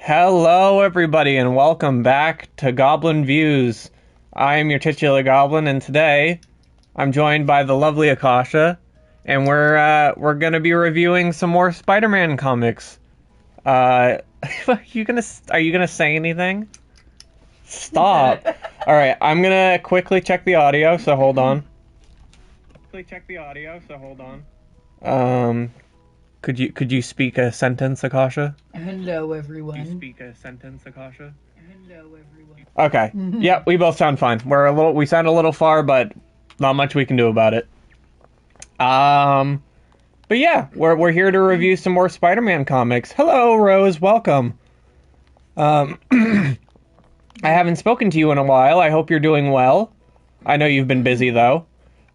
Hello, everybody, and welcome back to Goblin Views. I am your titular goblin, and today I'm joined by the lovely Akasha, and we're gonna be reviewing some more Spider-Man comics. Are you gonna say anything? Stop. All right, I'm gonna quickly check the audio. So hold on. Could you speak a sentence, Akasha? Hello, everyone. Okay. Yeah, we both sound fine. We sound a little far, but not much we can do about it. But yeah, we're here to review some more Spider-Man comics. Hello, Rose. Welcome. I haven't spoken to you in a while. I hope you're doing well. I know you've been busy though.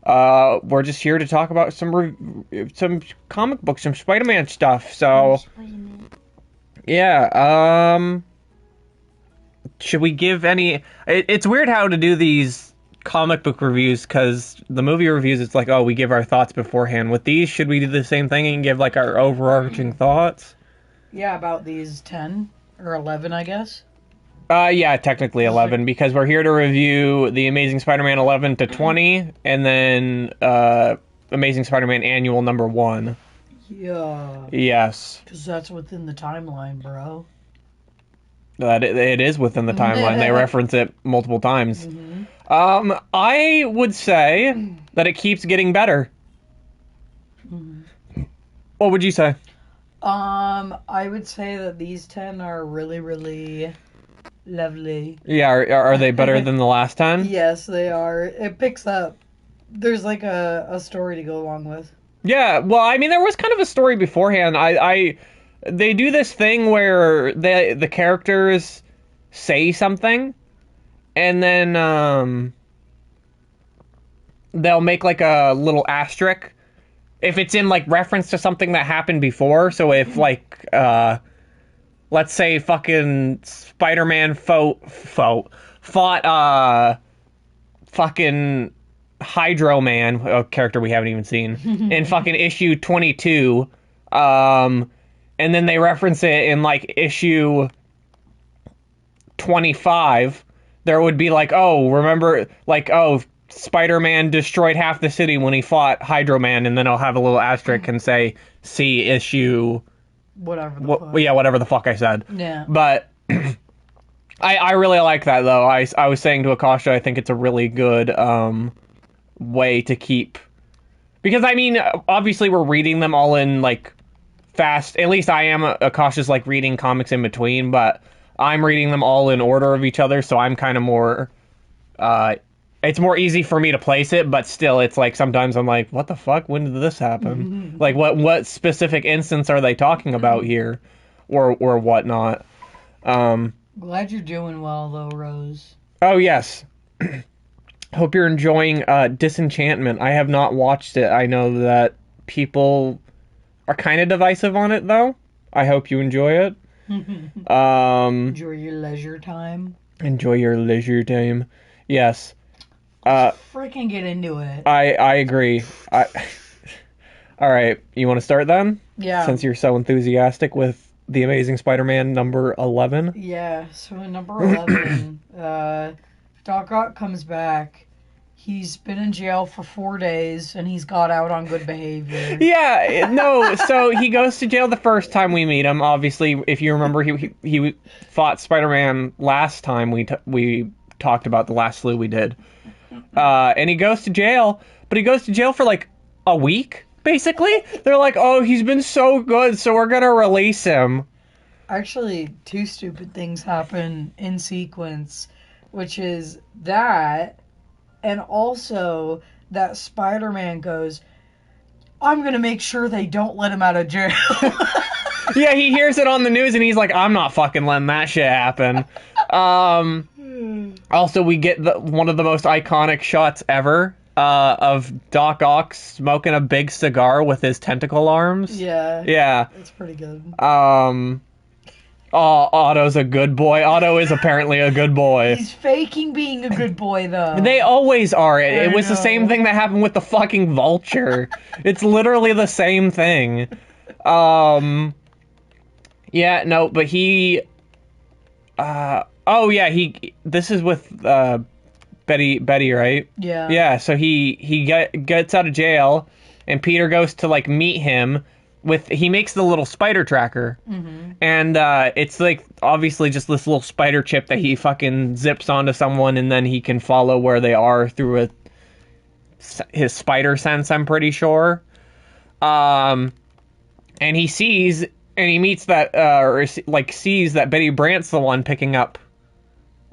We're just here to talk about some comic books, some Spider-Man stuff. So, yeah. Should we give any? It's weird how to do these comic book reviews because the movie reviews, it's like, oh, we give our thoughts beforehand. With these, should we do the same thing and give like our overarching thoughts? Yeah, about these 10 or 11, I guess. Yeah, technically 11, because we're here to review the Amazing Spider-Man 11 to 20, and then Amazing Spider-Man Annual number 1. Yeah. Yes. Because that's within the timeline, bro. It is within the timeline. They reference it multiple times. Mm-hmm. I would say that it keeps getting better. Mm-hmm. What would you say? I would say that these 10 are really, really lovely. Yeah, are they better than the last 10? Yes, they are. It picks up. There's like a story to go along with. Yeah, well, I mean, there was kind of a story beforehand. They do this thing where the characters say something, and then they'll make like a little asterisk if it's in like reference to something that happened before. So if like let's say fucking Spider-Man fought fucking Hydro Man, a character we haven't even seen, in fucking issue 22, and then they reference it in like issue 25, there would be like, oh, remember, like, oh, Spider-Man destroyed half the city when he fought Hydro Man, and then I'll have a little asterisk and say, see issue... Whatever the fuck. Yeah, whatever the fuck I said. Yeah. But I really like that, though. I was saying to Akasha, I think it's a really good way to keep... Because, I mean, obviously we're reading them all in, like, fast. At least I am. Akasha's, like, reading comics in between, but I'm reading them all in order of each other, so I'm kind of more... it's more easy for me to place it, but still, it's like sometimes I'm like, what the fuck? When did this happen? Like, what specific instance are they talking about here, or whatnot? Glad you're doing well, though, Rose. Oh yes. Hope you're enjoying Disenchantment. I have not watched it. I know that people are kind of divisive on it, though. I hope you enjoy it. Enjoy your leisure time. Enjoy your leisure time. Yes. Freaking get into it. I agree. All right, you want to start then? Yeah. Since you're so enthusiastic with the Amazing Spider-Man number 11. Yeah. So in number 11, Doc Ock comes back. He's been in jail for 4 days, and he's got out on good behavior. Yeah. No. So he goes to jail the first time we meet him. Obviously, if you remember, he fought Spider-Man last time we talked about the last slew we did. And he goes to jail, but he goes to jail for like a week, basically. They're like, oh, he's been so good, so we're gonna release him. Actually, 2 stupid things happen in sequence, which is that, and also that Spider-Man goes, I'm gonna make sure they don't let him out of jail. Yeah, he hears it on the news and he's like, I'm not fucking letting that shit happen. Also, we get one of the most iconic shots ever of Doc Ock smoking a big cigar with his tentacle arms. Yeah. Yeah. It's pretty good. Otto's a good boy. Otto is apparently a good boy. He's faking being a good boy, though. They always are. It was know. the same thing that happened with the fucking Vulture. It's literally the same thing. Yeah, no, but he Oh yeah, this is with Betty, right? Yeah. Yeah, so he gets out of jail, and Peter goes to like meet him he makes the little spider tracker. Mm-hmm. And it's like obviously just this little spider chip that he fucking zips onto someone, and then he can follow where they are through his spider sense, I'm pretty sure. And he sees and he meets that sees that Betty Brant's the one picking up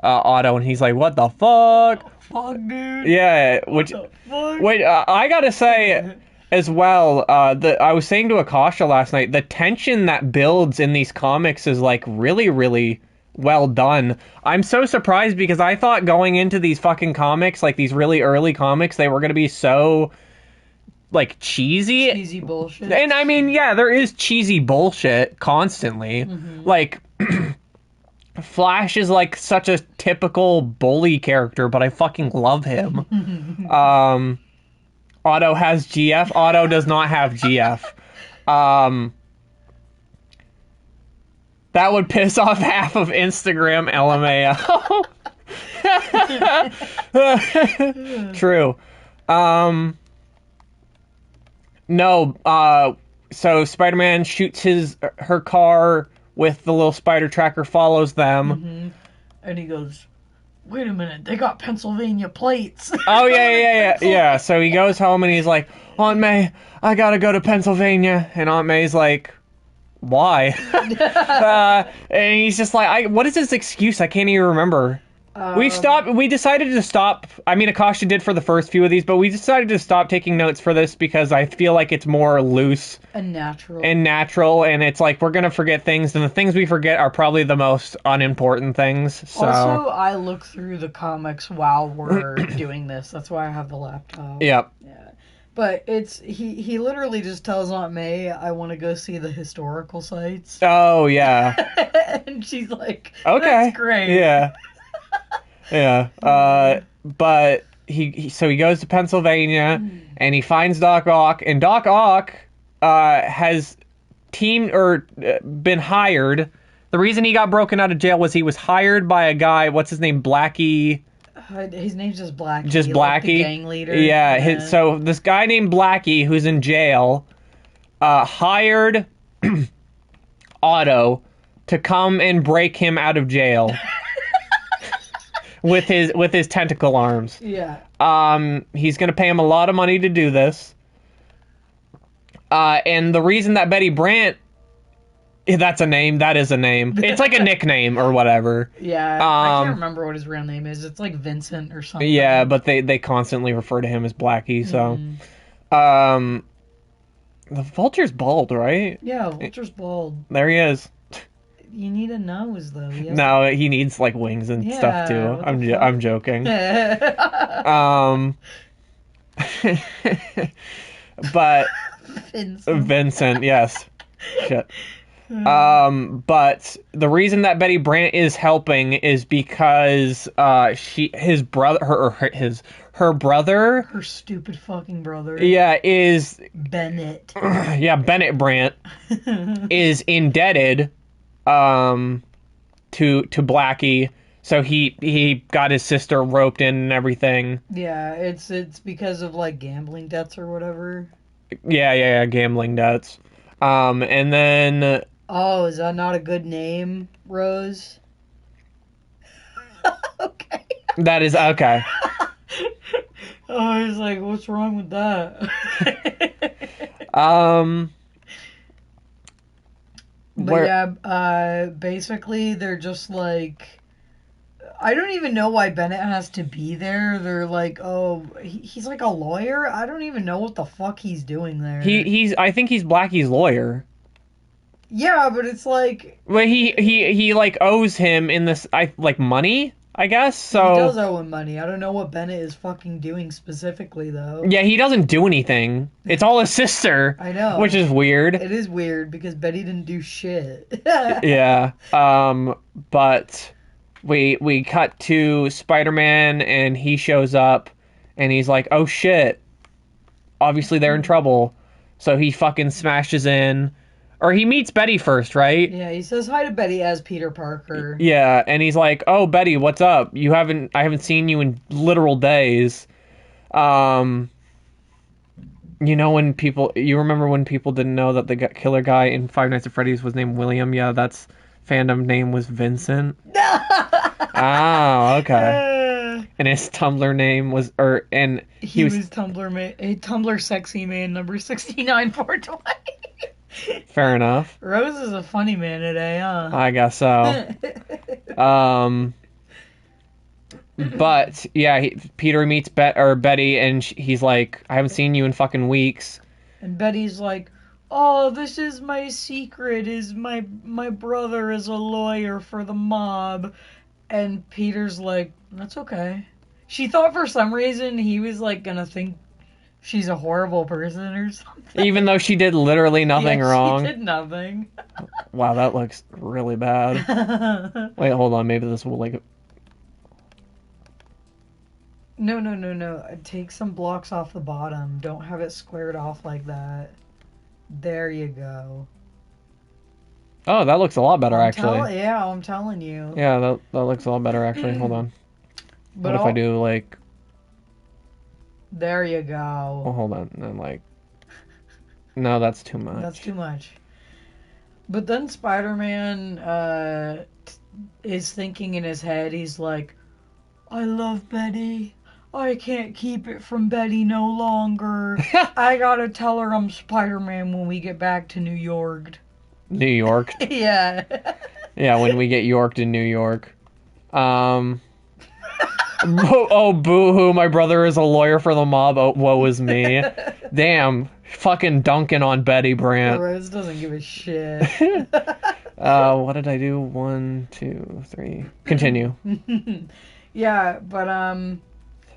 Otto, and he's like, "What the fuck?" Fuck, dude. Yeah, What the fuck? wait, I gotta say as well, I was saying to Akasha last night, the tension that builds in these comics is like really, really well done. I'm so surprised because I thought going into these fucking comics, like these really early comics, they were gonna be so like cheesy. Cheesy bullshit. And I mean, yeah, there is cheesy bullshit constantly. Mm-hmm. Like Flash is like such a typical bully character, but I fucking love him. Otto has GF. Otto does not have GF. That would piss off half of Instagram, LMAO. True. No, so Spider-Man shoots her car with the little spider tracker, follows them. Mm-hmm. And he goes, "Wait a minute, they got Pennsylvania plates." Oh, yeah. So he goes home and he's like, "Aunt May, I gotta go to Pennsylvania." And Aunt May's like, "Why?" And he's just like, what is his excuse? I can't even remember. We decided to stop. I mean, Akasha did for the first few of these, but we decided to stop taking notes for this because I feel like it's more loose and natural. And it's like we're gonna forget things, and the things we forget are probably the most unimportant things. So also, I look through the comics while we're doing this. That's why I have the laptop. Yep. Yeah. But it's he literally just tells Aunt May, "I want to go see the historical sites." Oh yeah. And she's like, "Okay, that's great." Yeah. Yeah. But he goes to Pennsylvania and he finds Doc Ock, and Doc Ock has been hired. The reason he got broken out of jail was he was hired by a guy. What's his name? Blackie. His name's just Blackie. Just Blackie. Like the gang leader. Yeah. So this guy named Blackie, who's in jail, hired Otto to come and break him out of jail. With his tentacle arms. Yeah. He's gonna pay him a lot of money to do this. And the reason that Betty Brant, that is a name. It's like a nickname or whatever. Yeah. I can't remember what his real name is. It's like Vincent or something. Yeah, but they constantly refer to him as Blackie. So, the Vulture's bald, right? Yeah, Vulture's bald. There he is. You need a nose, though. No, he needs like wings and stuff too. I'm joking. But Vincent, yes. Shit. But the reason that Betty Brant is helping is because her brother, her stupid fucking brother, is Bennett. Yeah, Bennett Brant is indebted to Blackie, so he got his sister roped in and everything. Yeah, it's because of like gambling debts or whatever. Yeah, gambling debts. And then oh, is that not a good name, Rose? Okay. That is okay. I was like, what's wrong with that? But basically they're just like, I don't even know why Bennett has to be there. They're like, oh, he's like a lawyer? I don't even know what the fuck he's doing there. I think he's Blackie's lawyer. Yeah, but it's like, well, he like owes him in this money, I guess. So he does owe him money. I don't know what Bennett is fucking doing specifically, though. Yeah, he doesn't do anything. It's all his sister. I know. Which is weird. It is weird because Betty didn't do shit. Yeah. But we cut to Spider-Man and he shows up and he's like, oh shit. Obviously they're in trouble. So he fucking smashes in. Or he meets Betty first, right? Yeah, he says hi to Betty as Peter Parker. Yeah, and he's like, "Oh, Betty, what's up? I haven't seen you in literal days." You remember when people didn't know that the killer guy in Five Nights at Freddy's was named William? Yeah, that's fandom name was Vincent. Oh, okay. And his Tumblr name was, he was Tumblr sexy man number 69420. Fair enough. Rose is a funny man today, huh? I guess so. But yeah, Peter meets Betty, and he's like, "I haven't seen you in fucking weeks." And Betty's like, "Oh, this is my secret. Is my brother is a lawyer for the mob." And Peter's like, "That's okay." She thought for some reason he was like gonna think she's a horrible person or something. Even though she did literally nothing wrong. She did nothing. Wow, that looks really bad. Wait, hold on. Maybe this will like. No. Take some blocks off the bottom. Don't have it squared off like that. There you go. Oh, that looks a lot better, actually. Yeah, I'm telling you. Yeah, that looks a lot better, actually. Hold on. But what if I do, like... There you go. Oh, hold on. And, like... No, that's too much. That's too much. But then Spider-Man is thinking in his head, he's like, "I love Betty. I can't keep it from Betty no longer. I gotta tell her I'm Spider-Man when we get back to New York." New York? Yeah. Yeah, when we get Yorked in New York. Oh, boo-hoo, my brother is a lawyer for the mob. Oh, woe is me. Damn, fucking dunking on Betty Brant. Rose doesn't give a shit. What did I do? 1, 2, 3. Continue. Yeah, but,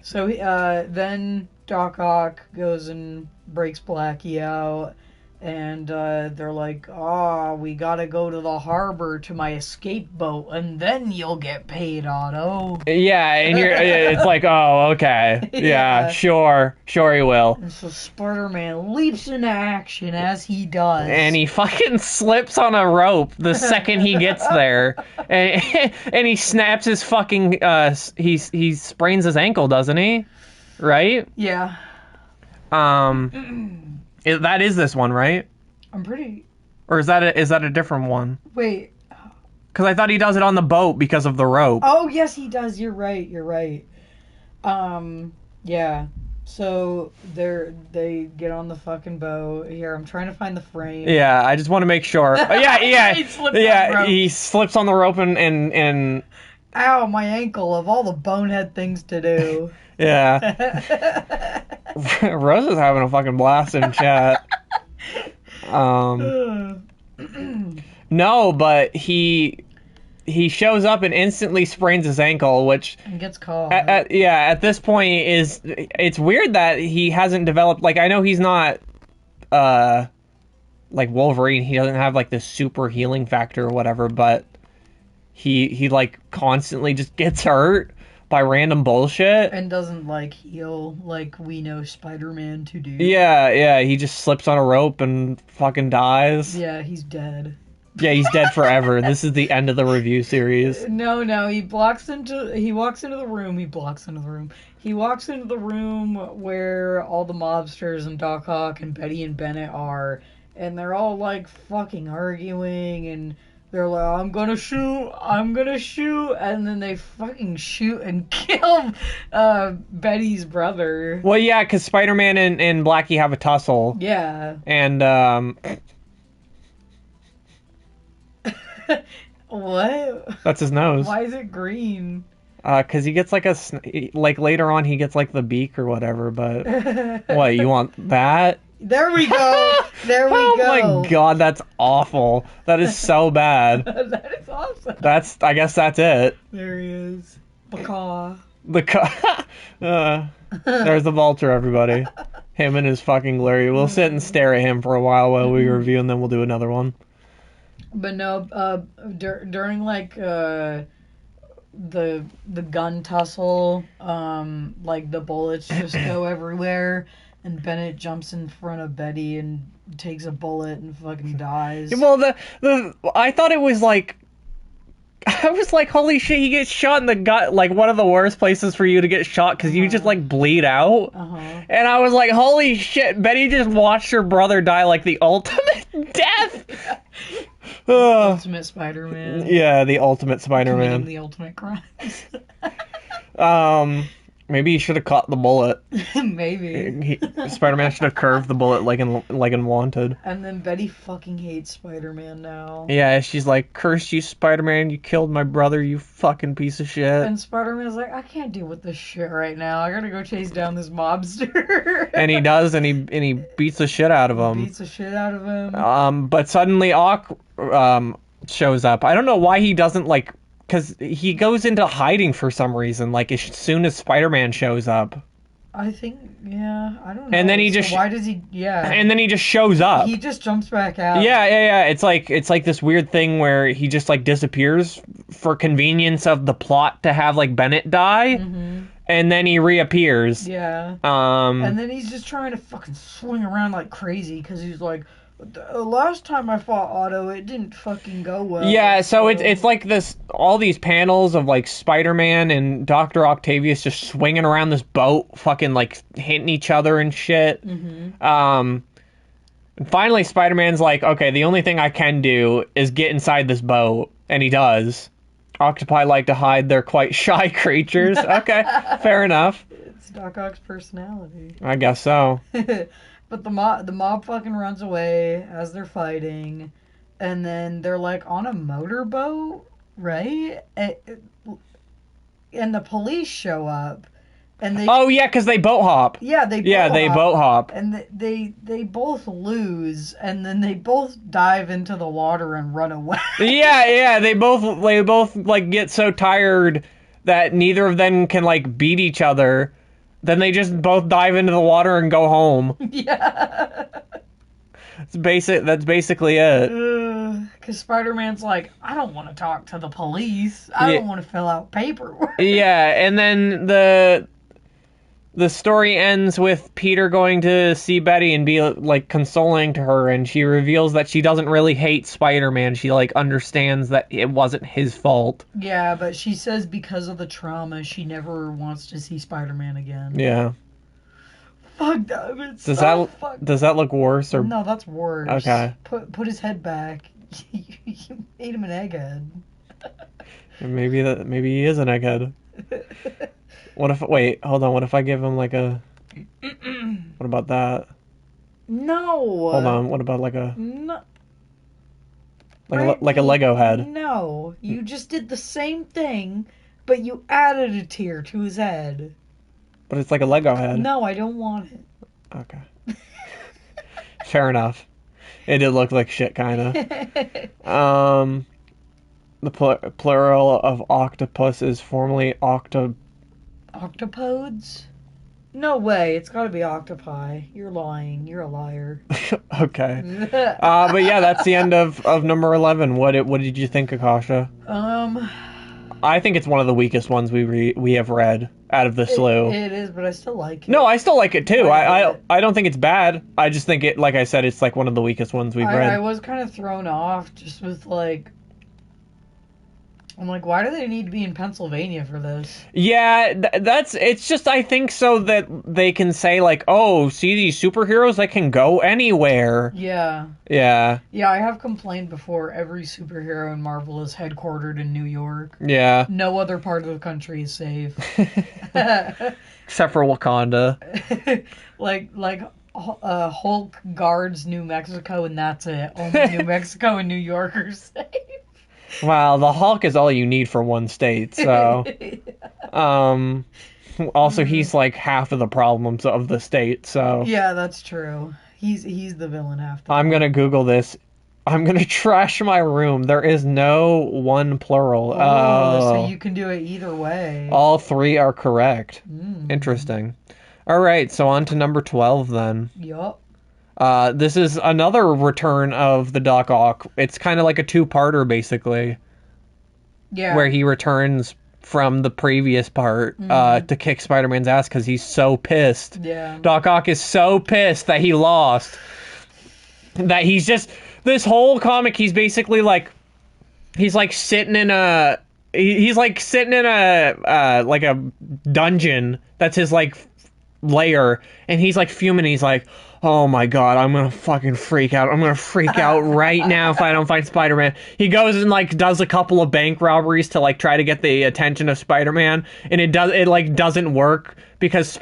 so then Doc Ock goes and breaks Blackie out, and they're like, "Oh, we gotta go to the harbor to my escape boat, and then you'll get paid, Otto." Yeah, and it's like, oh, okay. Yeah, sure he will. And so Spider-Man leaps into action as he does. And he fucking slips on a rope the second he gets there. And he snaps his fucking, he sprains his ankle, doesn't he? Right? Yeah. That is this one, right? I'm pretty... Or is that a different one? Wait. Because I thought he does it on the boat because of the rope. Oh, yes, he does. You're right. Yeah. So they get on the fucking boat. Here, I'm trying to find the frame. Yeah, I just want to make sure. Yeah. He slips on the rope and Ow, my ankle, of all the bonehead things to do. Yeah. Rose is having a fucking blast in chat. No, but he shows up and instantly sprains his ankle, which and gets caught. At this point it's weird that he hasn't developed, like, I know he's not like Wolverine, he doesn't have like this super healing factor or whatever, but he like constantly just gets hurt by random bullshit. And doesn't like heal like we know Spider-Man to do. Yeah, he just slips on a rope and fucking dies. Yeah, he's dead. Yeah, he's dead forever. This is the end of the review series. No, he walks into the room where all the mobsters and Doc Ock and Betty and Bennett are, and they're all like fucking arguing, and they're like, I'm gonna shoot, and then they fucking shoot and kill Betty's brother. Well, yeah, because Spider-Man and Blackie have a tussle. Yeah. And, What? That's his nose. Why is it green? Because he gets like later on he gets like the beak or whatever, but... What, you want that? There we go. Oh my god, that's awful. That is so bad. That is awesome. I guess that's it. There he is. Macaw. There's the vulture, everybody. Him and his fucking Larry. We'll sit and stare at him for a while we review, and then we'll do another one. But no, during like the gun tussle, like the bullets just go everywhere. and Bennett jumps in front of Betty and takes a bullet and fucking dies. Well, I thought it was like, I was like, holy shit, he gets shot in the gut, like one of the worst places for you to get shot because you just like bleed out. And I was like, holy shit, Betty just watched her brother die like the ultimate death. Ultimate Spider-Man. Yeah, the ultimate Spider-Man. Committing the ultimate crimes. Maybe he should have caught the bullet. Maybe. Spider-Man should have curved the bullet like in Wanted. And then Betty fucking hates Spider-Man now. Yeah, she's like, curse you, Spider-Man, you killed my brother, you fucking piece of shit. And Spider-Man's like, I can't deal with this shit right now. I gotta go chase down this mobster. And he does, and he beats the shit out of him. Beats the shit out of him. But suddenly Ock shows up. I don't know why he doesn't, like, because he goes into hiding for some reason, like, as soon as Spider-Man shows up. I think, yeah, I don't know. And then he just... why does he... Yeah. And then he just shows up. He just jumps back out. Yeah. It's like this weird thing where he just, like, disappears for convenience of the plot to have, like, Bennett die. Mm-hmm. And then he reappears. Yeah. And then he's just trying to fucking swing around like crazy because he's like... The last time I fought Otto, it didn't fucking go well. Yeah, so it's like this, all these panels of like Spider-Man and Dr. Octavius just swinging around this boat, fucking like hitting each other and shit. Mm-hmm. And finally Spider-Man's like, okay, the only thing I can do is get inside this boat, and he does. Octopi like to hide, they're quite shy creatures. Okay, fair enough. It's Doc Ock's personality. I guess so. But the mob fucking runs away as they're fighting, and then they're like on a motorboat, right? And the police show up, and they... Oh yeah, because they boat hop. Yeah, they boat hop. And they both lose, and then they both dive into the water and run away. Yeah, they both like get so tired that neither of them can like beat each other. Then they just both dive into the water and go home. Yeah. That's basically it. Because Spider-Man's like, I don't want to talk to the police. I don't want to fill out paperwork. Yeah, and then the story ends with Peter going to see Betty and be like consoling to her, and she reveals that she doesn't really hate Spider-Man. She like understands that it wasn't his fault. Yeah, but she says because of the trauma, she never wants to see Spider-Man again. Yeah. Fuck that. Does that look worse or no? That's worse. Okay. Put his head back. You made him an egghead. Maybe he is an egghead. What if I give him like a... What about that? No. Hold on, what about like a... No. Like a Lego head? No, you just did the same thing, but you added a tear to his head. But it's like a Lego head. No, I don't want it. Okay. Fair enough. It did look like shit, kinda. The plural of octopus is formerly Octopodes? No way. It's got to be octopi. You're lying. You're a liar. Okay. But yeah, that's the end of number 11. What did you think, Akasha? I think it's one of the weakest ones we have read out of the slew. It is, but I still like it. No, I still like it too. I don't think it's bad. I just think it, like I said, it's like one of the weakest ones we've read. I was kind of thrown off just with like... I'm like, why do they need to be in Pennsylvania for this? Yeah, it's just, I think so that they can say, like, oh, see these superheroes, they can go anywhere. Yeah. Yeah. Yeah, I have complained before, every superhero in Marvel is headquartered in New York. Yeah. No other part of the country is safe. Except for Wakanda. like Hulk guards New Mexico, and that's it. Only New Mexico and New York are safe. Wow, the Hulk is all you need for one state, so... Also, he's like half of the problems of the state, so... Yeah, that's true. He's the villain half the time. I'm gonna Google this. I'm gonna trash my room. There is no one plural. So you can do it either way. All three are correct. Interesting. Alright, so on to number 12 then. Yup. This is another return of the Doc Ock. It's kind of like a two-parter, basically. Yeah. Where he returns from the previous part to kick Spider-Man's ass because he's so pissed. Yeah. Doc Ock is so pissed that he lost. That he's just... This whole comic, he's basically like... He's like sitting in a... He's like sitting in a like a dungeon that's his like lair, and he's like fuming. He's like, oh my god, I'm gonna fucking freak out. I'm gonna freak out right now if I don't find Spider-Man. He goes and like does a couple of bank robberies to like try to get the attention of Spider-Man, and it doesn't work because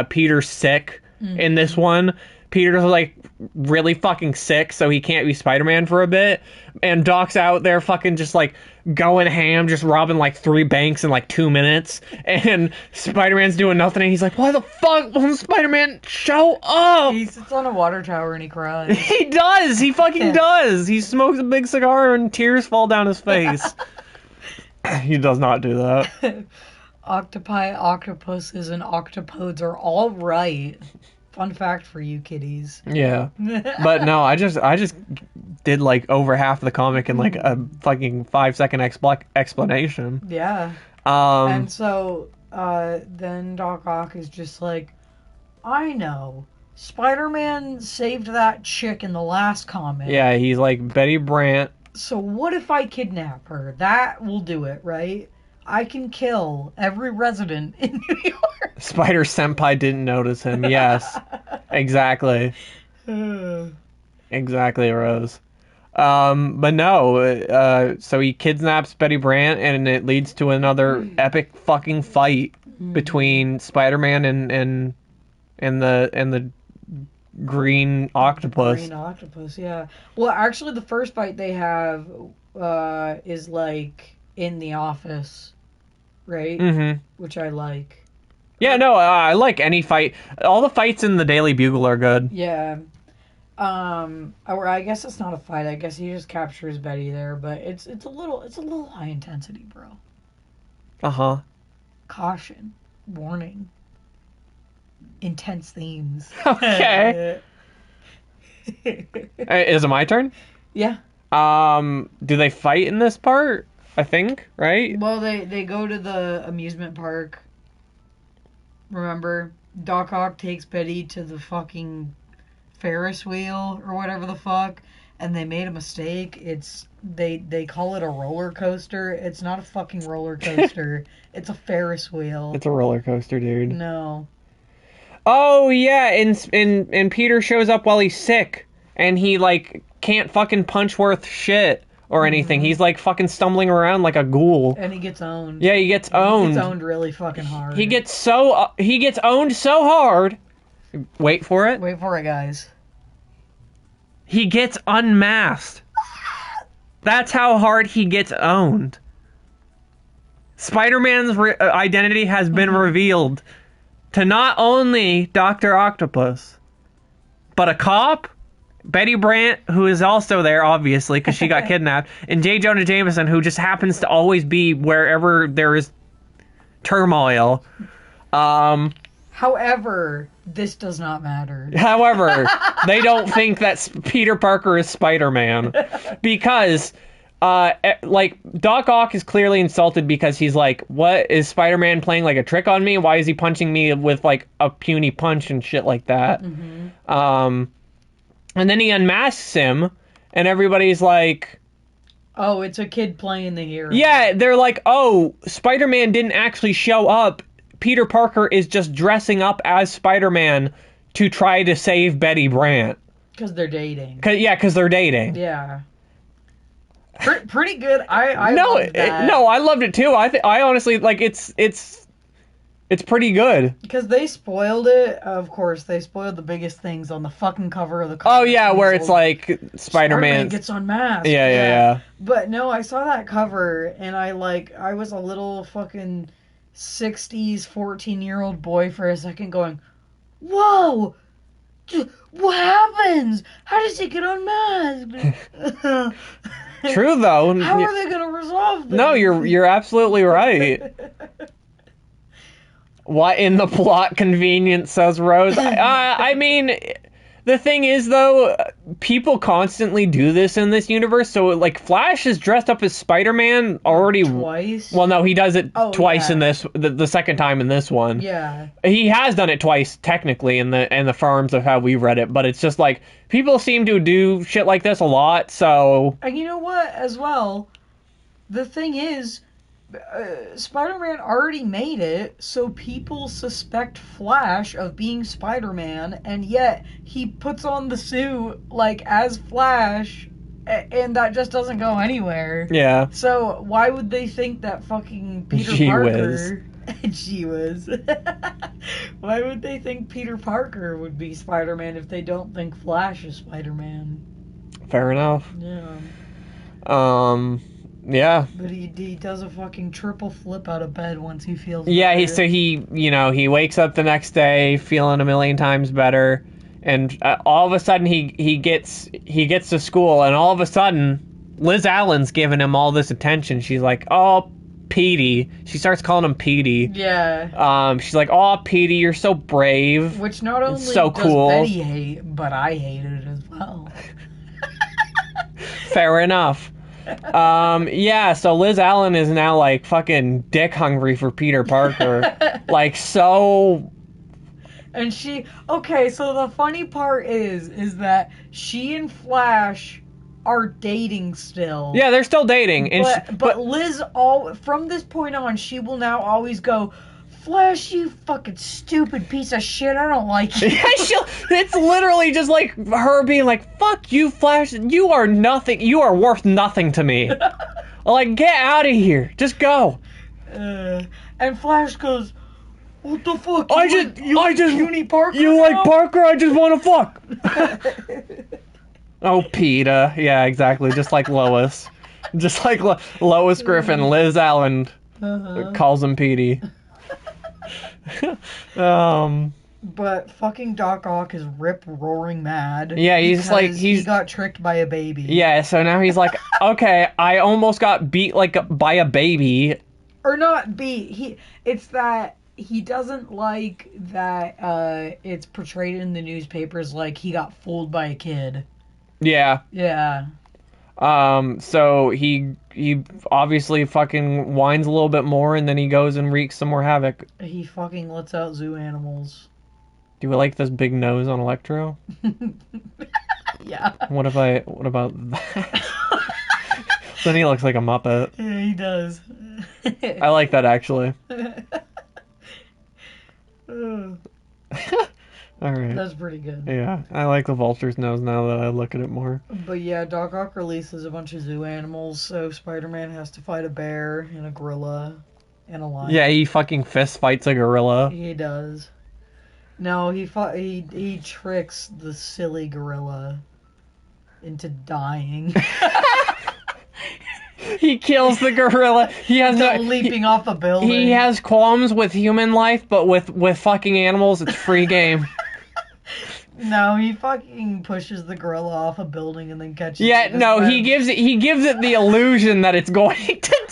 Peter's sick in this one. Peter's like really fucking sick, so he can't be Spider-Man for a bit. And Doc's out there fucking just like going ham, just robbing like 3 banks in like 2 minutes. And Spider-Man's doing nothing, and he's like, why the fuck won't Spider-Man show up? He sits on a water tower and he cries. He does! He fucking does! He smokes a big cigar and tears fall down his face. He does not do that. Octopi, octopuses, and octopodes are all right. Fun fact for you kiddies. Yeah. But no, I just did like over half the comic in like a fucking 5-second explanation. Yeah. And so then Doc Ock is just like, I know. Spider-Man saved that chick in the last comic. Yeah, he's like, Betty Brant. So what if I kidnap her? That will do it, right? I can kill every resident in New York. Spider Senpai didn't notice him. Yes. Exactly. Exactly, Rose. But no, so he kidnaps Betty Brant, and it leads to another epic fucking fight between Spider-Man and the green octopus. Green octopus, yeah. Well, actually, the first fight they have is like in the office, right? Mm-hmm. Which I like. Yeah, no, I like any fight. All the fights in the Daily Bugle are good. Yeah. Or I guess it's not a fight. I guess he just captures Betty there, but it's a little high intensity, bro. Uh-huh. Caution. Warning. Intense themes. Okay. Is it my turn? Yeah. Do they fight in this part? I think, right? Well, they go to the amusement park. Remember, Doc Ock takes Betty to the fucking Ferris wheel or whatever the fuck, and they made a mistake. They call it a roller coaster. It's not a fucking roller coaster. It's a Ferris wheel. It's a roller coaster, dude. No. Oh yeah, and Peter shows up while he's sick, and he like can't fucking punch worth shit or anything. He's like fucking stumbling around like a ghoul. And he gets owned. Yeah, he gets owned. He gets owned really fucking hard. He gets owned so hard. Wait for it. Wait for it, guys. He gets unmasked. That's how hard he gets owned. Spider-Man's identity has been revealed to not only Dr. Octopus, but a cop, Betty Brant, who is also there, obviously, because she got kidnapped, and J. Jonah Jameson, who just happens to always be wherever there is turmoil. However, this does not matter. However, they don't think that Peter Parker is Spider-Man, because, like, Doc Ock is clearly insulted because he's like, what, is Spider-Man playing, like, a trick on me? Why is he punching me with, like, a puny punch and shit like that? Mm-hmm. And then he unmasks him, and everybody's like... Oh, it's a kid playing the hero. Yeah, they're like, oh, Spider-Man didn't actually show up. Peter Parker is just dressing up as Spider-Man to try to save Betty Brant. Because they're dating. Because they're dating. Yeah. Pretty good. I loved that. No, I loved it too. I honestly, like, it's pretty good. Because they spoiled it. Of course, they spoiled the biggest things on the fucking cover of the comic. Oh, yeah, where it's like Spider-Man gets unmasked. Yeah. But no, I saw that cover, and I was a little fucking 60s 14-year-old boy for a second going, whoa! What happens? How does he get unmasked? True, though. How are they going to resolve this? No, you're absolutely right. What in the plot convenience, says Rose? I mean, The thing is, though, people constantly do this in this universe. So, like, Flash is dressed up as Spider-Man already. Twice? Well, no, he does it twice yeah. in this. The second time in this one. Yeah. He has done it twice, technically, in the forms of how we read it. But it's just like people seem to do shit like this a lot. So. And you know what? As well, the thing is, Spider-Man already made it, so people suspect Flash of being Spider-Man, and yet he puts on the suit, like, as Flash, and that just doesn't go anywhere. Yeah. So, why would they think that fucking Peter Gee Parker... Gee whiz. Why would they think Peter Parker would be Spider-Man if they don't think Flash is Spider-Man? Fair enough. Yeah. Yeah. But he does a fucking triple flip out of bed once he feels Yeah, better. he wakes up the next day feeling a million times better, and all of a sudden he gets to school, and all of a sudden Liz Allen's giving him all this attention. She's like, "Oh, Petey." She starts calling him Petey. Yeah. She's like, "Oh, Petey, you're so brave." Which not only so does cool. Betty hate, but I hated it as well. Fair enough. Yeah, so Liz Allen is now, like, fucking dick hungry for Peter Parker. Like, so... And okay, so the funny part is that she and Flash are dating still. Yeah, they're still dating. And But Liz, from this point on, she will now always go, "Flash, you fucking stupid piece of shit, I don't like you." It's literally just like her being like, "Fuck you, Flash, you are nothing, you are worth nothing to me." Like, get out of here, just go. And Flash goes, "What the fuck? You like now?" Parker, I just want to fuck. Oh, Peter. Yeah, exactly, just like Lois. Just like Lois Griffin, Liz Allen calls him Petey. But fucking Doc Ock is rip roaring mad. Yeah, he got tricked by a baby. Yeah, so now he's like, okay, I almost got beat by a baby. Or not beat. It's that he doesn't like that it's portrayed in the newspapers like he got fooled by a kid. Yeah. Yeah. So he obviously fucking whines a little bit more, and then he goes and wreaks some more havoc. He fucking lets out zoo animals. Do you like this big nose on Electro? Yeah. What about that? Then he looks like a Muppet. Yeah, he does. I like that, actually. Alright. That's pretty good. Yeah, I like the vulture's nose now that I look at it more. But yeah, Doc Ock releases a bunch of zoo animals, so Spider-Man has to fight a bear and a gorilla and a lion. Yeah, he fucking fist fights a gorilla. He does. No, he tricks the silly gorilla into dying. He kills the gorilla. He has leaping off a building. He has qualms with human life, but with fucking animals, it's free game. No, he fucking pushes the gorilla off a building and then catches it. Yeah, no, he gives it the illusion that it's going to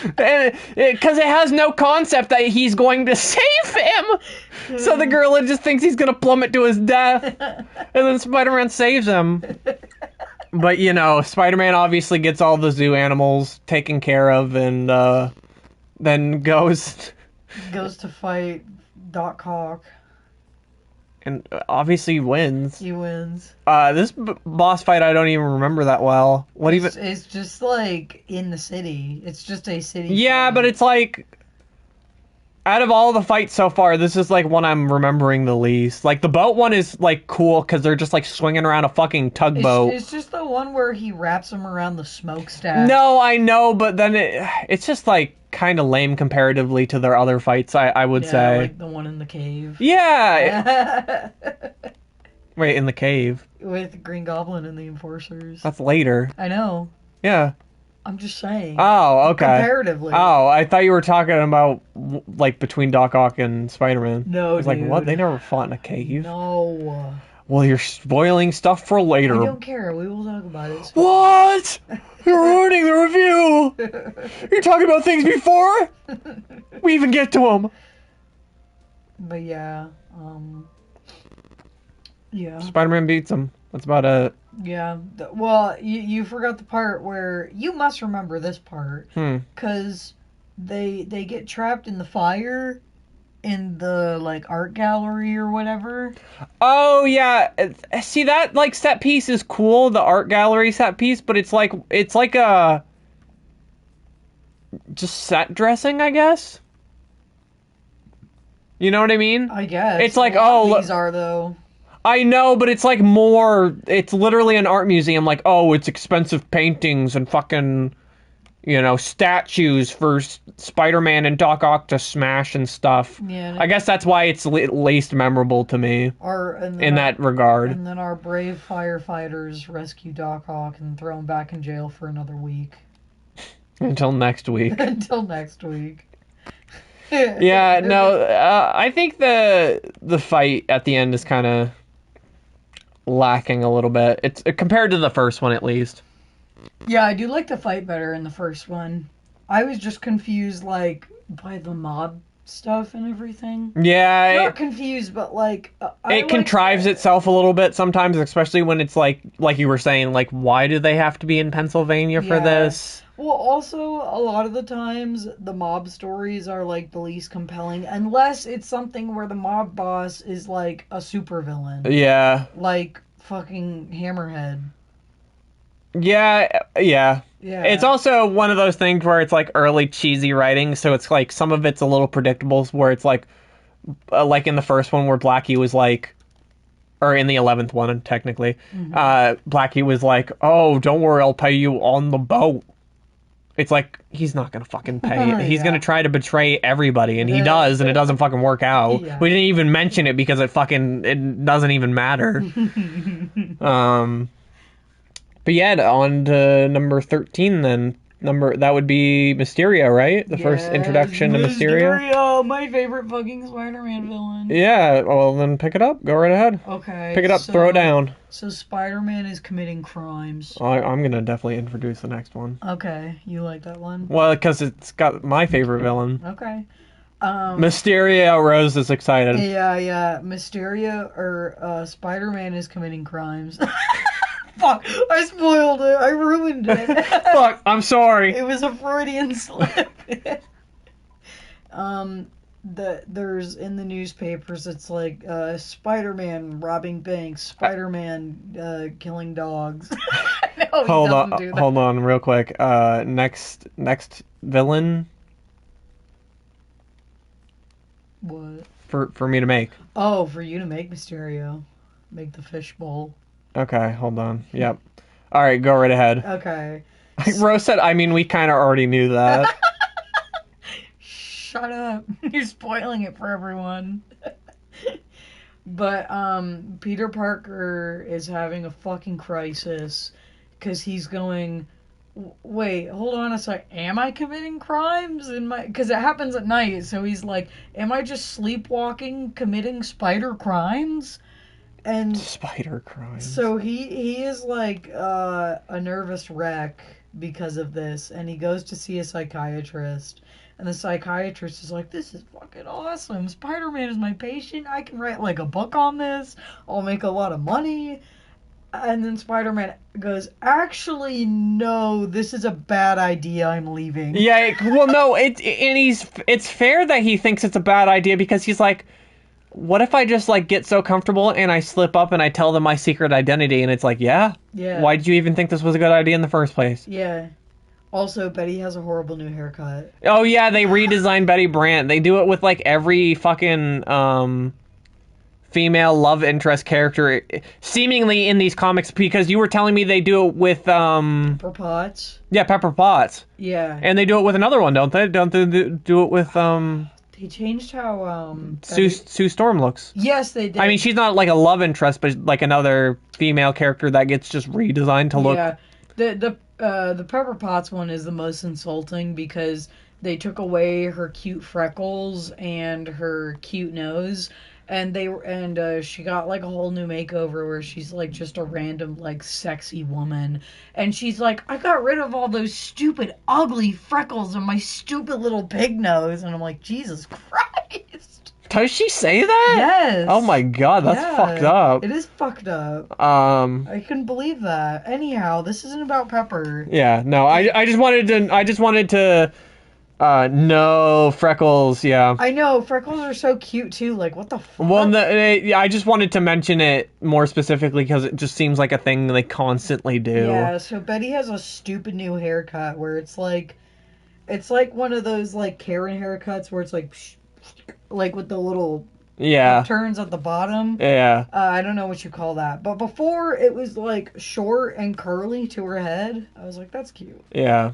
die, because it has no concept that he's going to save him. So the gorilla just thinks he's gonna plummet to his death, and then Spider-Man saves him. But Spider-Man obviously gets all the zoo animals taken care of, and then goes to fight Doc Ock. And obviously wins. He wins. This boss fight I don't even remember that well. It's just like in the city. It's just a city. Yeah, fight. but it's like out of all the fights so far, this is like one I'm remembering the least. Like the boat one is like cool because they're just like swinging around a fucking tugboat. It's just the one where he wraps him around the smokestack. No, I know, but then it's just like kind of lame comparatively to their other fights, I would say. Like the one in the cave. Yeah! Wait, in the cave? With Green Goblin and the Enforcers. That's later. I know. Yeah. I'm just saying. Oh, okay. Comparatively. Oh, I thought you were talking about, like, between Doc Ock and Spider-Man. No, I was like, what? They never fought in a cave? No. Well, you're spoiling stuff for later. I don't care. We will talk about it. What? You're ruining the review. You're talking about things before we even get to them. But yeah, Yeah. Spider-Man beats him. That's about it. Yeah. Well, you forgot the part where you must remember this part because they get trapped in the fire in the like art gallery or whatever. Oh yeah, see that like set piece is cool, the art gallery set piece, but it's like a just set dressing, I guess. You know what I mean? I guess It's like, these are though. I know, but it's like more. It's literally an art museum. Like, oh, it's expensive paintings and fucking, statues for Spider-Man and Doc Ock to smash and stuff. Yeah. I guess that's why it's least memorable to me. In that regard. And then our brave firefighters rescue Doc Ock and throw him back in jail for another week. Until next week. Until next week. Yeah, no, I think the fight at the end is kind of lacking a little bit. It's compared to the first one, at least. Yeah, I do like the fight better in the first one. I was just confused, like, by the mob stuff and everything. Yeah. Not confused, but, like... it contrives itself a little bit sometimes, especially when it's, like you were saying, like, why do they have to be in Pennsylvania for this? Well, also, a lot of the times, the mob stories are, like, the least compelling, unless it's something where the mob boss is, like, a supervillain. Yeah. Like, fucking Hammerhead. Yeah. It's also one of those things where it's, like, early cheesy writing, so it's, like, some of it's a little predictable, where it's, like in the first one where Blackie was, like, or in the 11th one, technically, Blackie was like, oh, don't worry, I'll pay you on the boat. It's like, he's not going to fucking pay. He's going to try to betray everybody, and he does, and it doesn't fucking work out. Yeah. We didn't even mention it because it doesn't even matter. But yeah, on to number 13 then. That would be Mysterio, right? The first introduction to Mysterio. Mysterio, my favorite fucking Spider-Man villain. Yeah, well then pick it up. Go right ahead. Okay. Pick it up, throw it down. So Spider-Man is committing crimes. I'm gonna definitely introduce the next one. Okay, you like that one? Well, because it's got my favorite villain. Okay. Mysterio, Rose is excited. Yeah. Mysterio, or Spider-Man is committing crimes. Fuck, I spoiled it. I ruined it. Fuck, I'm sorry. It was a Freudian slip. There's in the newspapers, it's like Spider-Man robbing banks, Spider-Man killing dogs. No, hold on, real quick. Next villain. What? For me to make. Oh, for you to make Mysterio, make the fishbowl. Okay, hold on. Yep. All right, go right ahead. Okay. Rose said, I mean, we kind of already knew that. Shut up. You're spoiling it for everyone. But Peter Parker is having a fucking crisis because he's going, wait, hold on a sec. Am I committing crimes? Because it happens at night, so he's like, am I just sleepwalking, committing spider crimes? And spider crimes. So he is like a nervous wreck because of this, and he goes to see a psychiatrist, and the psychiatrist is like, this is fucking awesome. Spider-Man is my patient. I can write like a book on this. I'll make a lot of money. And then Spider-Man goes, actually, no, this is a bad idea. I'm leaving. Yeah, well, no, it's fair that he thinks it's a bad idea because he's like, what if I just, like, get so comfortable and I slip up and I tell them my secret identity? And it's like, yeah? Why did you even think this was a good idea in the first place? Yeah. Also, Betty has a horrible new haircut. Oh, yeah, they redesigned Betty Brant. They do it with, like, every fucking, female love interest character, seemingly in these comics, because you were telling me they do it with, Pepper Potts. Yeah, Pepper Potts. Yeah. And they do it with another one, don't they? Don't they do it with, They changed how Sue Storm looks. Yes, they did. I mean, she's not like a love interest, but like another female character that gets just redesigned to look. Yeah, the Pepper Potts one is the most insulting because they took away her cute freckles and her cute nose, and she got like a whole new makeover where she's like just a random like sexy woman, and she's like, I got rid of all those stupid ugly freckles and my stupid little pig nose, and I'm like, Jesus Christ. Does she say that? Yes. Oh my god, that's Yeah, fucked up. It is fucked up. I couldn't believe that. Anyhow, this isn't about Pepper. Yeah, no, I just wanted to no, Freckles, yeah. I know, Freckles are so cute too, like, what the fuck? Well, yeah, I just wanted to mention it more specifically because it just seems like a thing they constantly do. Yeah, so Betty has a stupid new haircut where it's like one of those, like, Karen haircuts where it's like with the little turns at the bottom. Yeah. I don't know what you call that. But before, it was, like, short and curly to her head. I was like, that's cute. Yeah.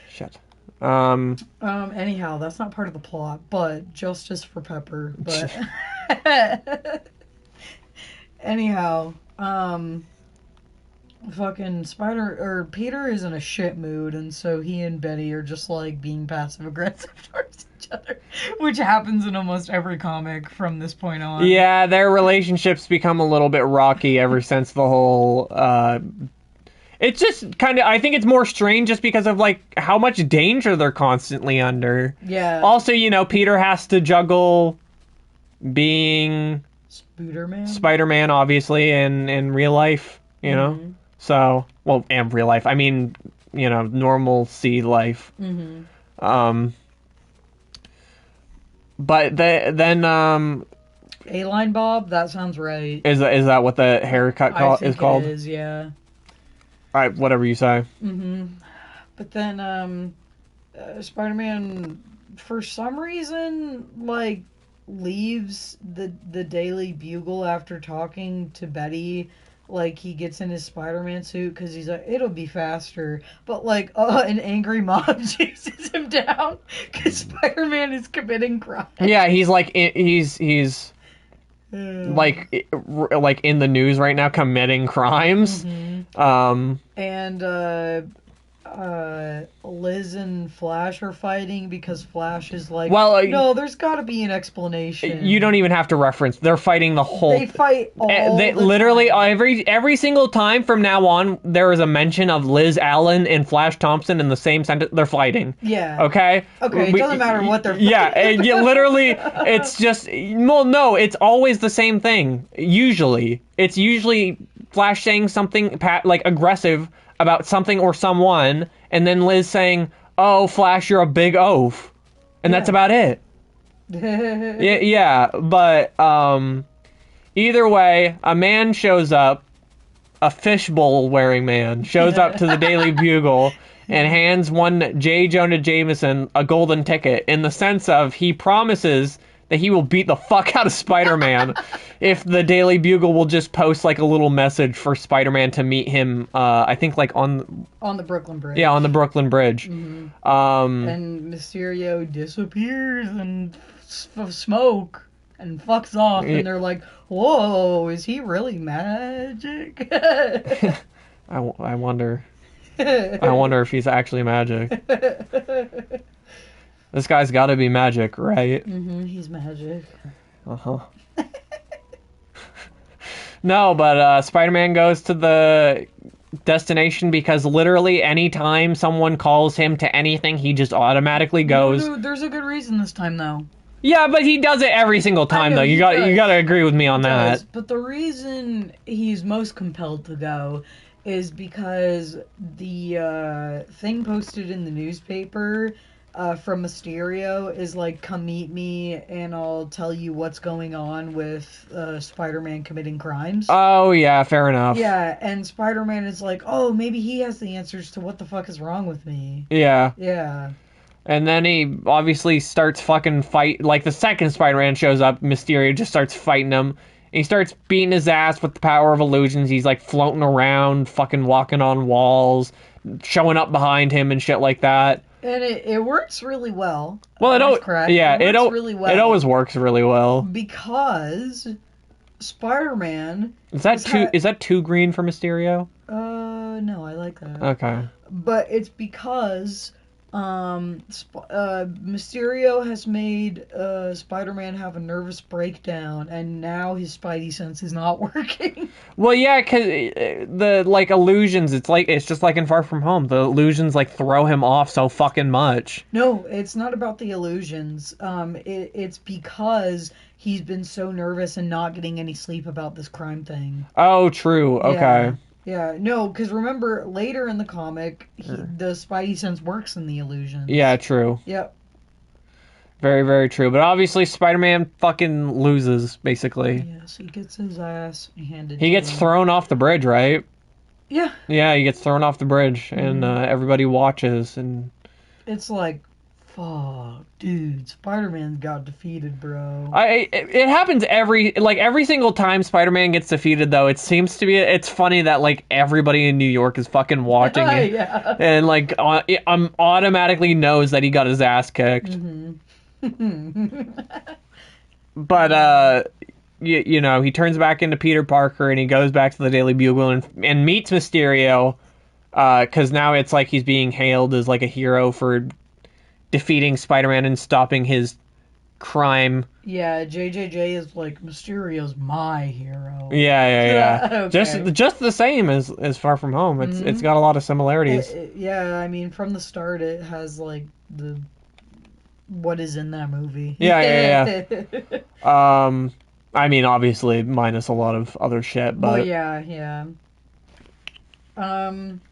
Shit. Anyhow, that's not part of the plot, but justice for Pepper. But anyhow, fucking Peter is in a shit mood, and so he and Betty are just like being passive aggressive towards each other, which happens in almost every comic from this point on. Yeah, their relationships become a little bit rocky ever since the whole it's just kind of, I think it's more strained just because of, like, how much danger they're constantly under. Yeah. Also, you know, Peter has to juggle being Spider-Man, obviously, in real life, you know? So, well, and real life. I mean, you know, normalcy life. But then, A-line Bob? That sounds right. Is that what the haircut is called? It is, yeah. Alright, whatever you say. But then, Spider-Man, for some reason, like, leaves the Daily Bugle after talking to Betty. Like, he gets in his Spider-Man suit because he's like, it'll be faster. But, like, an angry mob chases him down because Spider-Man is committing crime. Yeah, he's like, he's like in the news right now committing crimes. And Liz and Flash are fighting because Flash is like, well, no, there's got to be an explanation. You don't even have to reference. They're fighting the whole. They fight all they the literally time. every single time from now on. There is a mention of Liz Allen and Flash Thompson in the same sentence. They're fighting. Yeah. Okay. Okay. It doesn't matter what they're fighting. Yeah. Literally, it's just no. It's always the same thing. Usually, it's Flash saying something like aggressive about something or someone, and then Liz saying, "Oh, Flash, you're a big oaf," and that's about it. Yeah, but either way, a man shows up, a fishbowl wearing man shows up to the Daily Bugle and hands one J. Jonah Jameson a golden ticket in the sense of he promises that he will beat the fuck out of Spider-Man if the Daily Bugle will just post like a little message for Spider-Man to meet him, I think like on the Brooklyn Bridge. Yeah, on the Brooklyn Bridge. And Mysterio disappears in smoke and fucks off, and they're like, whoa, is he really magic? I wonder. I wonder if he's actually magic. This guy's got to be magic, right? He's magic. No, but Spider-Man goes to the destination because literally anytime someone calls him to anything, he just automatically goes. No, there's a good reason this time, though. Yeah, but he does it every single time, though. You got to agree with me on that. But the reason he's most compelled to go is because the thing posted in the newspaper from Mysterio is like, come meet me and I'll tell you what's going on with Spider-Man committing crimes. Oh, yeah, fair enough. Yeah, and Spider-Man is like, oh, maybe he has the answers to what the fuck is wrong with me. Yeah. Yeah. And then he obviously starts fucking fight. Like, the second Spider-Man shows up, Mysterio just starts fighting him. And he starts beating his ass with the power of illusions. He's, like, floating around, fucking walking on walls, showing up behind him and shit like that. And it works really well. Well, it always really well. It always works really well because Spider-Man is that too green for Mysterio? No, I like that. Okay. But it's because Mysterio has made Spider-Man have a nervous breakdown, and now his Spidey sense is not working. Well, yeah, because the, like, illusions, it's just like in Far From Home. The illusions, like, throw him off so fucking much. No, it's not about the illusions. It's because he's been so nervous and not getting any sleep about this crime thing. Oh, true. Okay. Yeah, no, because remember, later in the comic, the Spidey sense works in the illusions. Yeah, true. Yep. Very, very true. But obviously, Spider-Man fucking loses, basically. Yes, he gets his ass handed He to gets him. thrown off the bridge, right? Yeah. Yeah, he gets thrown off the bridge, and everybody watches, and... It's like, fuck, dude, Spider-Man got defeated, bro. It happens every single time Spider-Man gets defeated, though. It seems to be, it's funny that, like, everybody in New York is fucking watching it. Yeah. And, like, automatically knows that he got his ass kicked. But, you know, he turns back into Peter Parker, and he goes back to the Daily Bugle and meets Mysterio, because now it's like he's being hailed as, like, a hero for defeating Spider-Man and stopping his crime. Yeah, JJJ is like, Mysterio's my hero. Yeah. Okay. Just the same as Far From Home. It's got a lot of similarities. Yeah, I mean, from the start, it has, like, what is in that movie. Yeah. I mean, obviously, minus a lot of other shit, but... Well, yeah.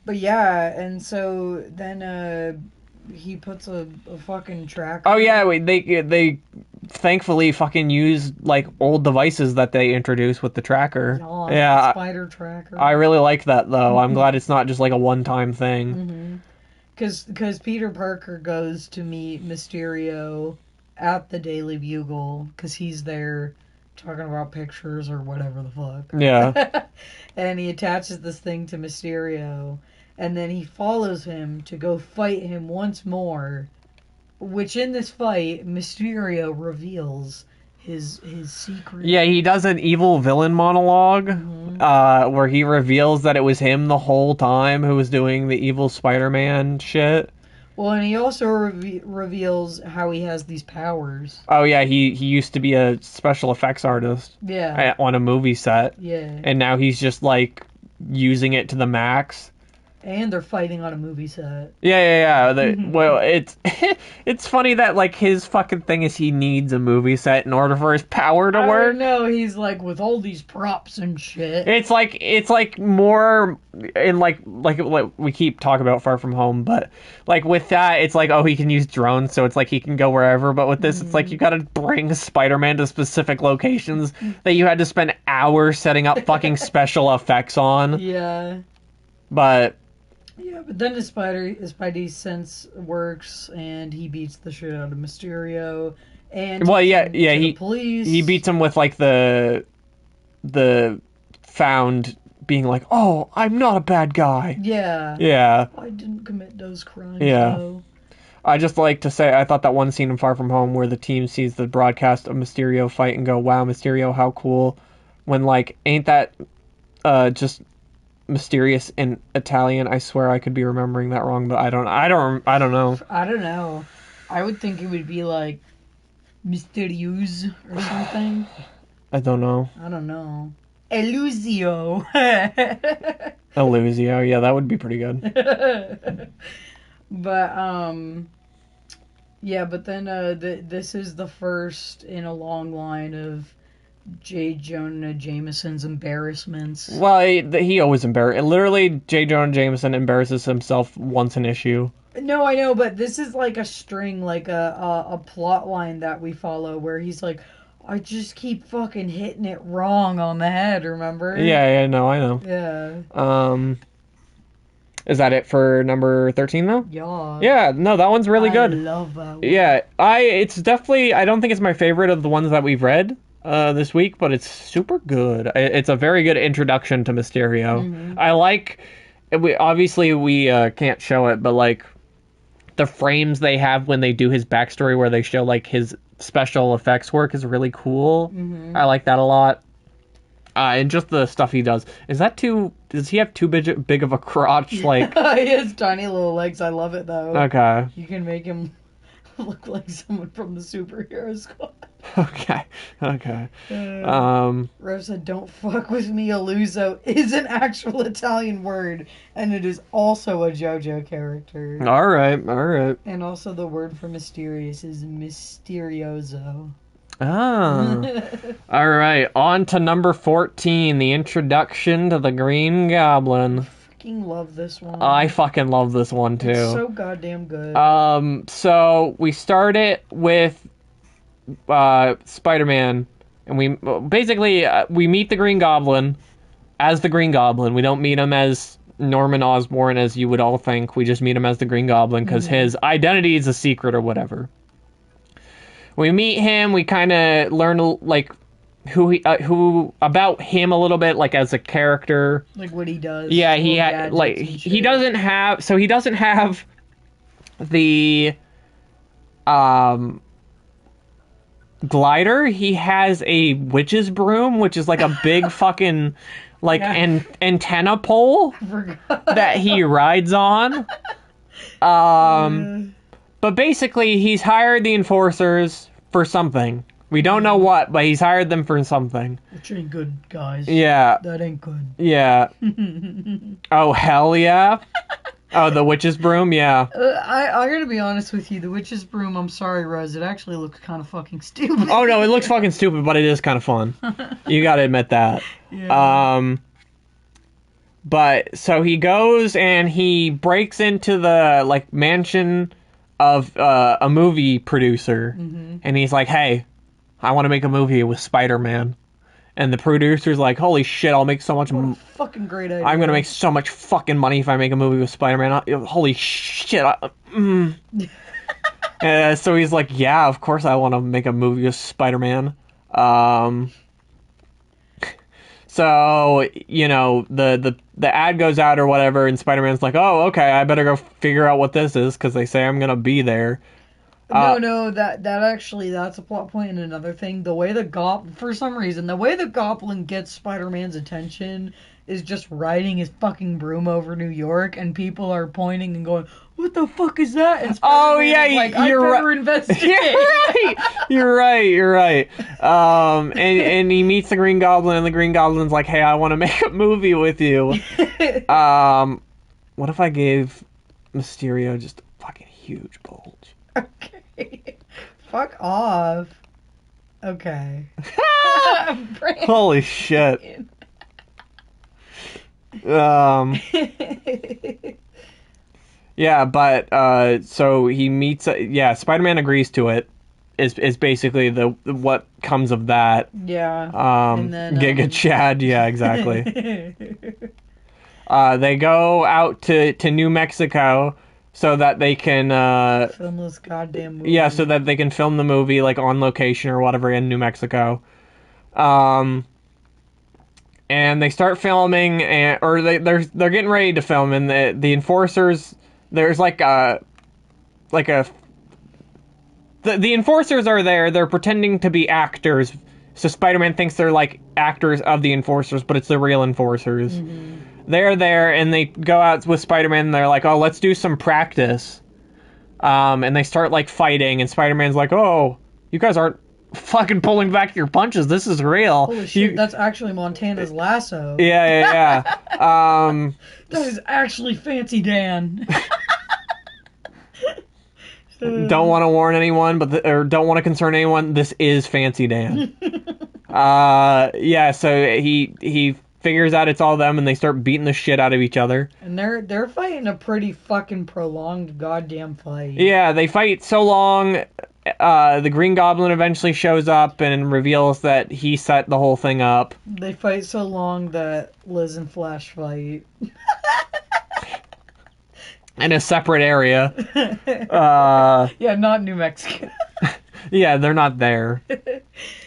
But yeah, and so then, he puts a fucking tracker. Oh, yeah, wait, they thankfully fucking use, like, old devices that they introduce with the tracker. Yeah. Spider tracker. I really like that, though. I'm glad it's not just, like, a one-time thing. Because Peter Parker goes to meet Mysterio at the Daily Bugle, because he's there talking about pictures or whatever the fuck. Yeah. And he attaches this thing to Mysterio, and then he follows him to go fight him once more, which in this fight, Mysterio reveals his secret. Yeah, he does an evil villain monologue, where he reveals that it was him the whole time who was doing the evil Spider-Man shit. Well, and he also reveals how he has these powers. Oh, yeah, he used to be a special effects artist. Yeah. On a movie set. Yeah. And now he's just, like, using it to the max. And they're fighting on a movie set. Yeah. Well, it's funny that, like, his fucking thing is he needs a movie set in order for his power to work. No, he's like, with all these props and shit. It's like more in like we keep talking about Far From Home, but like with that, it's like, oh, he can use drones, so it's like he can go wherever. But with this, it's like you gotta bring Spider-Man to specific locations that you had to spend hours setting up fucking special effects on. Yeah. But then his Spidey sense works, and he beats the shit out of Mysterio. And he police. He beats him with like the found being like, oh, I'm not a bad guy. Yeah. I didn't commit those crimes. Yeah. Though. I just like to say, I thought that one scene in Far From Home where the team sees the broadcast of Mysterio fight and go, wow, Mysterio, how cool. When, like, ain't that just mysterious in Italian? I swear I could be remembering that wrong, but I don't know. I don't know. I would think it would be like Mysterious or something. I don't know. Elusio. Elusio, yeah, that would be pretty good. But but then this is the first in a long line of J. Jonah Jameson's embarrassments. Well, he always literally, J. Jonah Jameson embarrasses himself once an issue. No, I know, but this is like a string, like a plot line that we follow where he's like, I just keep fucking hitting it wrong on the head, remember? Yeah, no, I know. Yeah. Is that it for number 13, though? Yeah. Yeah, no, that one's really good. I love that one. Yeah, it's definitely, I don't think it's my favorite of the ones that we've read this week, but it's super good. It's a very good introduction to Mysterio. I like, we can't show it, but like, the frames they have when they do his backstory where they show like his special effects work is really cool. I like that a lot. And just the stuff he does. Does he have too big of a crotch? Like, he has tiny little legs. I love it though. Okay. You can make him look like someone from the superhero squad. Okay. Rose said, "Don't fuck with me, Aluzo" is an actual Italian word, and it is also a JoJo character. All right. And also the word for mysterious is misterioso. Ah. All right, on to number 14, the introduction to the Green Goblin. I fucking love this one. I fucking love this one too. It's so goddamn good. So we start it with Spider-Man, and we basically we meet the Green Goblin as the Green Goblin. We don't meet him as Norman Osborn as you would all think. We just meet him as the Green Goblin because his identity is a secret or whatever. We meet him. We kind of learn like who about him a little bit, like as a character, like what he does. Yeah, he doesn't have the glider. He has a witch's broom, which is like a big fucking like antenna pole that he rides on. But basically, he's hired the enforcers for something. We don't know what, but he's hired them for something. Which ain't good, guys. Yeah. That ain't good. Yeah. Oh, hell yeah. Oh, the witch's broom? Yeah. I gotta be honest with you. The witch's broom, I'm sorry, Rose, it actually looks kind of fucking stupid. Oh, no, it looks fucking stupid, but it is kind of fun. You gotta admit that. Yeah. But, so he goes and he breaks into the, like, mansion of a movie producer, and he's like, "Hey, I want to make a movie with Spider-Man." And the producer's like, "Holy shit, I'll make so much fucking great idea. I'm gonna make so much fucking money if I make a movie with Spider-Man. Holy shit." So he's like, "Yeah, of course I want to make a movie with Spider-Man." So, you know, the ad goes out or whatever, and Spider-Man's like, "Oh, okay, I better go figure out what this is, because they say I'm gonna be there." No, that's a plot point and another thing. For some reason, the way the Goblin gets Spider-Man's attention is just riding his fucking broom over New York, and people are pointing and going, "What the fuck is that?" And you're right. Investigate. You're right. And he meets the Green Goblin, and the Green Goblin's like, "Hey, I want to make a movie with you." What if I gave Mysterio just a fucking huge bulge? Okay. Fuck off. Okay. Holy shit. Yeah, but so he meets. Spider-Man agrees to it. Is basically what comes of that. Yeah. And then, Giga Chad. Yeah, exactly. They go out to New Mexico so that they can film this goddamn movie. Yeah, so that they can film the movie like on location or whatever in New Mexico. And they start filming, or they're getting ready to film, and the enforcers, there's the enforcers are there. They're pretending to be actors, so Spider-Man thinks they're like actors of the enforcers, but it's the real enforcers. They're there, and they go out with Spider-Man, and they're like, "Oh, let's do some practice." And they start like fighting, and Spider-Man's like, "Oh, you guys aren't fucking pulling back your punches. This is real." Holy shit, that's actually Montana's lasso. Yeah. That is actually Fancy Dan. Don't want to warn anyone, or don't want to concern anyone. This is Fancy Dan. So he figures out it's all them, and they start beating the shit out of each other. And they're fighting a pretty fucking prolonged goddamn fight. Yeah, they fight so long. The Green Goblin eventually shows up and reveals that he set the whole thing up. They fight so long that Liz and Flash fight. In a separate area. Yeah, not New Mexico. Yeah, they're not there.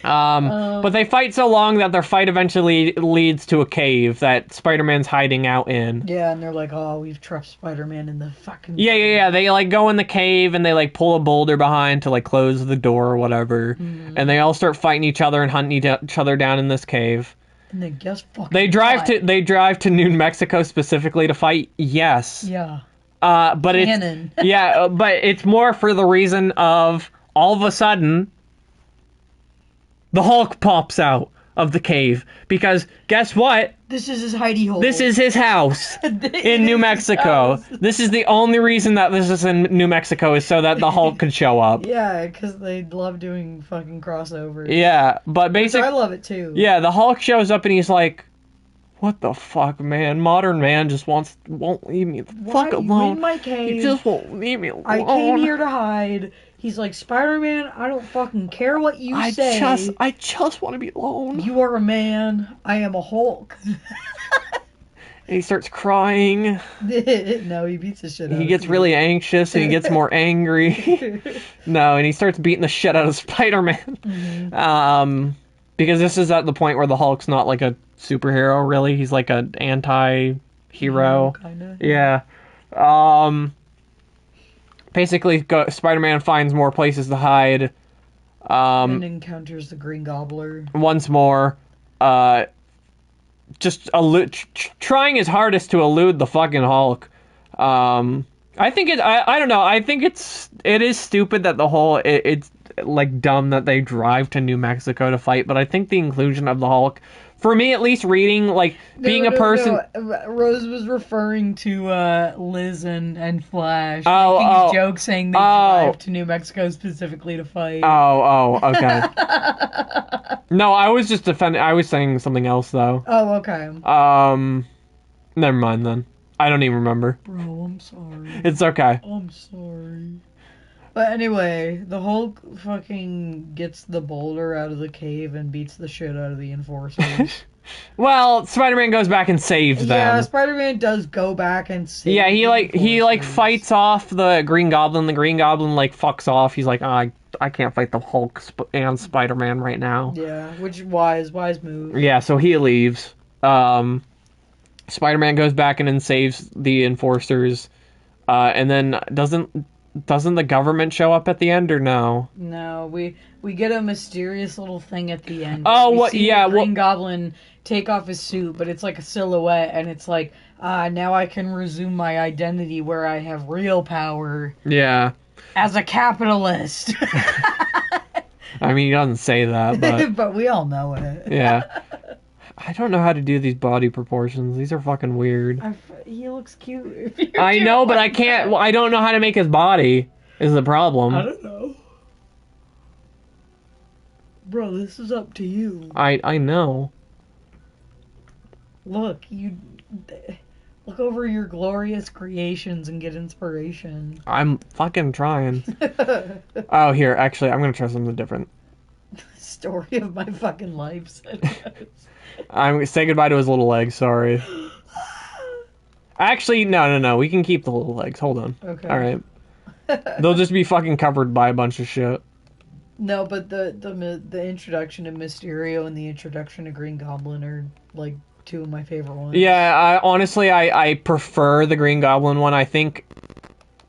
But they fight so long that their fight eventually leads to a cave that Spider-Man's hiding out in. Yeah, and they're like, "Oh, we've trapped Spider-Man in the fucking..." Yeah. They like go in the cave, and they like pull a boulder behind to like close the door or whatever. And they all start fighting each other and hunting each other down in this cave. And then guess fucking They drive what? to New Mexico specifically to fight. Yes. Yeah. But Canon. it's but it's more for the reason of all of a sudden the Hulk pops out of the cave because guess what? This is his hidey hole. This is his house in New Mexico. This is the only reason that this is in New Mexico is so that the Hulk could show up. Yeah, because they love doing fucking crossovers. Yeah, but basically, I love it too. Yeah, the Hulk shows up and he's like, "What the fuck, man? Modern man just won't leave me the fuck alone. You in my cave. He just won't leave me alone. I came here to hide." He's like, Spider-Man, I don't fucking care what you say. I just want to be alone. You are a man. I am a Hulk. And he starts crying. No, he beats the shit out of He gets really anxious and he gets more angry. No, and he starts beating the shit out of Spider-Man. Mm-hmm. Because this is at the point where the Hulk's not like a superhero, really. He's like an anti-hero. Kinda. Yeah. Basically, Spider-Man finds more places to hide. And encounters the Green Gobbler. Once more. Just trying his hardest to elude the fucking Hulk. I think I don't know. I think it is stupid that the whole it's like dumb that they drive to New Mexico to fight, but I think the inclusion of the Hulk, for me at least, reading like being a person. No. Rose was referring to Liz and Flash making a joke saying they drive to New Mexico specifically to fight. Okay. No, I was just defending. I was saying something else though. Oh, okay. Never mind then. I don't even remember. Bro, I'm sorry. It's okay. I'm sorry. But anyway, the Hulk fucking gets the boulder out of the cave and beats the shit out of the enforcers. Well, Spider-Man goes back and saves them. Yeah, Spider-Man does go back and save Yeah, he fights off the Green Goblin. The Green Goblin like fucks off. He's like, I can't fight the Hulk and Spider-Man right now. Yeah, which wise move. Yeah, so he leaves. Spider-Man goes back and then saves the enforcers. And then doesn't the government show up at the end or no? No, we get a mysterious little thing at the end. Oh, what? Yeah, Green what? Goblin take off his suit, but it's like a silhouette, and it's like, now I can resume my identity where I have real power. Yeah. As a capitalist. I mean, he doesn't say that, but but we all know it. Yeah. I don't know how to do these body proportions. These are fucking weird. He looks cute. I know, but I can't. Well, I don't know how to make his body. Is the problem? I don't know. Bro, this is up to you. I know. Look over your glorious creations and get inspiration. I'm fucking trying. Oh, here, actually, I'm gonna try something different. Story of my fucking life. I'm say goodbye to his little legs. Sorry. Actually, no. We can keep the little legs. Hold on. Okay. All right. They'll just be fucking covered by a bunch of shit. No, but the introduction of Mysterio and the introduction of Green Goblin are like two of my favorite ones. Yeah, honestly, I prefer the Green Goblin one. I think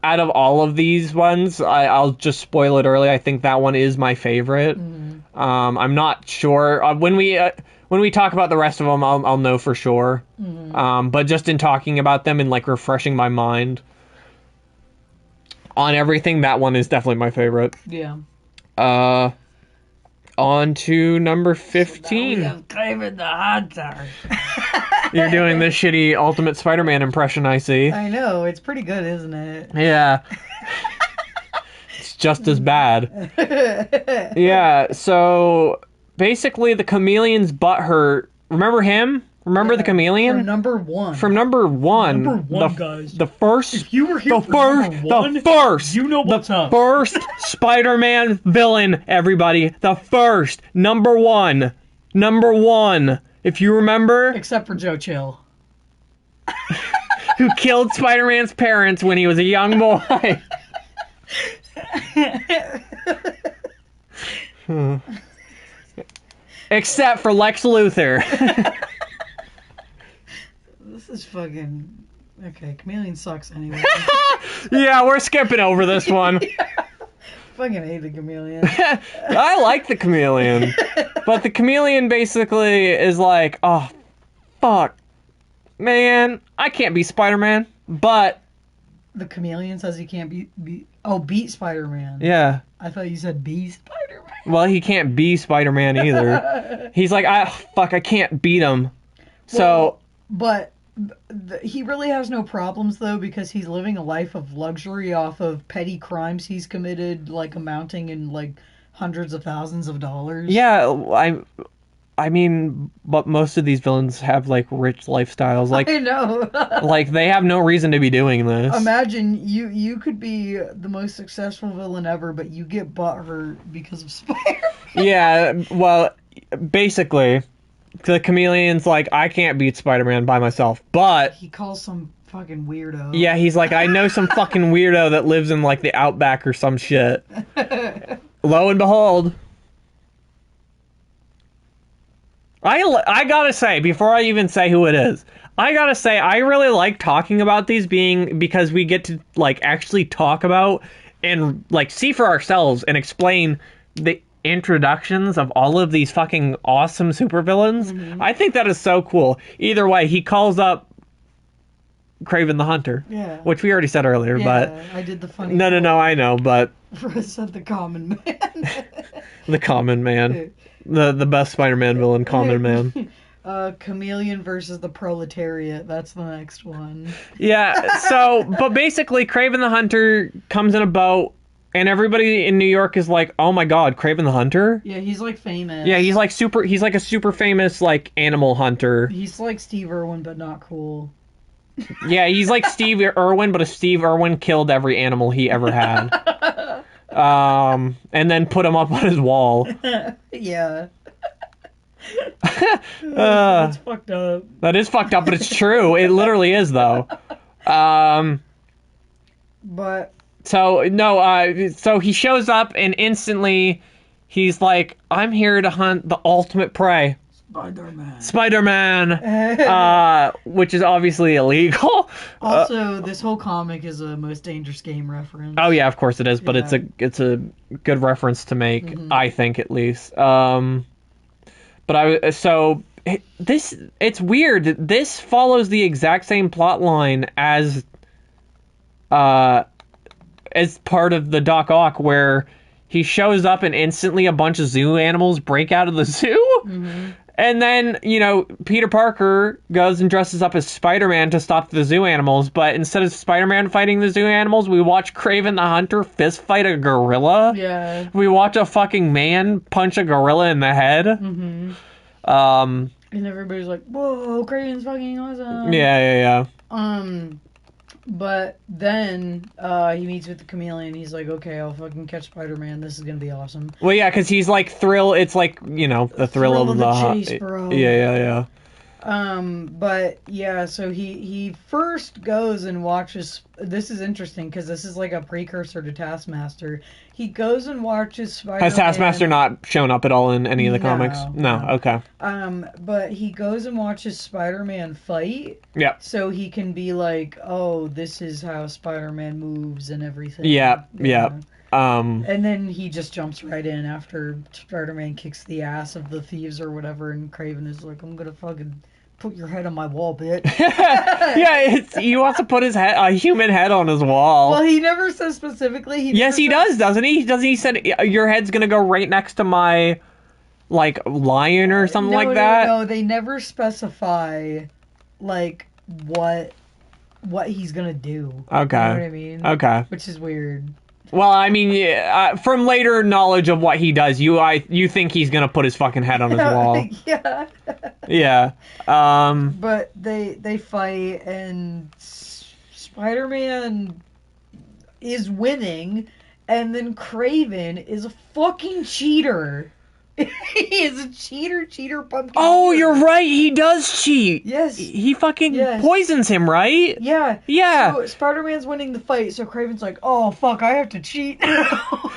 out of all of these ones, I'll just spoil it early. I think that one is my favorite. Mm-hmm. I'm not sure when we talk about the rest of them, I'll know for sure. Mm-hmm. But just in talking about them and like refreshing my mind on everything, that one is definitely my favorite. Yeah. On to number 15. So now we have David the Hunter. You're doing this shitty Ultimate Spider-Man impression, I see. I know, it's pretty good, isn't it? Yeah. It's just as bad. Yeah, so basically the Chameleon's butt hurt. Remember him? Remember the Chameleon? From number one. From number one. Number one, guys. The first. If you were here for number one, the first. You know what's up. First Spider-Man villain, everybody. The first. Number one. Number one. If you remember. Except for Joe Chill. Who killed Spider-Man's parents when he was a young boy. Except for Lex Luthor. This is fucking... Okay, Chameleon sucks anyway. Yeah, we're skipping over this one. fucking hate the Chameleon. I like the Chameleon. But the Chameleon basically is like, oh, fuck. Man, I can't be Spider-Man. But... The Chameleon says he can't beat Spider-Man. Yeah. I thought you said be Spider-Man. Well, he can't be Spider-Man either. He's like, I can't beat him. So... But he really has no problems, though, because he's living a life of luxury off of petty crimes he's committed, like, amounting in, like, hundreds of thousands of dollars. Yeah, I mean, but most of these villains have, like, rich lifestyles. Like, I know. like, they have no reason to be doing this. Imagine you could be the most successful villain ever, but you get butthurt because of Spider-Man. Yeah, well, basically... The Chameleon's like, I can't beat Spider-Man by myself, but... He calls some fucking weirdo. Yeah, he's like, I know some fucking weirdo that lives in, like, the Outback or some shit. Lo and behold... I gotta say, before I even say who it is, I gotta say, I really like talking about these because we get to, like, actually talk about and, like, see for ourselves and explain the introductions of all of these fucking awesome supervillains. Mm-hmm. I think that is so cool. Either way, he calls up Kraven the Hunter. Yeah. Which we already said earlier, but... I did the funny... No, I know, but... I said the Common Man. The Common Man. The best Spider-Man villain, Common Man. Chameleon versus the Proletariat. That's the next one. Yeah, so... But basically, Kraven the Hunter comes in a boat, and everybody in New York is like, oh my god, Kraven the Hunter? Yeah, he's like famous. Yeah, he's like a super famous, like, animal hunter. He's like Steve Irwin, but not cool. Yeah, he's like Steve Irwin, but if Steve Irwin killed every animal he ever had. And then put him up on his wall. Yeah. That's fucked up. That is fucked up, but it's true. It literally is, though. But... So he shows up and instantly he's like, I'm here to hunt the ultimate prey. Spider-Man. Which is obviously illegal. Also, this whole comic is a Most Dangerous Game reference. Oh yeah, of course it is, but yeah. it's a good reference to make, I think at least. But it's weird. This follows the exact same plot line as part of the Doc Ock, where he shows up and instantly a bunch of zoo animals break out of the zoo. Mm-hmm. And then, Peter Parker goes and dresses up as Spider-Man to stop the zoo animals, but instead of Spider-Man fighting the zoo animals, we watch Kraven the Hunter fist fight a gorilla. Yeah. We watch a fucking man punch a gorilla in the head. Mm-hmm. And everybody's like, whoa, Kraven's fucking awesome. Yeah. But then he meets with the Chameleon. He's like, okay, I'll fucking catch Spider-Man. This is going to be awesome. Well, yeah, because he's like it's like, the thrill of the chase, bro. Yeah. But yeah, so he first goes and watches. This is interesting because this is like a precursor to Taskmaster. He goes and watches Spider-Man. Has Taskmaster not shown up at all in any of the comics? No. Okay. But he goes and watches Spider-Man fight. Yeah. So he can be like, oh, this is how Spider-Man moves and everything. Yeah. And then he just jumps right in after Spider-Man kicks the ass of the thieves or whatever, and Kraven is like, I'm gonna fucking put your head on my wall, bitch. Yeah, he wants to put a human head on his wall. Well, he never says specifically. Yes, he does, doesn't he? He said, your head's gonna go right next to my, like, lion or something like that? No, they never specify, like, what he's gonna do. Okay. You know what I mean? Okay. Which is weird. Well, I mean, from later knowledge of what he does, you think he's gonna put his fucking head on his wall. Yeah. Yeah. But they fight, and Spider-Man is winning, and then Kraven is a fucking cheater. He is a cheater, pumpkin. Oh, cheater. You're right. He does cheat. Yes. He fucking poisons him, right? Yeah. Yeah. So Spider-Man's winning the fight, so Kraven's like, oh, fuck, I have to cheat now.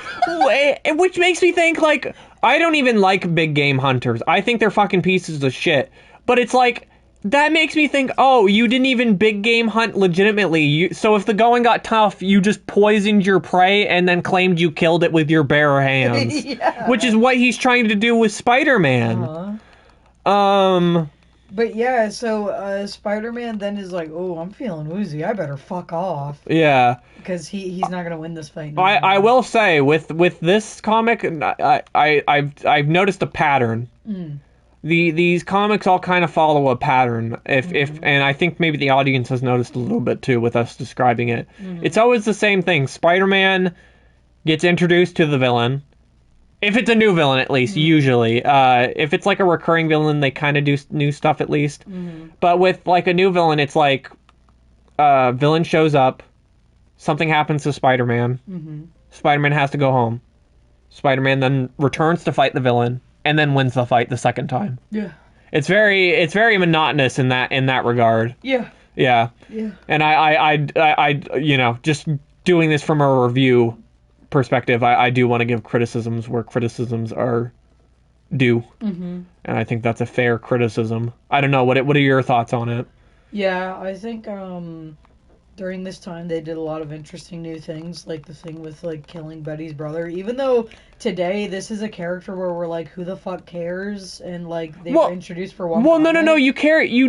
Which makes me think, like, I don't even like big game hunters. I think they're fucking pieces of shit. But it's like, that makes me think, oh, you didn't even big game hunt legitimately. So if the going got tough, you just poisoned your prey and then claimed you killed it with your bare hands. Yeah. Which is what he's trying to do with Spider-Man. But yeah, so Spider-Man then is like, oh, I'm feeling woozy. I better fuck off. Yeah. Because he's not going to win this fight. I will say, with this comic, I've noticed a pattern. These comics all kind of follow a pattern. And I think maybe the audience has noticed a little bit too with us describing it. It's always the same thing. Spider-Man gets introduced to the villain. If it's a new villain, at least, usually. If it's like a recurring villain, they kind of do new stuff at least. But with like a new villain, it's like villain shows up, something happens to Spider-Man. Spider-Man has to go home. Spider-Man then returns to fight the villain, and then wins the fight the second time. Yeah. It's very monotonous in that regard. Yeah. Yeah. Yeah. And I you know, just doing this from a review perspective, I do want to give criticisms where criticisms are due. And I think that's a fair criticism. I don't know, what are your thoughts on it? Yeah, I think during this time they did a lot of interesting new things, like the thing with like killing Betty's brother, even though today this is a character where we're like, who the fuck cares? And like they were introduced for one no, you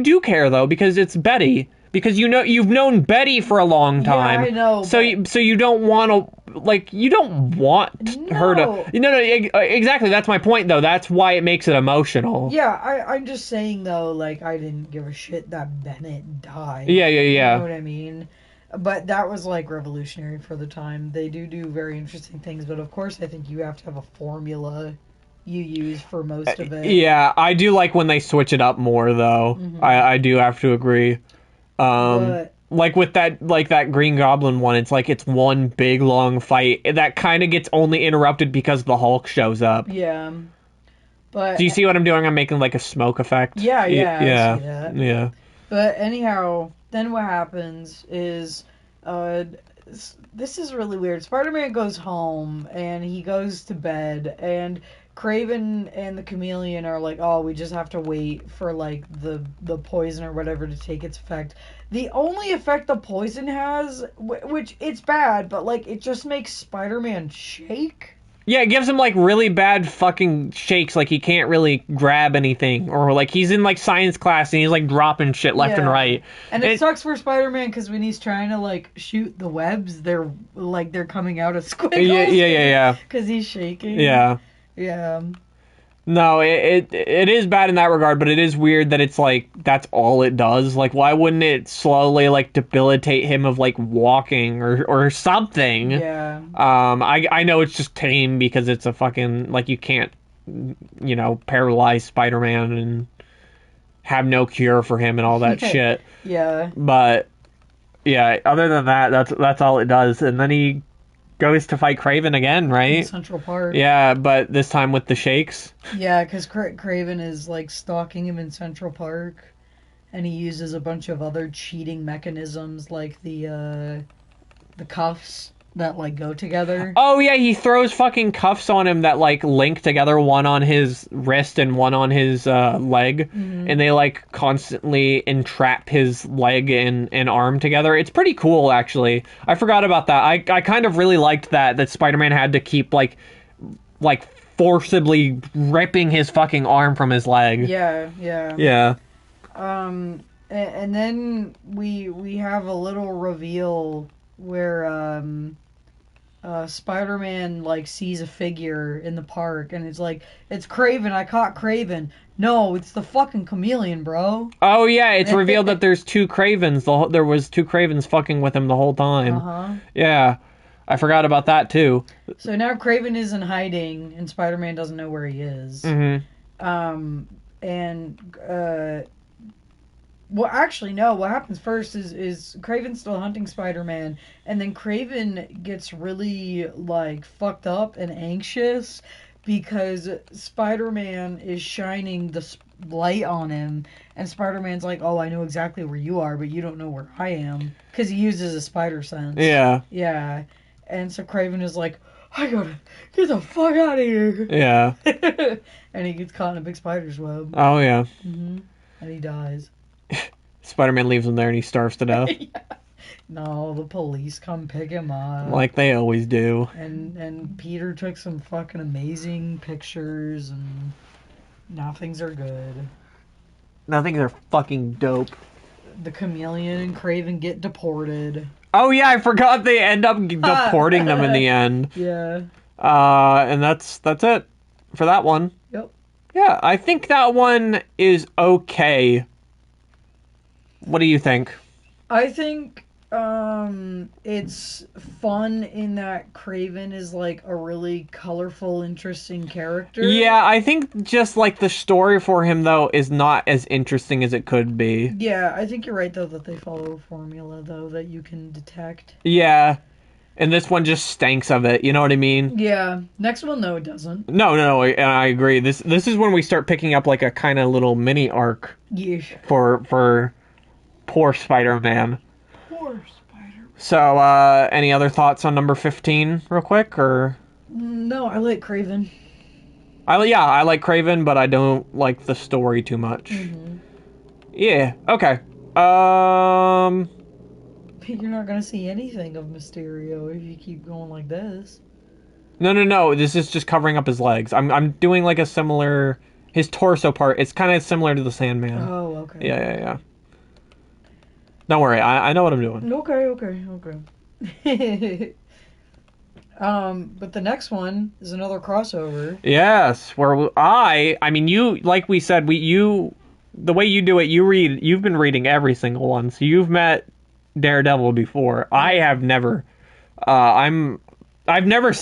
do care though, because it's Betty. Because you've known Betty for a long time. Yeah, I know. So you don't want to, like, you don't want her to. No, exactly. That's my point, though. That's why it makes it emotional. Yeah, I'm just saying though, like, I didn't give a shit that Bennett died. Yeah. You know what I mean? But that was like revolutionary for the time. They do very interesting things, but of course, I think you have to have a formula you use for most of it. Yeah, I do like when they switch it up more, though. I do have to agree. Like with that Green Goblin one, it's like it's one big long fight that kind of gets only interrupted because the Hulk shows up. Yeah, but do you see what I'm doing? I'm making like a smoke effect. Yeah. I see that. Yeah. But anyhow, then what happens is, this is really weird. Spider-Man goes home and he goes to bed, and Kraven and the Chameleon are like, oh, we just have to wait for like the poison or whatever to take its effect. The only effect the poison has, which it's bad, but like it just makes Spider-Man shake. Yeah, it gives him like really bad fucking shakes, like he can't really grab anything, or like he's in like science class and he's like dropping shit left and right. And it sucks for Spider-Man because when he's trying to like shoot the webs, they're coming out of squiggles. Yeah. Because he's shaking. Yeah. Yeah. No, it is bad in that regard, but it is weird that it's like that's all it does. Like, why wouldn't it slowly like debilitate him of like walking or something? Yeah. I know it's just tame because it's a fucking like you can't, you know, paralyze Spider-Man and have no cure for him and all that shit. Yeah. But yeah, other than that, that's all it does. And then he goes to fight Kraven again, right? In Central Park. Yeah, but this time with the shakes. Yeah, because Kraven is like stalking him in Central Park, and he uses a bunch of other cheating mechanisms like the cuffs that like go together. Oh yeah, he throws fucking cuffs on him that like link together, one on his wrist and one on his leg, and they like constantly entrap his leg and arm together. It's pretty cool, actually. I forgot about that. I kind of really liked that Spider-Man had to keep like forcibly ripping his fucking arm from his leg. Yeah. And then we have a little reveal where Spider-Man like sees a figure in the park and it's like, it's Kraven, I caught Kraven. No, it's the fucking Chameleon, bro. Oh yeah, it's revealed that there's two Kravens. There was two Kravens fucking with him the whole time. Yeah, I forgot about that too. So now Kraven is in hiding and Spider-Man doesn't know where he is. Well, actually, no. What happens first is Kraven's still hunting Spider-Man, and then Kraven gets really, like, fucked up and anxious because Spider-Man is shining the light on him, and Spider-Man's like, oh, I know exactly where you are, but you don't know where I am, because he uses a spider sense. Yeah. Yeah. And so Kraven is like, I gotta get the fuck out of here. Yeah. And he gets caught in a big spider's web. Oh, yeah. And he dies. Spider-Man leaves him there and he starves to death. Yeah. No, the police come pick him up. Like they always do. And Peter took some fucking amazing pictures, and now things are good. Now things are fucking dope. The Chameleon and Kraven get deported. Oh yeah, I forgot they end up deporting them in the end. Yeah. And that's it for that one. Yep. Yeah, I think that one is okay. What do you think? I think it's fun in that Kraven is like a really colorful, interesting character. Yeah, I think just like the story for him though is not as interesting as it could be. Yeah, I think you're right though that they follow a formula though that you can detect. Yeah. And this one just stinks of it, you know what I mean? Yeah. Next one though it doesn't. No, and I agree. This is when we start picking up like a kind of little mini arc Yeah. for poor Spider-Man. Poor Spider. So, any other thoughts on number 15 real quick, or? No, I like Kraven. I like Kraven, but I don't like the story too much. Mm-hmm. Yeah, okay. You're not gonna see anything of Mysterio if you keep going like this. No, this is just covering up his legs. I'm doing like a similar, his torso part, it's kind of similar to the Sandman. Oh, okay. Yeah. Don't worry, I know what I'm doing. Okay. But the next one is another crossover. Yes, where I mean, you, like we said, the way you do it, you've been reading every single one, so you've met Daredevil before. I have never. I've never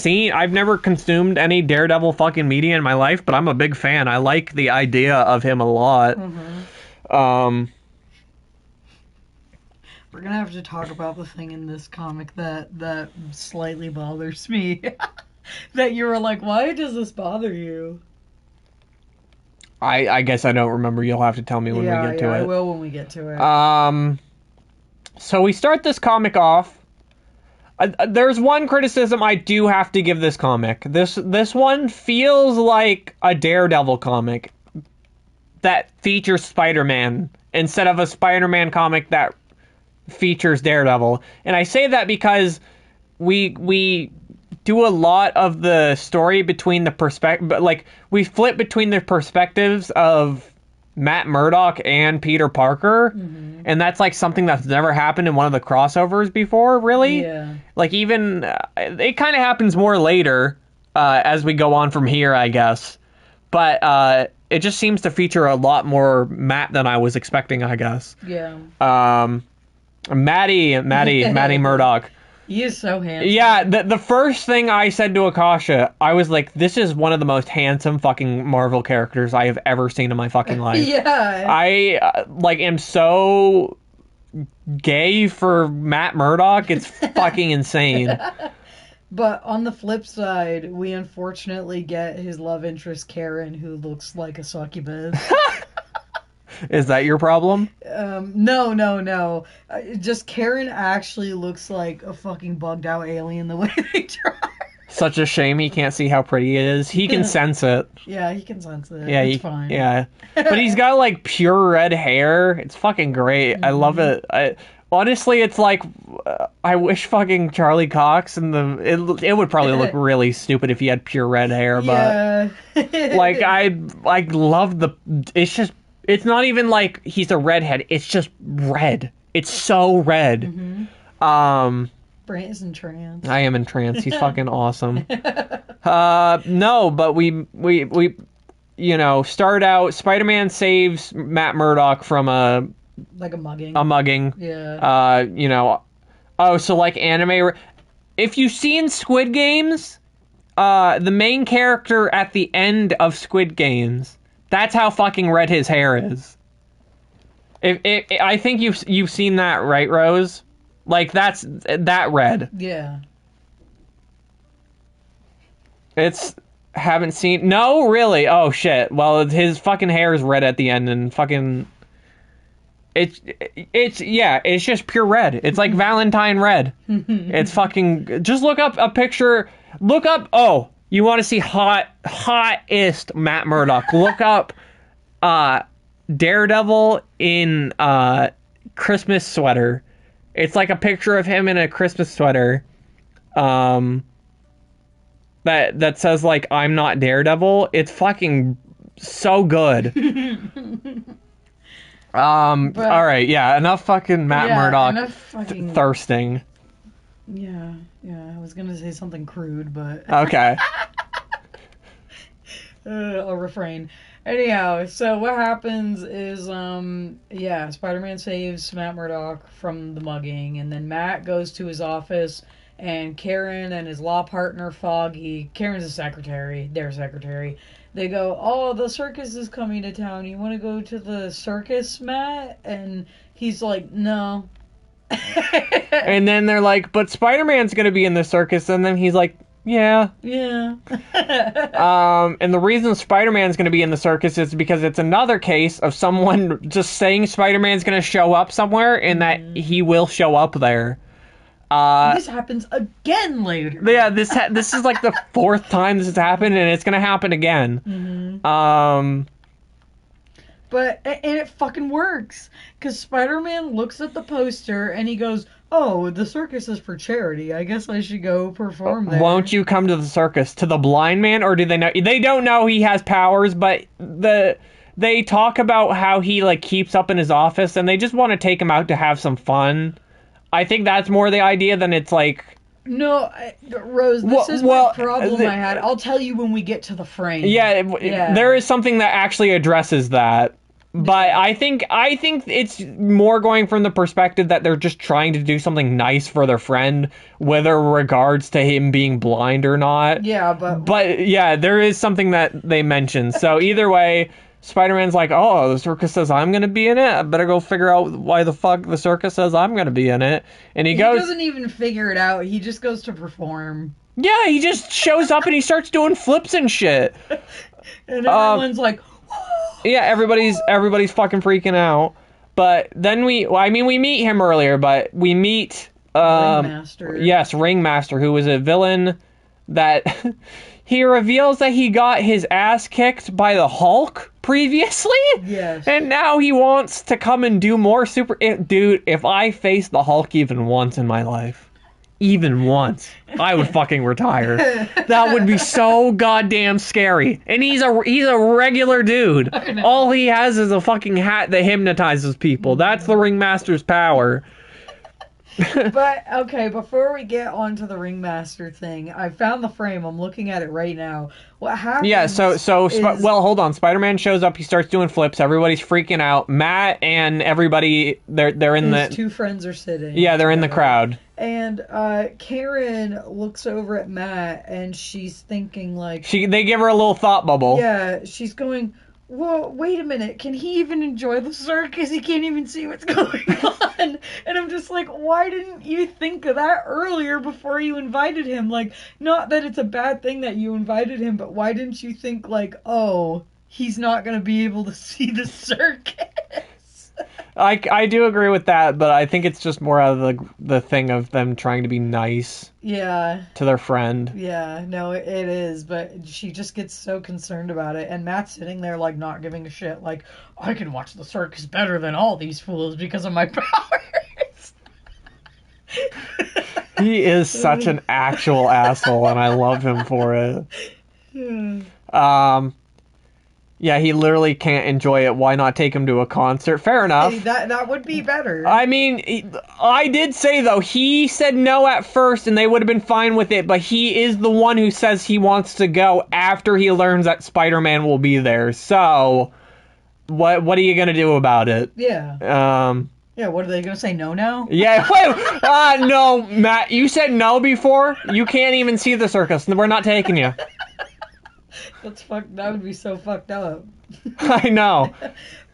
consumed any Daredevil fucking media in my life, but I'm a big fan. I like the idea of him a lot. Mm-hmm. We're gonna have to talk about the thing in this comic that slightly bothers me. That you were like, why does this bother you? I guess I don't remember. You'll have to tell me when we get to it. I will when we get to it. So we start this comic off. There's one criticism I do have to give this comic. This one feels like a Daredevil comic that features Spider-Man instead of a Spider-Man comic that features Daredevil. And I say that because we do a lot of the story between the like we flip between the perspectives of Matt Murdock and Peter Parker, and that's like something that's never happened in one of the crossovers before, really. Yeah. Like even it kind of happens more later as we go on from here, I guess. But it just seems to feature a lot more Matt than I was expecting, I guess. Yeah. Maddie Murdock. He is so handsome. Yeah, the first thing I said to Akasha, I was like, this is one of the most handsome fucking Marvel characters I have ever seen in my fucking life. Yeah. I am so gay for Matt Murdock. It's fucking insane. But on the flip side, we unfortunately get his love interest Karen, who looks like a succubus. Is that your problem? No. Just Karen actually looks like a fucking bugged out alien the way they try. Such a shame he can't see how pretty it is. He can sense it. Yeah, he can sense it. Yeah, it's fine. Yeah, but he's got like pure red hair. It's fucking great. I love it. Honestly, it's like I wish fucking Charlie Cox and it would probably look really stupid if he had pure red hair. But like I love it's not even like he's a redhead. It's just red. It's so red. Mm-hmm. Brant is in trance. I am in trance. He's fucking awesome. No, but we start out. Spider-Man saves Matt Murdock from a mugging. A mugging. Yeah. So like anime. If you've seen Squid Games, the main character at the end of Squid Games. That's how fucking red his hair is. I think you've seen that, right, Rose? Like that's that red. Yeah. Haven't seen. No, really. Oh shit. Well, his fucking hair is red at the end, and fucking. It's just pure red. It's like Valentine red. It's fucking. Just look up a picture. Look up. Oh. You want to see hottest Matt Murdock? Look up Daredevil in Christmas sweater. It's like a picture of him in a Christmas sweater. That says like I'm not Daredevil. It's fucking so good. All right, yeah, enough fucking Matt Murdock thirsting. Yeah, I was gonna say something crude, but okay. I'll refrain. Anyhow, so what happens is, Spider-Man saves Matt Murdock from the mugging, and then Matt goes to his office, and Karen and his law partner, Foggy, Karen's a secretary, their secretary, they go, oh, the circus is coming to town, you want to go to the circus, Matt? And he's like, no. And then they're like, but Spider-Man's going to be in the circus, and then he's like, yeah. Yeah. And the reason Spider-Man's going to be in the circus is because it's another case of someone just saying Spider-Man's going to show up somewhere and that he will show up there. This happens again later. Yeah, this is like the fourth time this has happened, and it's going to happen again. Mm-hmm. And it fucking works. Because Spider-Man looks at the poster and he goes, oh, the circus is for charity. I guess I should go perform there. Won't you come to the circus? To the blind man? Or do they know? They don't know he has powers, but they talk about how he like keeps up in his office and they just want to take him out to have some fun. I think that's more the idea than it's like... No, Rose, this is my problem I had. I'll tell you when we get to the frame. Yeah, there is something that actually addresses that. But I think it's more going from the perspective that they're just trying to do something nice for their friend, whether regards to him being blind or not. Yeah, but yeah, there is something that they mention. So either way, Spider-Man's like, oh, the circus says I'm gonna be in it. I better go figure out why the fuck the circus says I'm gonna be in it. And he goes. He doesn't even figure it out. He just goes to perform. Yeah, he just shows up and he starts doing flips and shit. And everyone's like. Yeah, everybody's fucking freaking out. But then we meet him earlier, but we meet Ringmaster. Yes, Ringmaster, who was a villain that he reveals that he got his ass kicked by the Hulk previously. Yes. And now he wants to come and do more dude, if I face the Hulk even once in my life, even once, I would fucking retire. That would be so goddamn scary. And he's a regular dude. All he has is a fucking hat that hypnotizes people. That's the Ringmaster's power. But, okay, before we get on to the Ringmaster thing, I found the frame. I'm looking at it right now. What happens well, hold on. Spider-Man shows up. He starts doing flips. Everybody's freaking out. Matt and everybody, they're in his two friends are sitting. Yeah, they're in the crowd. And Karen looks over at Matt, and she's thinking, like... They give her a little thought bubble. Yeah, she's going... Well, wait a minute. Can he even enjoy the circus? He can't even see what's going on. And I'm just like, why didn't you think of that earlier before you invited him? Like, not that it's a bad thing that you invited him, but why didn't you think, like, oh, he's not going to be able to see the circus? I do agree with that, but I think it's just more out of the thing of them trying to be nice. Yeah. To their friend. Yeah, no, it is, but she just gets so concerned about it, and Matt's sitting there, like, not giving a shit, like, I can watch the circus better than all these fools because of my powers. He is such an actual asshole, and I love him for it. Yeah, he literally can't enjoy it. Why not take him to a concert? Fair enough. Hey, that would be better. I mean, I did say, though, he said no at first, and they would have been fine with it, but he is the one who says he wants to go after he learns that Spider-Man will be there. So, what are you going to do about it? Yeah. Yeah, what are they going to say, no now? Yeah, wait, no, Matt, you said no before? You can't even see the circus, we're not taking you. That would be so fucked up. I know.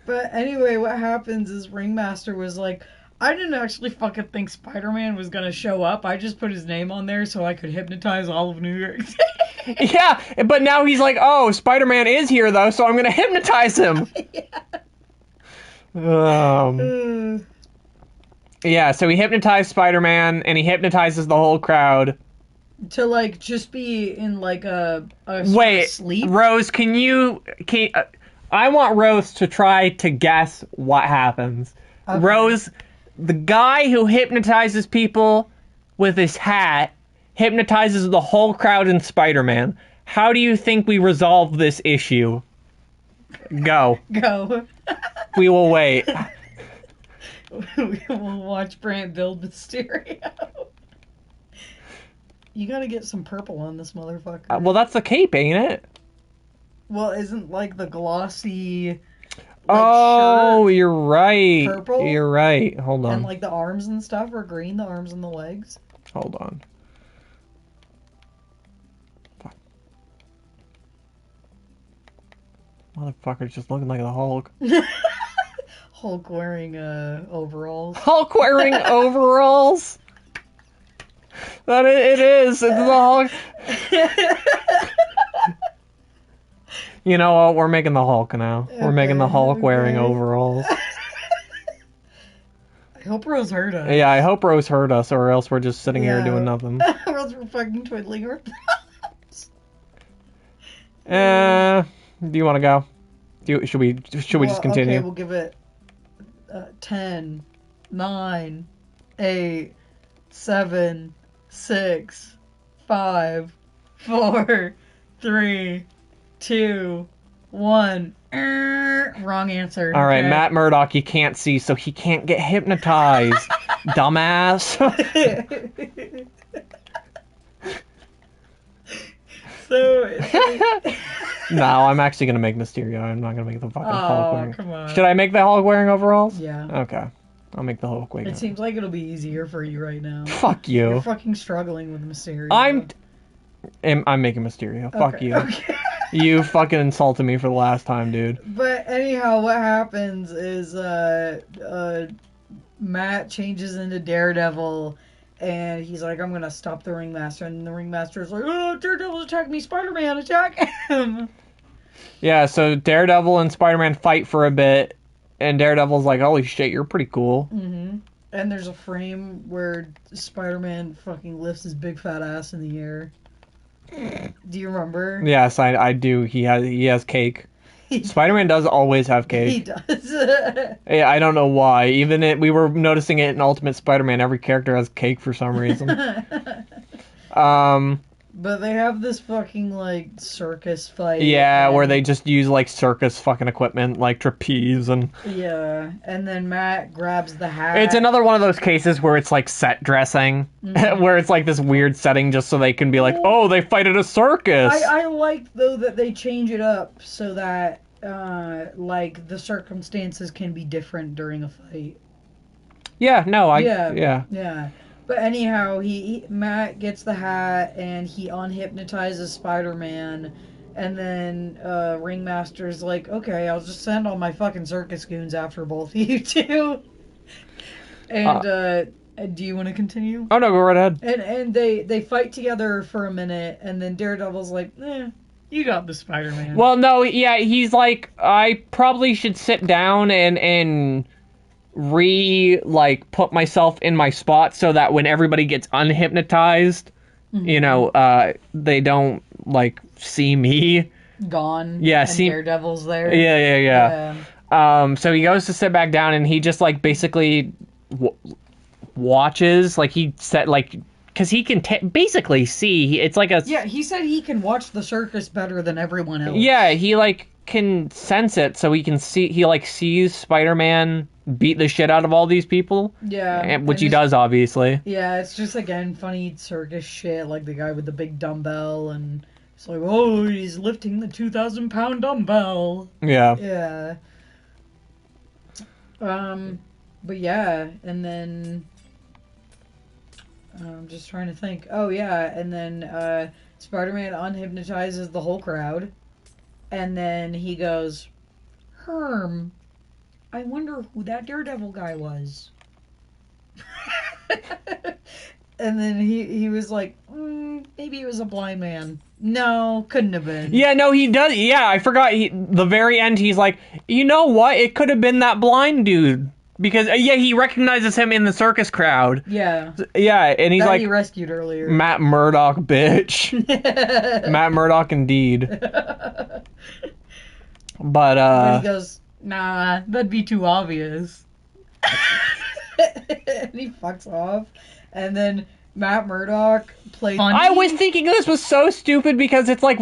But anyway, what happens is Ringmaster was like, I didn't actually fucking think Spider-Man was gonna show up. I just put his name on there so I could hypnotize all of New York City. Yeah, but now he's like, oh, Spider-Man is here though, so I'm gonna hypnotize him. Yeah, so he hypnotized Spider-Man, and he hypnotizes the whole crowd. To, like, just be in, like, a Wait, sleep? Rose, I want Rose to try to guess what happens. Okay. Rose, the guy who hypnotizes people with his hat hypnotizes the whole crowd in Spider-Man. How do you think we resolve this issue? Go. Go. We will wait. We will watch Brant build Mysterio. You gotta get some purple on this motherfucker. Well, that's the cape, ain't it? Well, isn't like the glossy Oh, shirt you're right. purple? You're right. Hold on. And like the arms and stuff are green, the arms and the legs? Hold on. Fuck. Motherfucker's just looking like the Hulk. Hulk wearing overalls. Hulk wearing overalls? That it is. It's the Hulk. You know what? We're making the Hulk now. We're making the Hulk wearing overalls. I hope Rose heard us. Yeah, I hope Rose heard us, or else we're just sitting here doing nothing. Or else we're fucking twiddling our thumbs. Do you want to go? Should we just continue? Okay, we'll give it 10, 9, 8, 7, 6, 5, 4, 3, 2, 1. Wrong answer. All right, Okay. Matt Murdock, he can't see, so he can't get hypnotized. Dumbass. No, I'm actually gonna make Mysterio. I'm not gonna make the fucking Hulk wearing. Come on. Should I make the Hulk wearing overalls? Yeah. Okay, I'll make the Hulk wearing. It seems like it'll be easier for you right now. Fuck you. You're fucking struggling with Mysterio. I'm making Mysterio. Fuck Okay, you. Okay. You fucking insulted me for the last time, dude. But anyhow, what happens is Matt changes into Daredevil, and he's like, I'm gonna stop the Ringmaster, and the Ringmaster's like, oh, Daredevil's attacking me, Spider-Man, attack him! Yeah, so Daredevil and Spider-Man fight for a bit, and Daredevil's like, holy shit, you're pretty cool. Mm-hmm. And there's a frame where Spider-Man fucking lifts his big fat ass in the air. Do you remember? Yes, I do. He has cake. Spider-Man does always have cake. He does. Yeah, I don't know why. We were noticing it in Ultimate Spider-Man. Every character has cake for some reason. But they have this fucking, like, circus fight. Yeah, where they just use, like, circus fucking equipment, like trapeze and... Yeah, and then Matt grabs the hat. It's another one of those cases where it's, like, set dressing. Mm-hmm. Where it's, like, this weird setting just so they can be like, oh, they fight at a circus! I like, though, that they change it up so that, like, the circumstances can be different during a fight. Yeah, no, Yeah. But anyhow, Matt gets the hat and he unhypnotizes Spider-Man, and then Ringmaster's like, okay, I'll just send all my fucking circus goons after both of you two. And do you want to continue? Oh no, go right ahead. And they fight together for a minute, and then Daredevil's like, you got the Spider-Man. Well, no, yeah, he's like, I probably should sit down and put myself in my spot so that when everybody gets unhypnotized, you know, they don't, like, see me. Gone. Yeah, and Daredevil's there. Yeah. So he goes to sit back down and he just, like, basically watches, like, he said, like, because he can basically see, it's like a... Yeah, he said he can watch the circus better than everyone else. Yeah, he, like, can sense it, so he can see, he, like, sees Spider-Man beat the shit out of all these people. Yeah. Which he does, obviously. Yeah, it's just, again, funny circus shit, like the guy with the big dumbbell, and it's like, oh, he's lifting the 2,000-pound dumbbell. Yeah. Yeah. But yeah, and then... I'm just trying to think. Oh, yeah, and then Spider-Man unhypnotizes the whole crowd, and then he goes, Herm, I wonder who that Daredevil guy was. And then he was like, maybe it was a blind man. No, couldn't have been. Yeah, no, he does. Yeah, I forgot. The very end, he's like, you know what? It could have been that blind dude. Because, yeah, he recognizes him in the circus crowd. Yeah. Yeah, and he's that like... he rescued earlier. Matt Murdock, bitch. Matt Murdock, indeed. But But he goes, nah, that'd be too obvious. And he fucks off. And then Matt Murdock plays funny. I was thinking this was so stupid because it's like,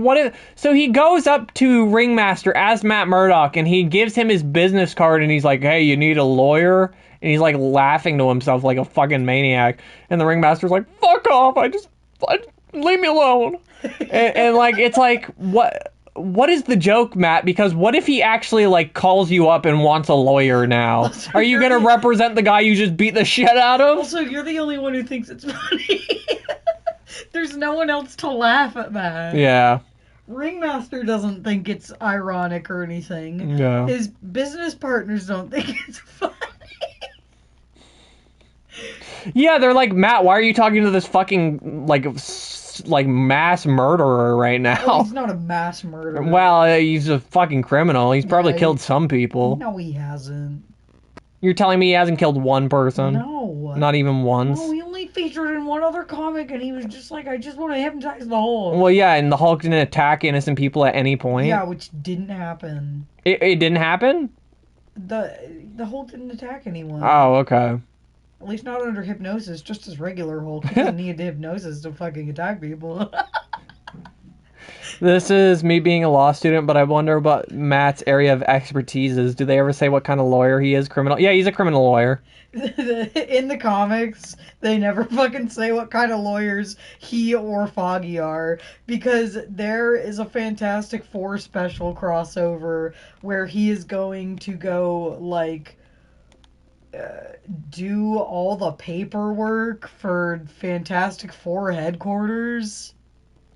so he goes up to Ringmaster as Matt Murdock and he gives him his business card and he's like, hey, you need a lawyer? And he's like laughing to himself like a fucking maniac. And the Ringmaster's like, fuck off, leave me alone. and like, it's like, what is the joke, Matt? Because what if he actually, like, calls you up and wants a lawyer now? Also, are you gonna represent the guy you just beat the shit out of? Also, you're the only one who thinks it's funny. There's no one else to laugh at that. Yeah. Ringmaster doesn't think it's ironic or anything. Yeah. His business partners don't think it's funny. Yeah, they're like, Matt, why are you talking to this fucking, like mass murderer right now? Oh, he's not a mass murderer. Well, he's a fucking criminal. He's probably killed some people. No, he hasn't. You're telling me he hasn't killed one person? No. Not even once? No, he only featured in one other comic, and he was just like, I just want to hypnotize the Hulk. Well, yeah, and the Hulk didn't attack innocent people at any point. Yeah, which didn't happen. It didn't happen? The Hulk didn't attack anyone. Oh, okay. At least not under hypnosis, just as regular Hulk. He doesn't need hypnosis to fucking attack people. This is me being a law student, but I wonder what Matt's area of expertise is. Do they ever say what kind of lawyer he is? Criminal? Yeah, he's a criminal lawyer. In the comics, they never fucking say what kind of lawyers he or Foggy are, because there is a Fantastic Four special crossover where he is going to go, like, do all the paperwork for Fantastic Four headquarters.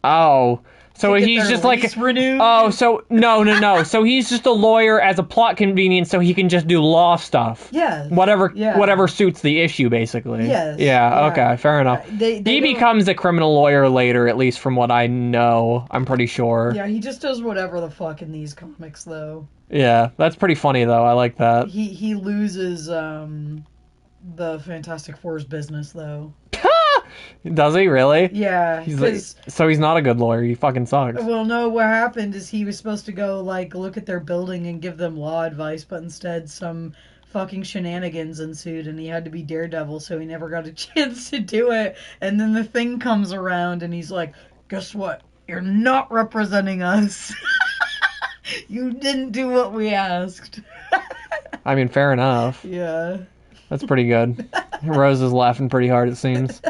Oh, so he's just like, renewed? Oh, so no. So he's just a lawyer as a plot convenience, so he can just do law stuff. Yes. Whatever suits the issue, basically. Yes. Yeah. Okay. Fair enough. They he becomes a criminal lawyer later, at least from what I know. I'm pretty sure. Yeah, he just does whatever the fuck in these comics, though. Yeah, that's pretty funny though. I like that. He loses the Fantastic Four's business, though. Does he really? Yeah. So he's not a good lawyer. He fucking sucks. Well, no, what happened is he was supposed to go, like, look at their building and give them law advice, but instead some fucking shenanigans ensued and he had to be Daredevil, so he never got a chance to do it. And then the Thing comes around and he's like, guess what? You're not representing us. You didn't do what we asked. I mean, fair enough. Yeah. That's pretty good. Rose is laughing pretty hard, it seems.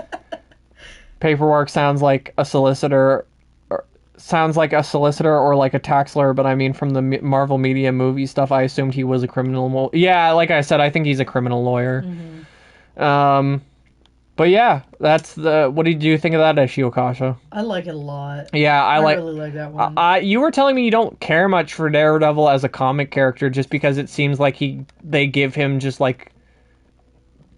Paperwork sounds like a solicitor or like a tax lawyer, but I mean, from the Marvel Media movie stuff, I assumed he was a criminal. Yeah, like I said, I think he's a criminal lawyer. Mm-hmm. But yeah, that's what did you think of that issue, Akasha? I like it a lot. Yeah, I really like that one. You were telling me you don't care much for Daredevil as a comic character just because it seems like they give him just like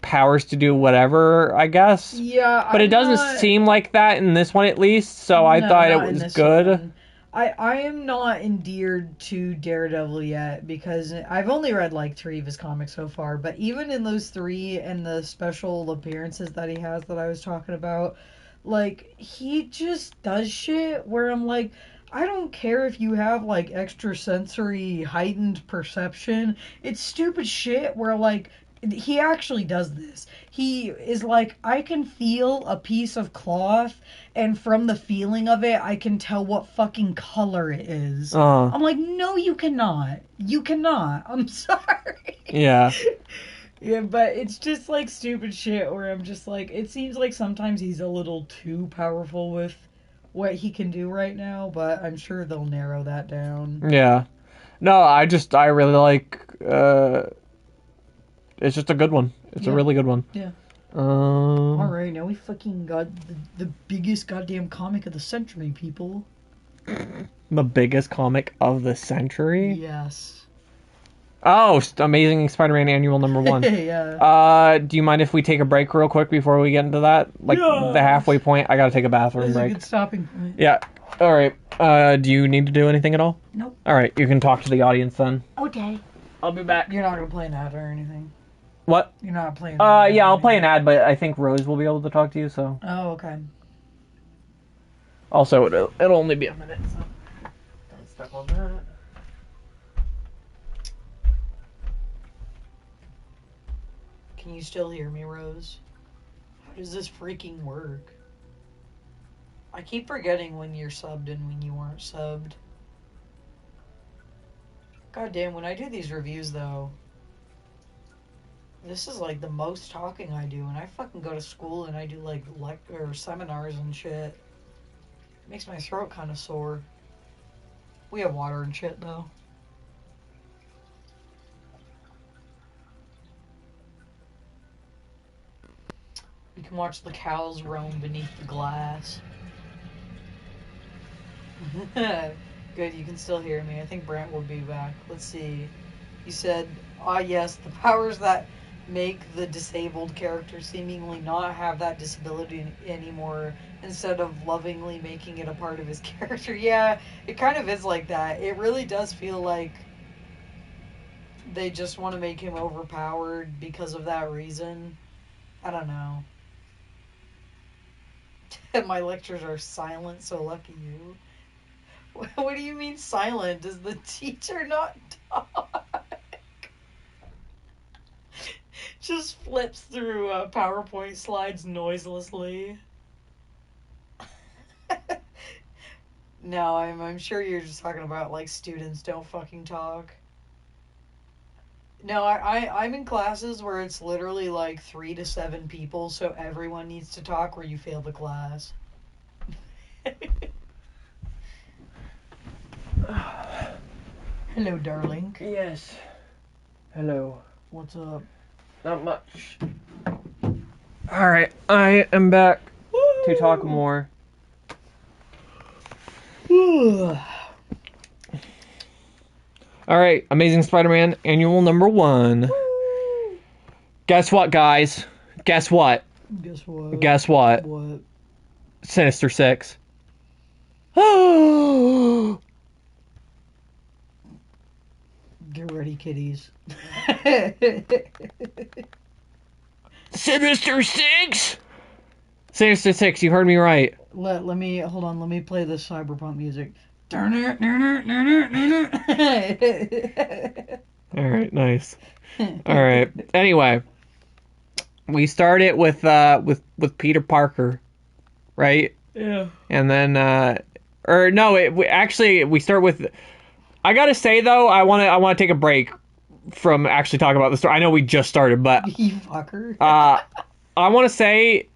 powers to do whatever, I guess. Yeah, but it doesn't seem like that in this one, at least. So I thought it was good. One. I am not endeared to Daredevil yet because I've only read like 3 of his comics so far. But even in those 3 and the special appearances that he has that I was talking about, like, he just does shit where I'm like, I don't care if you have like extrasensory heightened perception. It's stupid shit where, like, he actually does this. He is like, I can feel a piece of cloth, and from the feeling of it, I can tell what fucking color it is. I'm like, no, you cannot. You cannot. I'm sorry. Yeah. Yeah, but it's just like stupid shit where I'm just like, it seems like sometimes he's a little too powerful with what he can do right now, but I'm sure they'll narrow that down. Yeah. No, I really like, it's just a good one. It's a really good one. Yeah. Alright, now we fucking got the biggest goddamn comic of the century, people. The biggest comic of the century? Yes. Oh, Amazing Spider-Man Annual #1. Yeah. Do you mind if we take a break real quick before we get into that? Like, the halfway point? I gotta take a bathroom break. That's a good stopping point. Yeah. Alright. Do you need to do anything at all? Nope. Alright, you can talk to the audience then. Okay. I'll be back. You're not gonna play an ad or anything? What? You're not playing an ad? Yeah, I'll play an ad, but I think Rose will be able to talk to you, so. Oh, okay. Also, it'll only be a minute, so. Don't step on that. Can you still hear me, Rose? How does this freaking work? I keep forgetting when you're subbed and when you aren't subbed. God damn, when I do these reviews, though, this is like the most talking I do, and I fucking go to school and I do like or seminars and shit. It makes my throat kind of sore. We have water and shit, though. We can watch the cows roam beneath the glass. Good, you can still hear me. I think Brent will be back. Let's see. You said, yes, the powers that make the disabled character seemingly not have that disability anymore, instead of lovingly making it a part of his character. Yeah, it kind of is like that. It really does feel like they just want to make him overpowered because of that reason. I don't know. My lectures are silent, so lucky you. What do you mean silent? Does the teacher not talk? Just flips through PowerPoint slides noiselessly. No, I'm sure you're just talking about like students don't fucking talk. No, I'm in classes where it's literally like 3 to 7 people, so everyone needs to talk or you fail the class. Hello, darling. Yes. Hello. What's up? Not much. Alright, I am back to talk more. Alright, Amazing Spider-Man Annual number 1. Guess what, guys? Guess what? Guess what? Guess what? What? Sinister Six. Oh! Get ready, kiddies. Sinister Six? Sinister Six, you heard me right. Let me hold on. Let me play the cyberpunk music. Alright, nice. Alright. Anyway. We start it with Peter Parker. Right? Yeah. And then we start with, I gotta say though, I wanna take a break from actually talking about the story. I know we just started, but You fucker. I wanna say,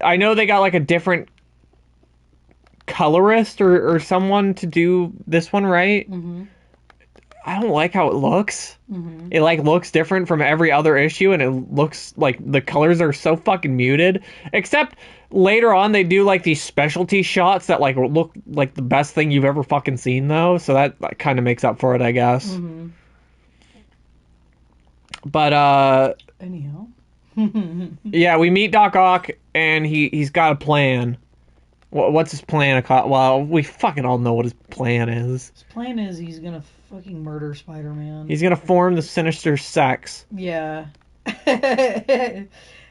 I know they got like a different colorist or someone to do this one, right? Mm-hmm. I don't like how it looks. Mm-hmm. It like looks different from every other issue, and it looks like the colors are so fucking muted. Except later on, they do like these specialty shots that like look like the best thing you've ever fucking seen, though. So that kind of makes up for it, I guess. Mm-hmm. But Anyhow. yeah, we meet Doc Ock, and he's got a plan. What's his plan? Well, we fucking all know what his plan is. His plan is he's gonna fucking murder Spider-Man. He's gonna form the Sinister Six. Yeah.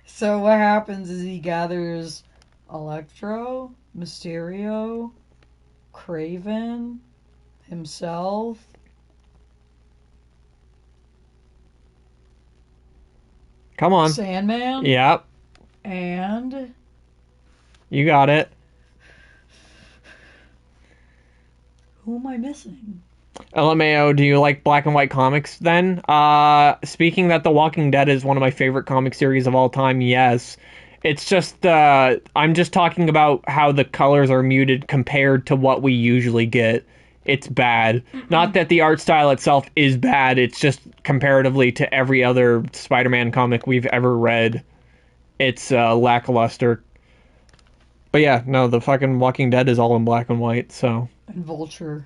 So what happens is he gathers Electro, Mysterio, Kraven, himself. Come on. Sandman. Yep. And You got it. who am I missing? LMAO, do you like black and white comics then? Speaking that The Walking Dead is one of my favorite comic series of all time, yes. It's just, I'm just talking about how the colors are muted compared to what we usually get. It's bad. Not that the art style itself is bad, it's just comparatively to every other Spider-Man comic we've ever read, it's lackluster. But yeah, no, the fucking Walking Dead is all in black and white, so... And Vulture.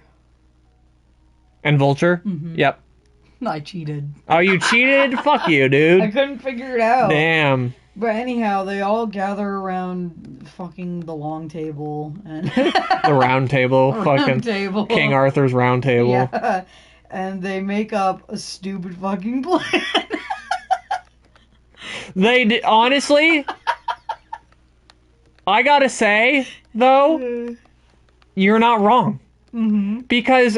And Vulture? Mm-hmm. Yep. I cheated. Oh, you cheated? Fuck you, dude. I couldn't figure it out. Damn. But anyhow, they all gather around fucking the long table and The round table. Fucking table. King Arthur's round table. Yeah. And they make up a stupid fucking plan. Honestly, I gotta say, though, you're not wrong. Mm-hmm. Because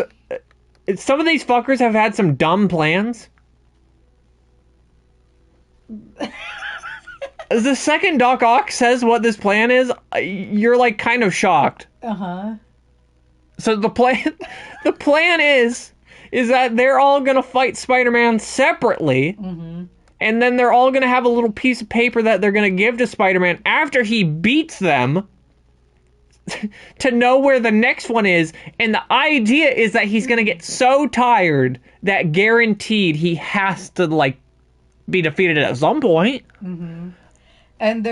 some of these fuckers have had some dumb plans. the second Doc Ock says what this plan is, you're like kind of shocked. Uh-huh. So the plan is that they're all gonna fight Spider-Man separately, and then they're all gonna have a little piece of paper that they're gonna give to Spider-Man after he beats them to know where the next one is. And the idea is that he's gonna get so tired that guaranteed he has to like be defeated at some point. And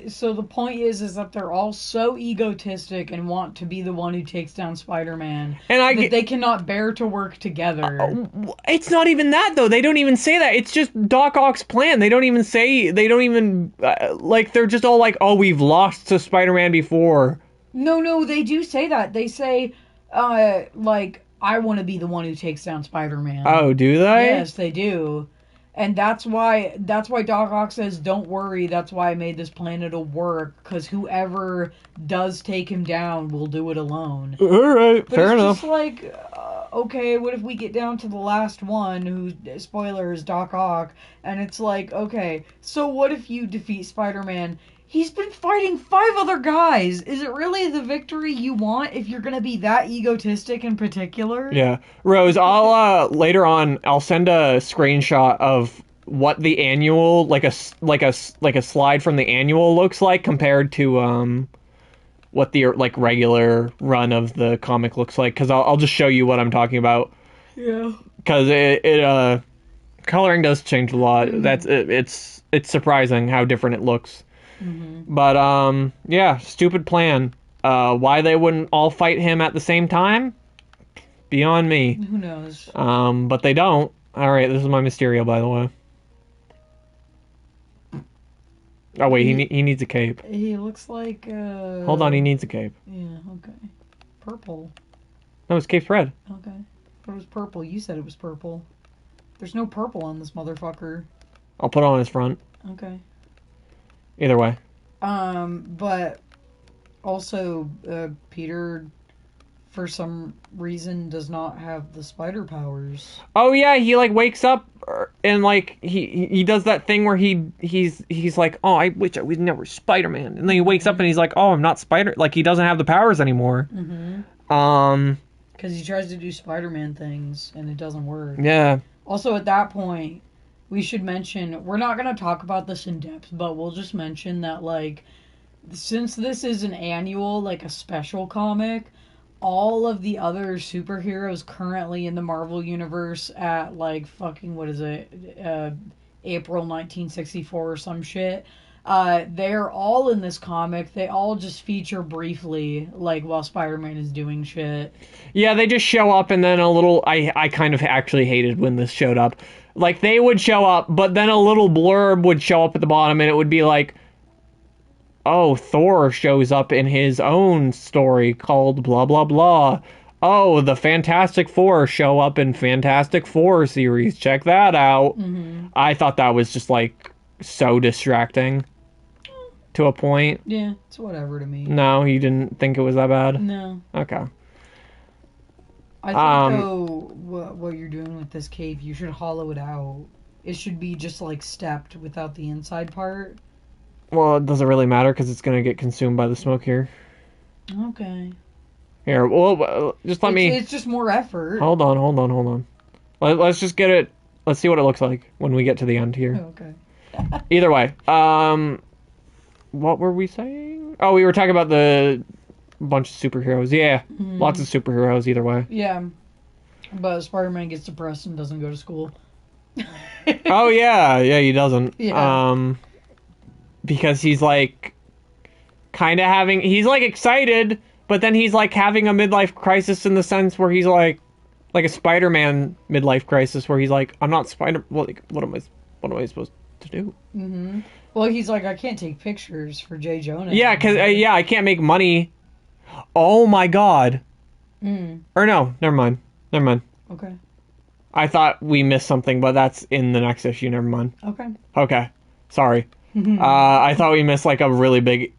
so the point is that they're all so egotistic and want to be the one who takes down Spider-Man that they cannot bear to work together. It's not even that, though. They don't even say that. It's just Doc Ock's plan. They don't even like, they're just all like, oh, we've lost to Spider-Man before. No, they do say that. They say, like, I want to be the one who takes down Spider-Man. Oh, do they? Yes, they do. And that's why Doc Ock says, don't worry, that's why I made this plan, it'll work, because whoever does take him down will do it alone. Alright, fair enough. It's just like, okay, what if we get down to the last one, who, spoiler, is Doc Ock, and it's like, okay, so what if you defeat Spider-Man? He's been fighting 5 other guys. Is it really the victory you want if you're gonna be that egotistic in particular? Yeah. Rose, I'll later on I'll send a screenshot of what the annual like a slide from the annual looks like compared to what the like regular run of the comic looks like, cuz I'll just show you what I'm talking about. Yeah. Cuz it coloring does change a lot. It's surprising how different it looks. But yeah, stupid plan. Why they wouldn't all fight him at the same time? Beyond me. Who knows? But they don't. All right, this is my Mysterio, by the way. Oh wait, he needs a cape. He looks like Hold on, he needs a cape. Yeah, okay. Purple. No, his cape's red. Okay. But it was purple. You said it was purple. There's no purple on this motherfucker. I'll put it on his front. Okay. Either way. But also, Peter, for some reason, does not have the spider powers. Oh yeah, he like wakes up and like he does that thing where he's like, oh, I wish I was never Spider-Man, and then he wakes up and he's like, oh, I'm not Spider. Like he doesn't have the powers anymore. Because he tries to do Spider-Man things and it doesn't work. Yeah. Also, at that point, we should mention, we're not going to talk about this in depth, but we'll just mention that, like, since this is an annual, like a special comic, all of the other superheroes currently in the Marvel Universe at, like, fucking, what is it, April 1964 or some shit, they're all in this comic. They all just feature briefly, like, while Spider-Man is doing shit. Yeah, they just show up and then a little... I kind of actually hated when this showed up. Like, they would show up, but then a little blurb would show up at the bottom, and it would be like, oh, Thor shows up in his own story called blah, blah, blah. Oh, the Fantastic Four show up in Fantastic Four series. Check that out. I thought that was just, like, so distracting to a point. Yeah, it's whatever to me. No, you didn't think it was that bad? No. Okay. I think, though, what you're doing with this cape, you should hollow it out. It should be just, like, stepped without the inside part. Well, it doesn't really matter because it's going to get consumed by the smoke here. Okay. Here, well, just let me... It's just more effort. Hold on. Let's just get it... Let's see what it looks like when we get to the end here. Okay. Either way, what were we saying? Oh, we were talking about the bunch of superheroes. Yeah, lots of superheroes either way. Yeah, but Spider-Man gets depressed and doesn't go to school. Oh, yeah, he doesn't. Yeah. Because he's, like, kind of having... He's, like, excited, but then he's, like, having a midlife crisis in the sense where he's, like a Spider-Man midlife crisis where he's, like, I'm not Spider... Well, like, what am I supposed to do? Well, he's like, I can't take pictures for J. Jonah. Yeah, because, I can't make money. Oh, my God. Or no, never mind. Okay. I thought we missed something, but that's in the next issue. Never mind. Okay. Sorry. I thought we missed, like, a really big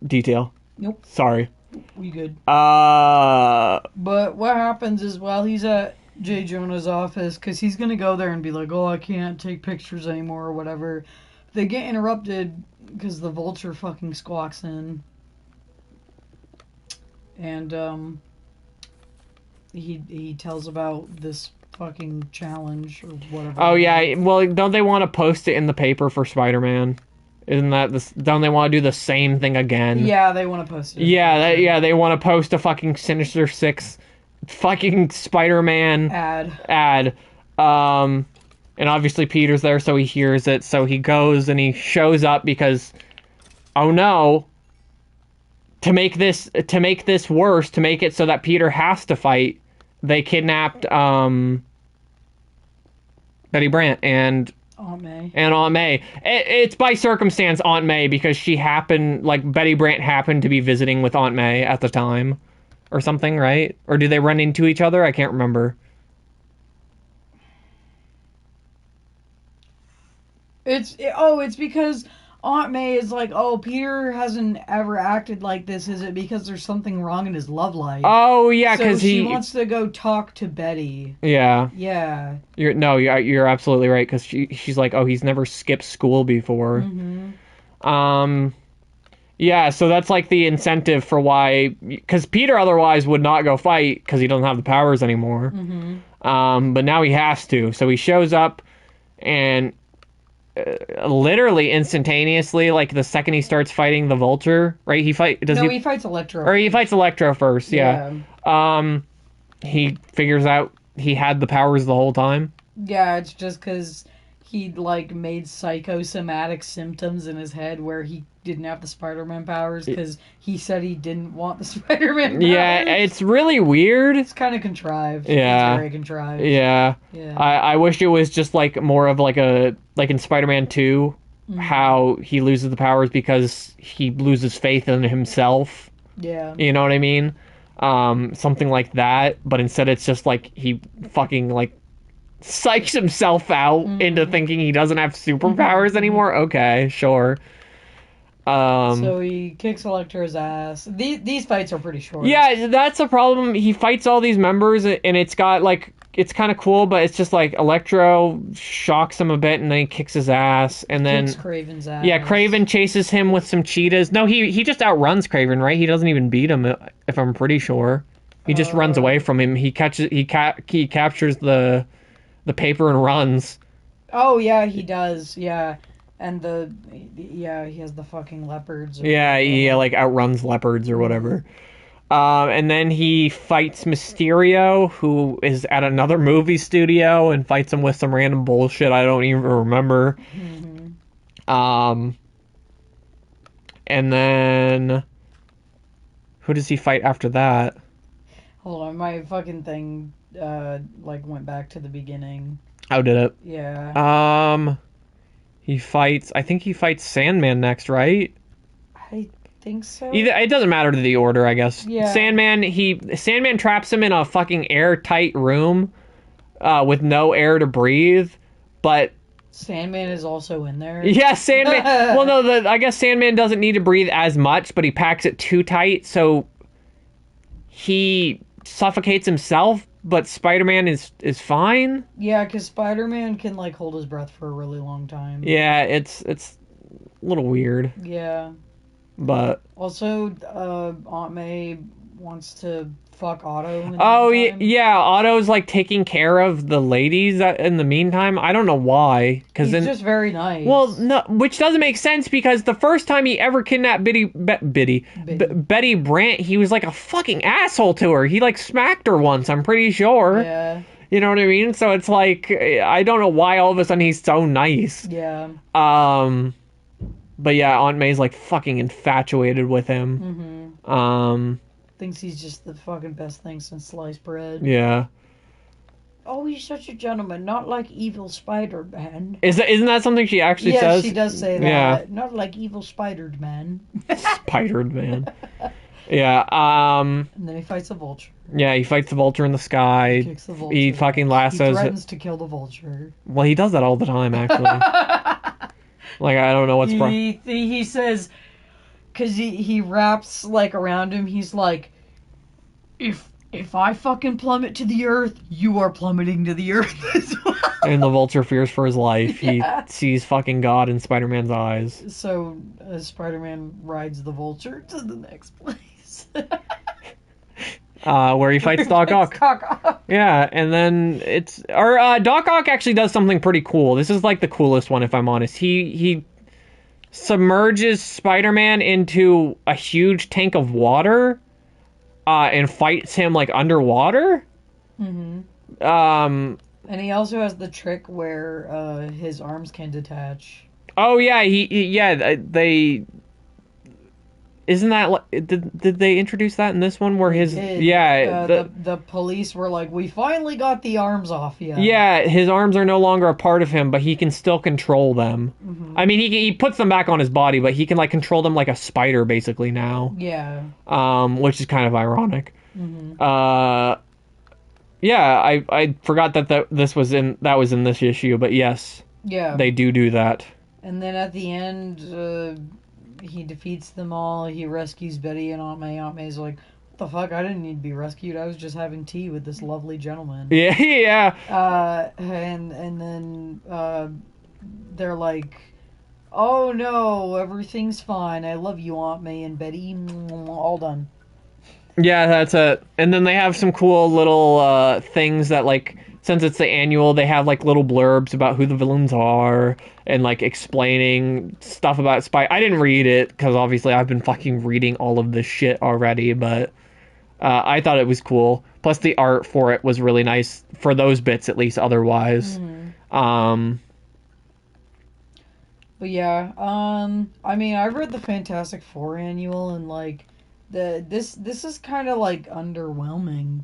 detail. Nope. Sorry. We good. But what happens is while he's at J. Jonah's office, because he's going to go there and be like, oh, I can't take pictures anymore or whatever, they get interrupted because the Vulture fucking squawks in. And, he tells about this fucking challenge or whatever. Oh, yeah. Well, don't they want to post it in the paper for Spider-Man? Isn't that this? Don't they want to do the same thing again? Yeah, they want to post it. Yeah, they want to post a fucking Sinister Six fucking Spider-Man ad. And obviously Peter's there, so he hears it. So he goes and he shows up because, oh no, to make this worse, to make it so that Peter has to fight, they kidnapped Betty Brant and Aunt May. It's by circumstance Aunt May, because Betty Brant happened to be visiting with Aunt May at the time or something, right? Or do they run into each other? I can't remember. It's because Aunt May is like, oh, Peter hasn't ever acted like this. Is it because there's something wrong in his love life? Oh, yeah, because she wants to go talk to Betty. Yeah. Yeah. You're absolutely right, because she's like, oh, he's never skipped school before. Mm-hmm. Yeah, so that's like the incentive for why, because Peter otherwise would not go fight because he doesn't have the powers anymore. Mm-hmm. But now he has to. So he shows up and literally instantaneously, like the second he starts fighting the Vulture, right? He fights Electro. Or he fights Electro first, yeah. He figures out he had the powers the whole time. Yeah, it's just because he made psychosomatic symptoms in his head where he didn't have the Spider-Man powers because he said he didn't want the Spider-Man powers. Yeah, it's really weird. It's kind of contrived. Yeah. It's very contrived. Yeah. I wish it was just more of like in Spider-Man 2, how he loses the powers because he loses faith in himself. Yeah. You know what I mean? Something like that, but instead it's just he fucking psychs himself out into thinking he doesn't have superpowers anymore. Okay, sure. So he kicks Electro's ass. These fights are pretty short. Yeah, that's a problem. He fights all these members, and it's got it's kind of cool, but it's just Electro shocks him a bit, and then he kicks his ass, and then kicks Craven's ass. Yeah, Craven chases him with some cheetahs. No, he just outruns Craven, right? He doesn't even beat him, if I'm pretty sure. He just runs away from him. He captures the paper and runs. Oh yeah, he does. Yeah. And he has the fucking leopards. He outruns leopards or whatever. And then he fights Mysterio, who is at another movie studio, and fights him with some random bullshit I don't even remember. Mm-hmm. And then who does he fight after that? Hold on, my fucking thing went back to the beginning. Oh, did it? Yeah. I think he fights Sandman next, right? I think so. It doesn't matter to the order, I guess. Yeah. Sandman traps him in a fucking airtight room with no air to breathe, but Sandman is also in there. Yeah, Sandman. Well, no, I guess Sandman doesn't need to breathe as much, but he packs it too tight, so he suffocates himself. But Spider-Man is fine. Yeah, because Spider-Man can hold his breath for a really long time. Yeah, it's a little weird. Yeah. But also, Aunt May wants to fuck Otto. Yeah, Otto's taking care of the ladies in the meantime. I don't know why. He's just very nice. Well, no, which doesn't make sense because the first time he ever kidnapped Betty Brant, he was a fucking asshole to her. He smacked her once, I'm pretty sure. Yeah. You know what I mean? So it's I don't know why all of a sudden he's so nice. Yeah. But yeah, Aunt May's fucking infatuated with him. Mm-hmm. Thinks he's just the fucking best thing since sliced bread. Yeah. Oh, he's such a gentleman, not like evil Spider-Man. Isn't that something she actually says? Yeah, she does say that. Yeah. Not like evil Spider-Man. Spider-Man. Yeah. And then he fights a vulture. Yeah, he fights the vulture in the sky. He kicks the vulture. He fucking lassos. He threatens to kill the vulture. Well, he does that all the time, actually. I don't know what's... He says... Because he wraps, around him, he's like... If if I fucking plummet to the earth, you are plummeting to the earth as well. And the Vulture fears for his life. Yeah. He sees fucking God in Spider-Man's eyes. So Spider-Man rides the Vulture to the next place. Where he fights Doc Ock. Yeah, and then Doc Ock actually does something pretty cool. This is like the coolest one, if I'm honest. He submerges Spider-Man into a huge tank of water, and fights him like underwater. Mm-hmm. And he also has the trick where his arms can detach. Oh yeah, they. Isn't that did they introduce that in this one where his the police were like, we finally got the arms off you. Yeah, his arms are no longer a part of him, but he can still control them. Mm-hmm. I mean, he puts them back on his body, but he can like control them like a spider basically now. Yeah. Which is kind of ironic. Mm-hmm. Yeah, I forgot that was in this issue, but yes. Yeah. They do that. And then at the end, he defeats them all. He rescues Betty and Aunt May. Aunt May's like, what the fuck? I didn't need to be rescued. I was just having tea with this lovely gentleman. Yeah, yeah. And then they're like, oh no, everything's fine. I love you, Aunt May and Betty. All done. Yeah, that's it. And then they have some cool little things that, like, since it's the annual, they have, like, little blurbs about who the villains are and, like, explaining stuff about I didn't read it, because obviously I've been fucking reading all of this shit already, but I thought it was cool. Plus, the art for it was really nice, for those bits, at least, otherwise. Mm-hmm. But yeah, I mean, I read the Fantastic Four annual, and, like, this is kind of like underwhelming.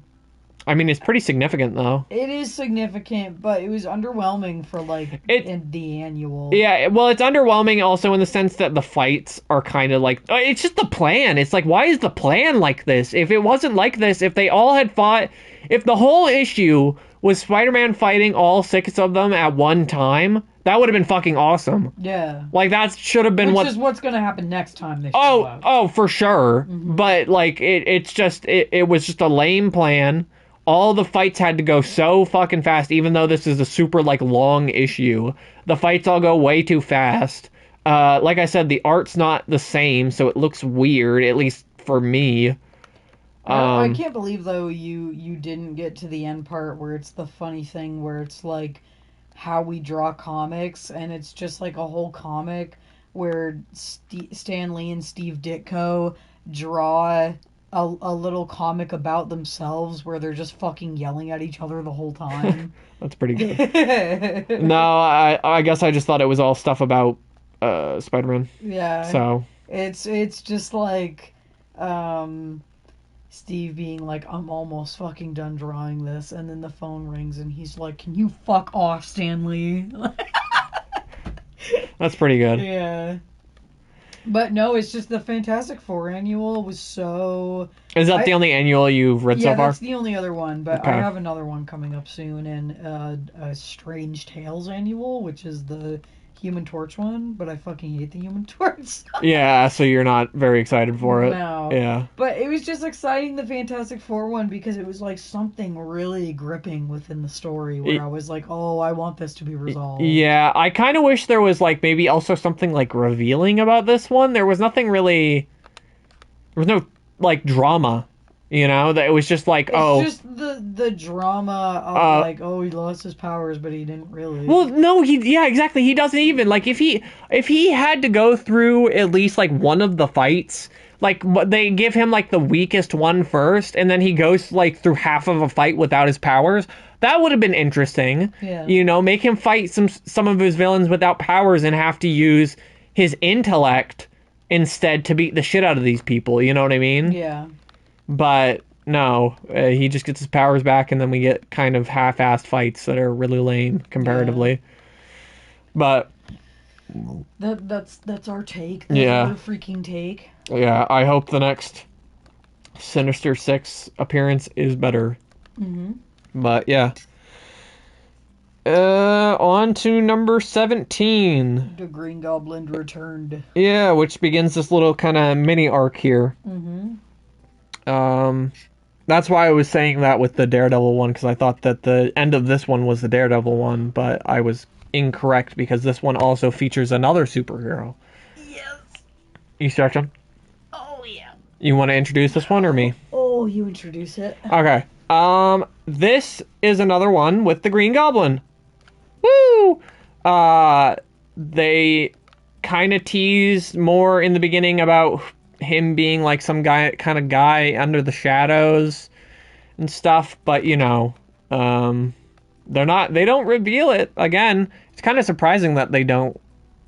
I mean, it's pretty significant though. It is significant, but it was underwhelming for like in the annual. Yeah, well, it's underwhelming also in the sense that the fights are kind of like it's just the plan. It's like, why is the plan like this? If it wasn't like this, if they all had fought, if the whole issue was Spider-Man fighting all 6 of them at one time, that would have been fucking awesome. Yeah. Like, that should have been Which is what's going to happen next time they show up. Oh, for sure. Mm-hmm. But, like, it was just a lame plan. All the fights had to go so fucking fast, even though this is a super, like, long issue. The fights all go way too fast. Like I said, the art's not the same, so it looks weird, at least for me. I can't believe, though, you didn't get to the end part where it's the funny thing where it's, like, how we draw comics, and it's just, like, a whole comic where Stan Lee and Steve Ditko draw a little comic about themselves where they're just fucking yelling at each other the whole time. That's pretty good. No, I guess I just thought it was all stuff about Spider-Man. Yeah. So it's just like Steve being like, I'm almost fucking done drawing this, and then the phone rings and he's like, can you fuck off, Stan Lee? That's pretty good. Yeah. But no, it's just the Fantastic Four annual was so... Is that the only annual you've read so far? Yeah, that's the only other one, but okay. I have another one coming up soon, and a Strange Tales annual, which is the Human Torch one, but I fucking hate the Human Torch. Yeah, so you're not very excited for it. No. Yeah. But it was just exciting, the Fantastic Four one, because it was like something really gripping within the story where I was like, oh, I want this to be resolved. Yeah, I kind of wish there was like maybe also something like revealing about this one. There was nothing really... There was no like drama. You know, that it was just like, it's just the drama of like, oh, he lost his powers, but he didn't really. Well, no, exactly. He doesn't even like if he had to go through at least like one of the fights, like they give him like the weakest one first, and then he goes like through half of a fight without his powers. That would have been interesting. Yeah. You know, make him fight some of his villains without powers and have to use his intellect instead to beat the shit out of these people. You know what I mean? Yeah. But no, he just gets his powers back, and then we get kind of half-assed fights that are really lame comparatively. Yeah. But that's our take. That's our freaking take. Yeah, I hope the next Sinister Six appearance is better. Mm-hmm. But yeah. On to number 17. The Green Goblin returned. Yeah, which begins this little kind of mini arc here. Mm-hmm. That's why I was saying that with the Daredevil one, because I thought that the end of this one was the Daredevil one, but I was incorrect because this one also features another superhero. Yes. You start, John? Oh, yeah. You want to introduce this one or me? Oh, you introduce it. Okay. This is another one with the Green Goblin. Woo! They kind of tease more in the beginning about him being like some kind of guy under the shadows and stuff, but they don't reveal it. Again, it's kind of surprising that they don't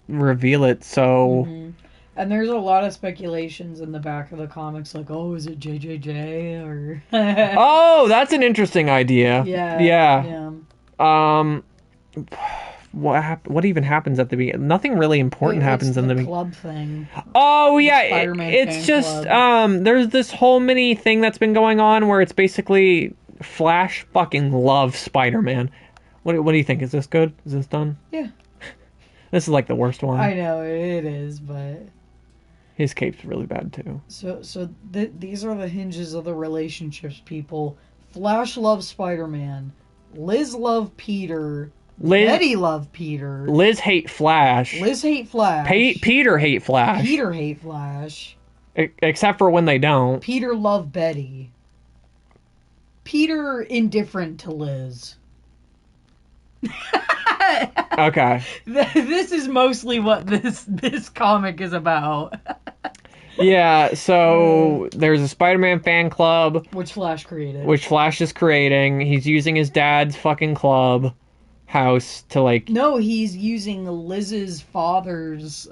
reveal it, so... Mm-hmm. And there's a lot of speculations in the back of the comics, like, oh, is it JJJ, or... Oh, that's an interesting idea. Yeah. What even happens at the beginning? Nothing really important happens in the beginning. club thing. Oh yeah, Spider-Man it's just club. there's this whole mini thing that's been going on where it's basically Flash fucking loves Spider-Man. What do you think? Is this good? Is this done? Yeah. This is like the worst one. I know it is, but his cape's really bad too. These are the hinges of the relationships, people. Flash loves Spider-Man. Liz loved Peter. Betty loved Peter. Liz hate Flash. Liz hate Flash. Peter hate Flash. Peter hate Flash. Except for when they don't. Peter loved Betty. Peter indifferent to Liz. Okay. This is mostly what this comic is about. Yeah, so there's a Spider-Man fan club. Which Flash created. Which Flash is creating. He's using his dad's fucking club house to like... No, he's using Liz's father's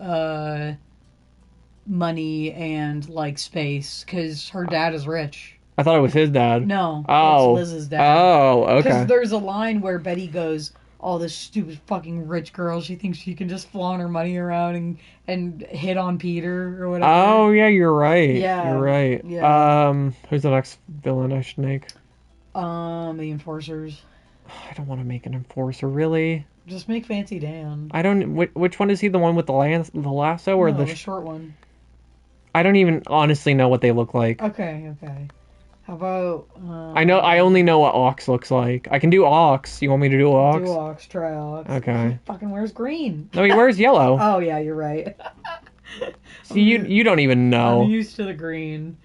money and like space because her dad is rich. I thought it was his dad. No, oh, it's Liz's dad. Oh, okay. Because there's a line where Betty goes, "Oh, this stupid fucking rich girl. She thinks she can just flaunt her money around and hit on Peter or whatever." Oh yeah, you're right. Yeah, you're right. Yeah. Who's the next villain I should make? The Enforcers. I don't want to make an Enforcer, really. Just make Fancy Dan. I don't... Which one is he? The one with the lasso or the short one? I don't even honestly know what they look like. Okay. How about... I only know what Ox looks like. I can do Ox. You want me to do Ox? Do Ox. Try Ox. Okay. He fucking wears green. No, he wears yellow. Oh, yeah, you're right. See, you don't even know. I'm used to the green.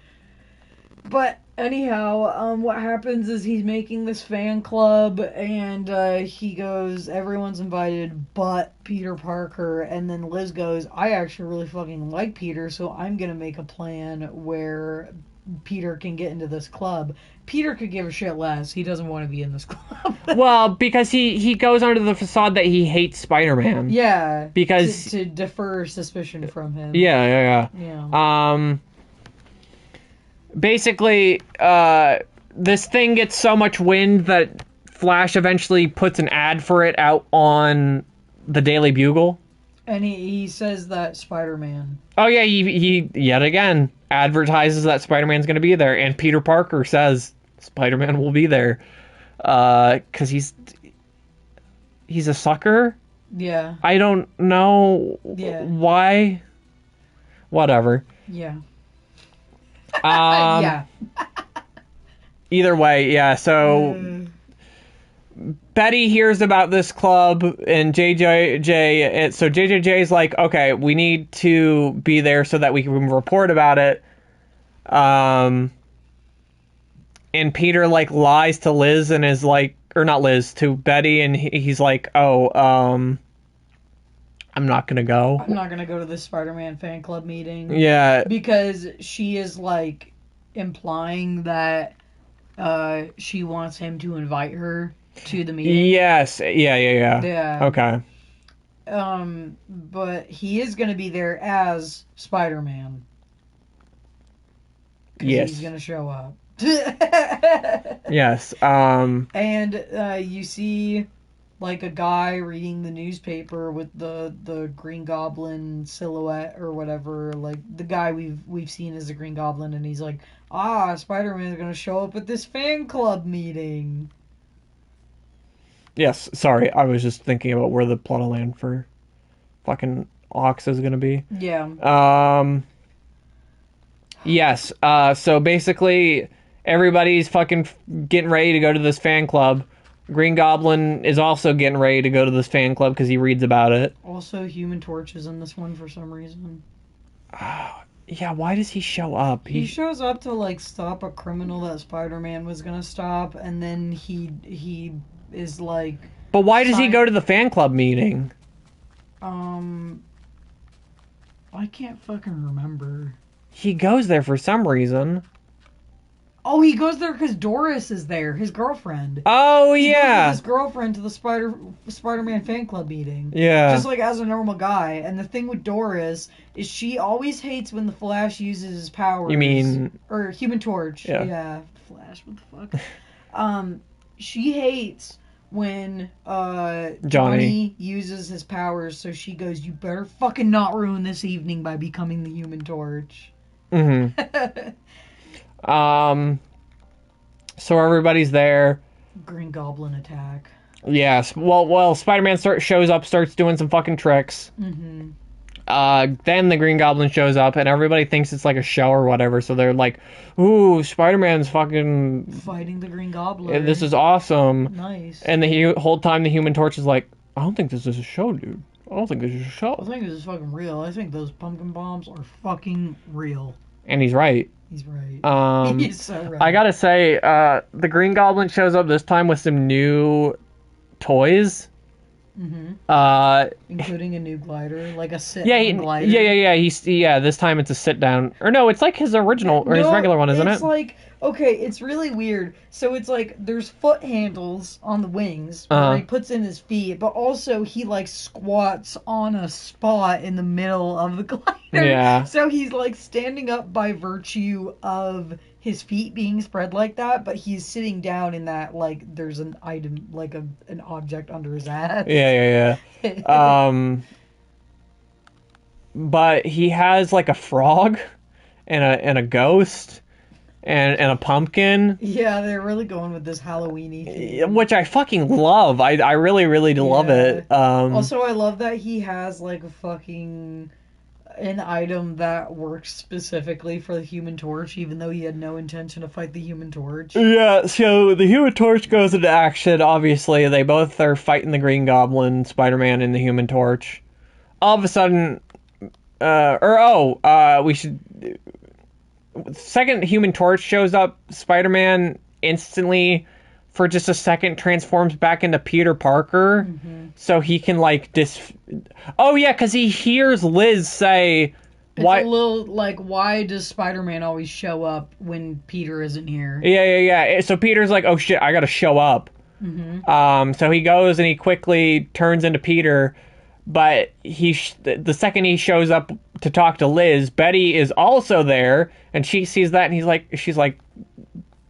But anyhow, what happens is he's making this fan club, and he goes, everyone's invited but Peter Parker, and then Liz goes, I actually really fucking like Peter, so I'm gonna make a plan where Peter can get into this club. Peter could give a shit less. He doesn't want to be in this club. Well, because he goes under the facade that he hates Spider-Man. Yeah. Because... To defer suspicion from him. Yeah. Basically, this thing gets so much wind that Flash eventually puts an ad for it out on the Daily Bugle. And he says that Spider-Man. Oh yeah, he yet again advertises that Spider-Man's going to be there, and Peter Parker says Spider-Man will be there, because he's a sucker. Yeah. I don't know why. Whatever. Yeah. Yeah. Either way, yeah. So Betty hears about this club, and so JJJ's like, okay, we need to be there so that we can report about it. And Peter like lies to Liz and is like, or not Liz, to Betty, and he's like, I'm not gonna go. I'm not gonna go to this Spider-Man fan club meeting. Yeah. Because she is like implying that she wants him to invite her to the meeting. Yes. Yeah. Okay. But he is gonna be there as Spider-Man. Yes. He's gonna show up. Yes. And you see like a guy reading the newspaper with the Green Goblin silhouette or whatever, like the guy we've seen as the Green Goblin, and he's like, Spider-Man's gonna show up at this fan club meeting. Yes, sorry, I was just thinking about where the plot of land for fucking Ox is gonna be. Yeah. Yes, so basically Everybody's fucking getting ready to go to this fan club. Green Goblin is also getting ready to go to this fan club because he reads about it. Also, Human Torch is in this one for some reason. Yeah, why does he show up? He shows up to, like, stop a criminal that Spider-Man was gonna stop, and then he is, like... But why does he go to the fan club meeting? I can't fucking remember. He goes there for some reason. Oh, he goes there because Doris is there, his girlfriend. Oh, He goes yeah. with his girlfriend to the Spider-Man fan club meeting. Yeah. Just like as a normal guy. And the thing with Doris is she always hates when the Flash uses his powers. You mean... Or Human Torch. Yeah. Flash, what the fuck? She hates when Johnny uses his powers, so she goes, you better fucking not ruin this evening by becoming the Human Torch. Mm-hmm. So everybody's there. Green Goblin attack. Yes. Well, Spider-Man shows up, starts doing some fucking tricks. Mm-hmm. Then the Green Goblin shows up, and everybody thinks it's like a show or whatever, so they're like, ooh, Spider-Man's fucking... Fighting the Green Goblin. This is awesome. Nice. And the whole time the Human Torch is like, I don't think this is a show, dude. I don't think this is a show. I think this is fucking real. I think those pumpkin bombs are fucking real. And he's right. He's right. He's so right. I gotta say, the Green Goblin shows up this time with some new toys. Mm-hmm. Including a new glider, like a sit-down glider. Yeah. This time it's a sit-down. Or no, it's like his original, or his regular one, isn't it? It's like, okay, it's really weird. So it's like, there's foot handles on the wings, where he puts in his feet, but also he, like, squats on a spot in the middle of the glider. Yeah. So he's, like, standing up by virtue of his feet being spread like that, but he's sitting down in that, like, there's an item, like an object under his ass. Yeah. But he has, like, a frog and a ghost and a pumpkin. Yeah, they're really going with this Halloween-y theme. Which I fucking love. I really, really love it. Also, I love that he has, like, an item that works specifically for the Human Torch, even though he had no intention to fight the Human Torch. Yeah, so the Human Torch goes into action, obviously. They both are fighting the Green Goblin, Spider-Man, and the Human Torch. All of a sudden... we should... Second Human Torch shows up, Spider-Man instantly, for just a second, transforms back into Peter Parker, so he can, like, Oh, yeah, because he hears Liz say... Why? It's a little, like, why does Spider-Man always show up when Peter isn't here? Yeah. So Peter's like, oh, shit, I gotta show up. So he goes and he quickly turns into Peter, but the second he shows up to talk to Liz, Betty is also there, and she sees that, and she's like,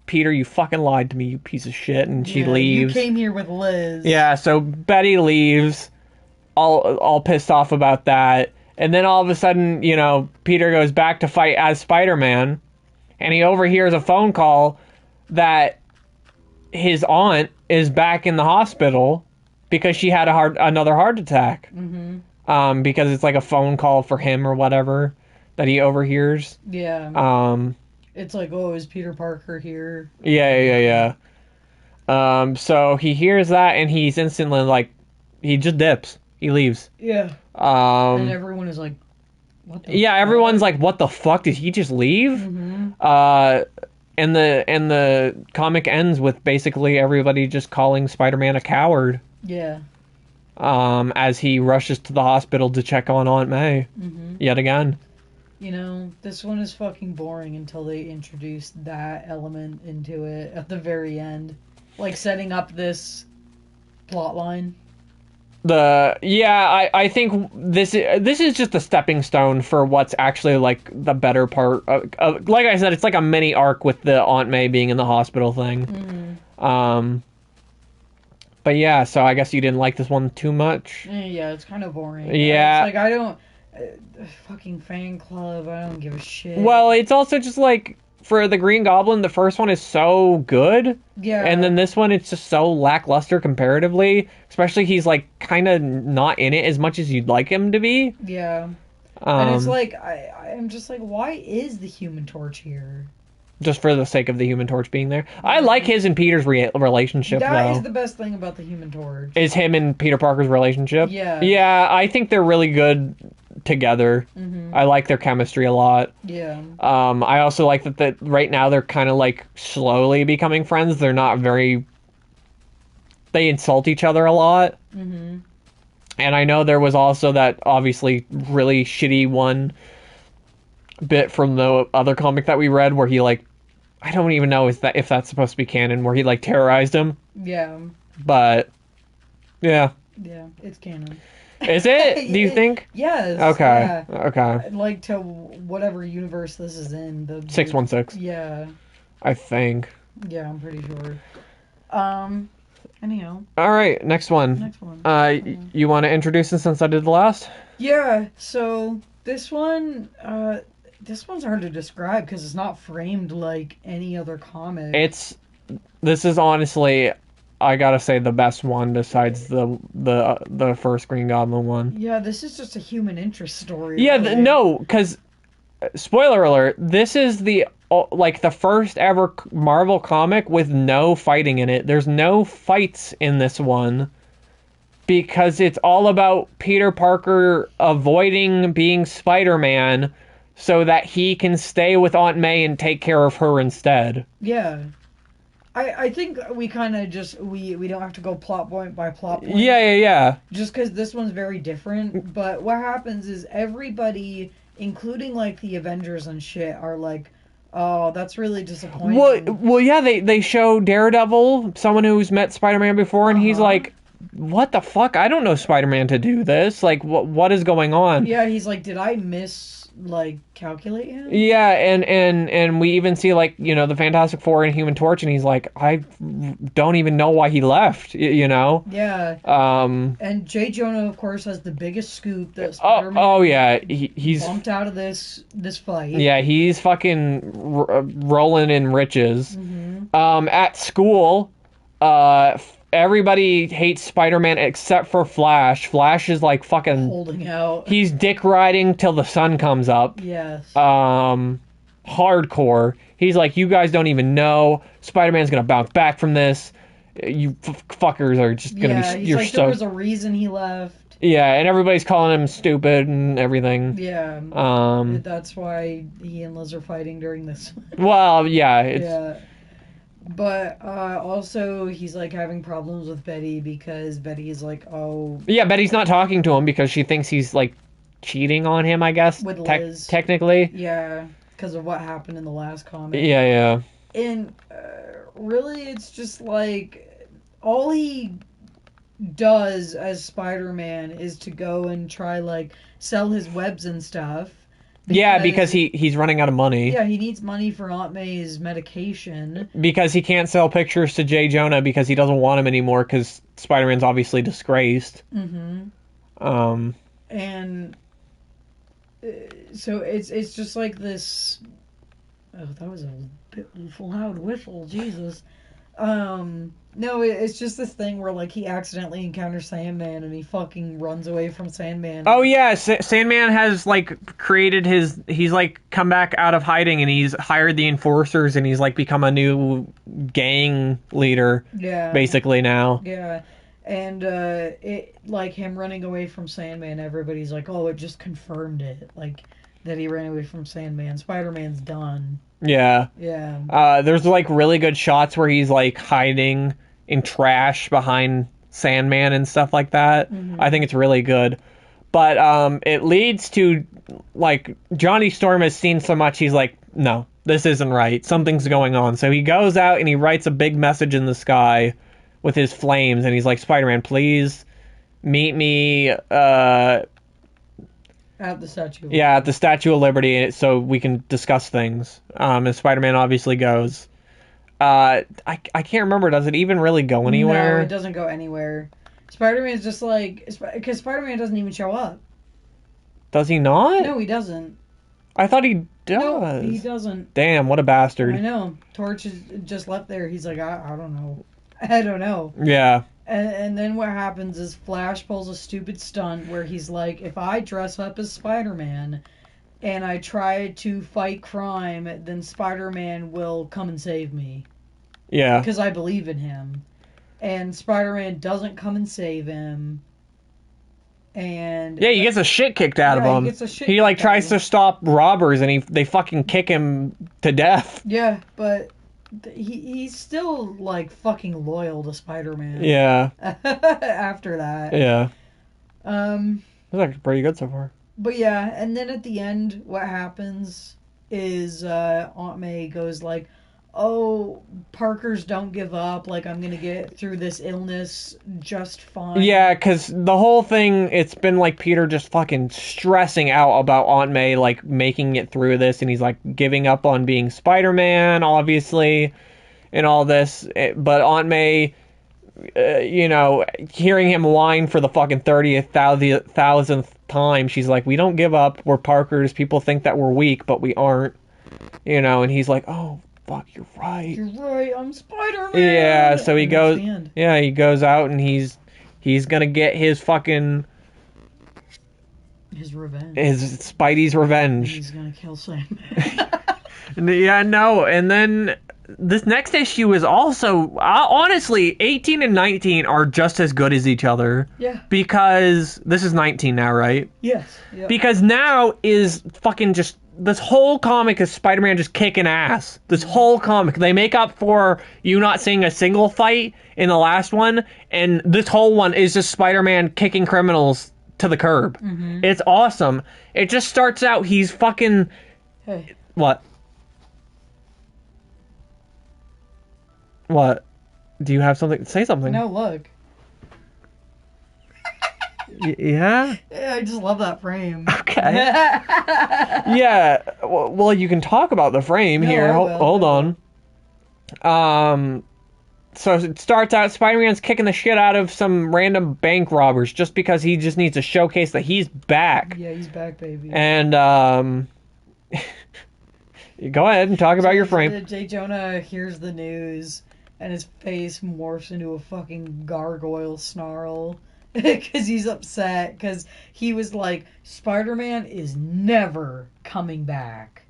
Peter, you fucking lied to me, you piece of shit, and she leaves. You came here with Liz. Yeah, so Betty leaves, all pissed off about that, and then all of a sudden, Peter goes back to fight as Spider-Man, and he overhears a phone call that his aunt is back in the hospital because she had another heart attack. Because it's like a phone call for him or whatever that he overhears. Yeah. It's like, oh, is Peter Parker here? Yeah. So he hears that and he's instantly like, he just dips. He leaves. Yeah. And everyone is like, what the fuck? Everyone's like, what the fuck? Did he just leave? And the comic ends with basically everybody just calling Spider-Man a coward. Yeah. As he rushes to the hospital to check on Aunt May. Yet again. This one is fucking boring until they introduce that element into it at the very end. Like, setting up this plot line. I think this is just a stepping stone for what's actually, like, the better part. Like I said, it's like a mini arc with the Aunt May being in the hospital thing. But yeah, so I guess you didn't like this one too much. Yeah, it's kind of boring. Yeah. It's like, I don't... fucking fan club, I don't give a shit. Well, it's also just like, for the Green Goblin, the first one is so good. Yeah. And then this one, it's just so lackluster comparatively. Especially he's, like, kind of not in it as much as you'd like him to be. Yeah. And it's like, I'm just like, why is the Human Torch here? just for the sake of the Human Torch being there. I like his and Peter's relationship, That though. is the best thing about the Human Torch. Is him and Peter Parker's relationship. Yeah. Yeah, I think they're really good together. Mm-hmm. I like their chemistry a lot. Yeah. I also like that right now they're kind of like slowly becoming friends. They're not very... They insult each other a lot. Mm-hmm. And I know there was also that obviously really shitty one bit from the other comic that we read where he like... I don't even know if that's supposed to be canon, where he like terrorized him. Yeah. But yeah. Yeah, it's canon. Is it? Do you think? Yes. Okay. Yeah. Okay. Like to whatever universe this is in. The 616. Yeah. I think. Yeah, I'm pretty sure. Anyhow. All right, next one. Next one. You want to introduce it since I did the last? Yeah. So this one's hard to describe because it's not framed like any other comic. This is honestly, I gotta say, the best one besides the first Green Goblin one. Yeah, this is just a human interest story. Yeah, really. no, because spoiler alert, this is the first ever Marvel comic with no fighting in it. There's no fights in this one because it's all about Peter Parker avoiding being Spider-Man so that he can stay with Aunt May and take care of her instead. Yeah. I think we kind of just, we don't have to go plot point by plot point. Yeah. Just because this one's very different. But what happens is everybody, including like the Avengers and shit, are like, oh, that's really disappointing. Well, yeah, they show Daredevil, someone who's met Spider-Man before, and he's like, what the fuck? I don't know Spider-Man to do this. Like, what is going on? Yeah, he's like, did I calculate him? Yeah, and we even see, like, you know, the Fantastic Four and Human Torch, and he's like, I don't even know why he left, you know? Yeah. And J. Jonah, of course, has the biggest scoop that Spider-Man yeah, he's bumped out of this fight. Yeah, he's fucking rolling in riches. Mm-hmm. At school, everybody hates Spider-Man except for Flash. Flash is like fucking holding out. He's dick riding till the sun comes up. Yes. Hardcore. He's like, you guys don't even know. Spider-Man's gonna bounce back from this. You fuckers are just gonna be. He's you're like, there was a reason he left. Yeah, and everybody's calling him stupid and everything. Yeah. That's why he and Liz are fighting during this. Well, yeah. Yeah. But also he's like having problems with Betty because Betty's like, oh. Yeah, Betty's not talking to him because she thinks he's like cheating on him, I guess. With Liz. Technically. Yeah, because of what happened in the last comic. Yeah. And really, it's just like all he does as Spider-Man is to go and try like sell his webs and stuff. Because he's running out of money. Yeah, he needs money for Aunt May's medication. Because he can't sell pictures to J. Jonah because he doesn't want him anymore because Spider-Man's obviously disgraced. Mm-hmm. And so it's just like this. Oh, that was a bit loud whistle. Jesus. No, it's just this thing where like he accidentally encounters Sandman and he fucking runs away from Sandman. Oh yeah, Sandman has like created he's like come back out of hiding and he's hired the enforcers and he's like become a new gang leader. Yeah. Basically now. Yeah. And it like him running away from Sandman, everybody's like, oh, it just confirmed it, like that he ran away from Sandman. Spider-Man's done. Yeah. Yeah. There's like really good shots where he's like hiding in trash behind Sandman and stuff like that. Mm-hmm. I think it's really good. But it leads to like Johnny Storm has seen so much he's like, no, this isn't right. Something's going on. So he goes out and he writes a big message in the sky with his flames and he's like, Spider-Man, please meet me at the Statue of Liberty. Yeah, at the Statue of Liberty so we can discuss things. And Spider-Man obviously goes. I can't remember. Does it even really go anywhere? No, it doesn't go anywhere. Spider-Man's just like... Because Spider-Man doesn't even show up. Does he not? No, he doesn't. I thought he does. No, he doesn't. Damn, what a bastard. I know. Torch is just left there. He's like, I don't know. I don't know. Yeah. And then what happens is Flash pulls a stupid stunt where he's like, if I dress up as Spider-Man and I try to fight crime, then Spider-Man will come and save me. Yeah. Because I believe in him. And Spider-Man doesn't come and save him. And Yeah, he gets the shit kicked out of him. He like tries to stop robbers, and they fucking kick him to death. Yeah, but he's still like fucking loyal to Spider-Man. Yeah. After that. Yeah. That's actually pretty good so far. But yeah, and then at the end, what happens is Aunt May goes like, "Oh, Parkers don't give up. Like, I'm gonna get through this illness just fine." Yeah, because the whole thing, it's been like Peter just fucking stressing out about Aunt May, like, making it through this, and he's like giving up on being Spider-Man, obviously, and all this. But Aunt May, hearing him whine for the fucking 30,000th time, she's like, "We don't give up. We're Parkers. People think that we're weak, but we aren't." And he's like, "Oh, fuck, you're right. You're right, I'm Spider-Man." Yeah, so he goes. Yeah, he goes out and he's gonna get his fucking revenge. His Spidey's revenge. He's gonna kill Sam. Yeah, no, and then this next issue is also honestly 18 and 19 are just as good as each other. Yeah. Because this is 19 now, right? Yes. Yep. Because now is fucking just this whole comic is Spider-Man just kicking ass. This whole comic. They make up for you not seeing a single fight in the last one, and this whole one is just Spider-Man kicking criminals to the curb. Mm-hmm. It's awesome. It just starts out, he's fucking... Hey. What? What? Do you have something? Say something. No, look. Yeah? Yeah, I just love that frame. Okay. Yeah. Well, you can talk about the frame here. Hold on. So it starts out, Spider-Man's kicking the shit out of some random bank robbers just because he just needs to showcase that he's back. Yeah, he's back, baby. And, go ahead and talk about your frame. J. Jonah hears the news, and his face morphs into a fucking gargoyle snarl. Because he's upset, because he was like, Spider-Man is never coming back.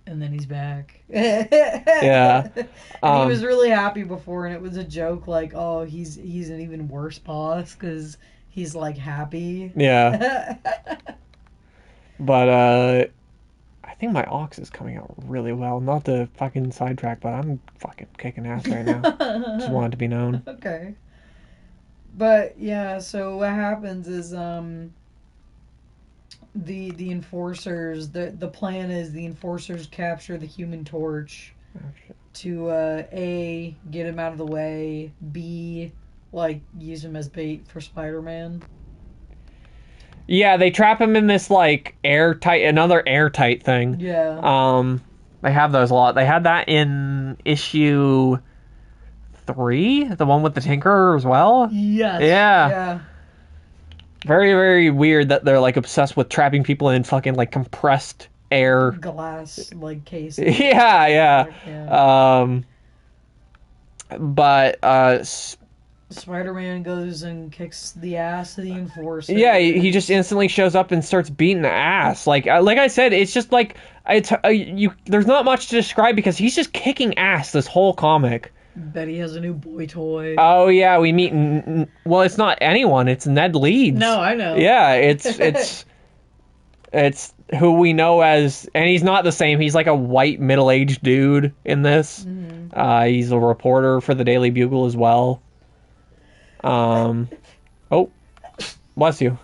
And then he's back. Yeah. And he was really happy before, and it was a joke like, oh, he's an even worse boss, because he's, like, happy. Yeah. But, I think my aux is coming out really well. Not to fucking sidetrack, but I'm fucking kicking ass right now. Just want it to be known. Okay. But yeah, so what happens is the enforcers, the plan is the enforcers capture the Human Torch to A, get him out of the way, B, like use him as bait for Spider-Man. Yeah, they trap him in this like another airtight thing. Yeah. They have those a lot. They had that in issue 3, the one with the Tinkerer as well. Yes. Yeah. Very, very weird that they're like obsessed with trapping people in fucking like compressed air glass like cases. Yeah. But Spider-Man goes and kicks the ass of the enforcer. Yeah, he just instantly shows up and starts beating the ass. Like I said, it's just like there's not much to describe because he's just kicking ass this whole comic. Betty has a new boy toy. Oh yeah, we meet. Well, it's not anyone. It's Ned Leeds. No, I know. Yeah, it's who we know as, and he's not the same. He's like a white middle-aged dude in this. Mm-hmm. He's a reporter for the Daily Bugle as well. Oh, bless you.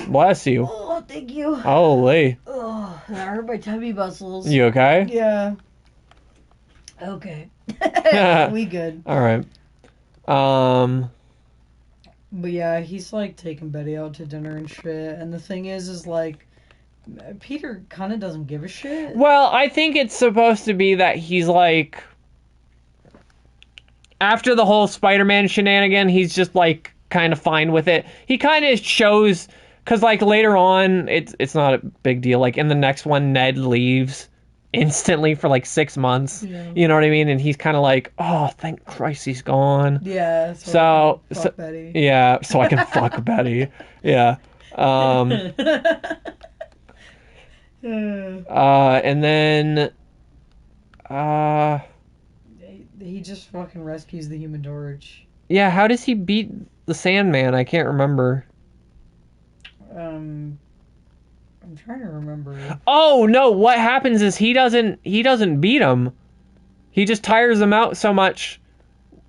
Bless you. Oh, thank you. Holy. Oh, that hurt my tummy muscles. You okay? Yeah. Okay. We good. All right. But yeah, he's like taking Betty out to dinner and shit. And the thing is like, Peter kind of doesn't give a shit. Well, I think it's supposed to be that he's like, after the whole Spider-Man shenanigan, he's just like kind of fine with it. He kind of shows, because like later on, it's not a big deal. Like in the next one, Ned leaves instantly for like 6 months. Yeah. You know what I mean? And he's kind of like, oh, thank Christ he's gone. Yeah. So fuck Betty. Yeah, so I can fuck Betty. Yeah. Um, and then, he just fucking rescues the Human Torch. yeah, how does he beat the Sandman? I can't remember. I'm trying to remember. Oh no! What happens is he doesn't beat him. He just tires him out so much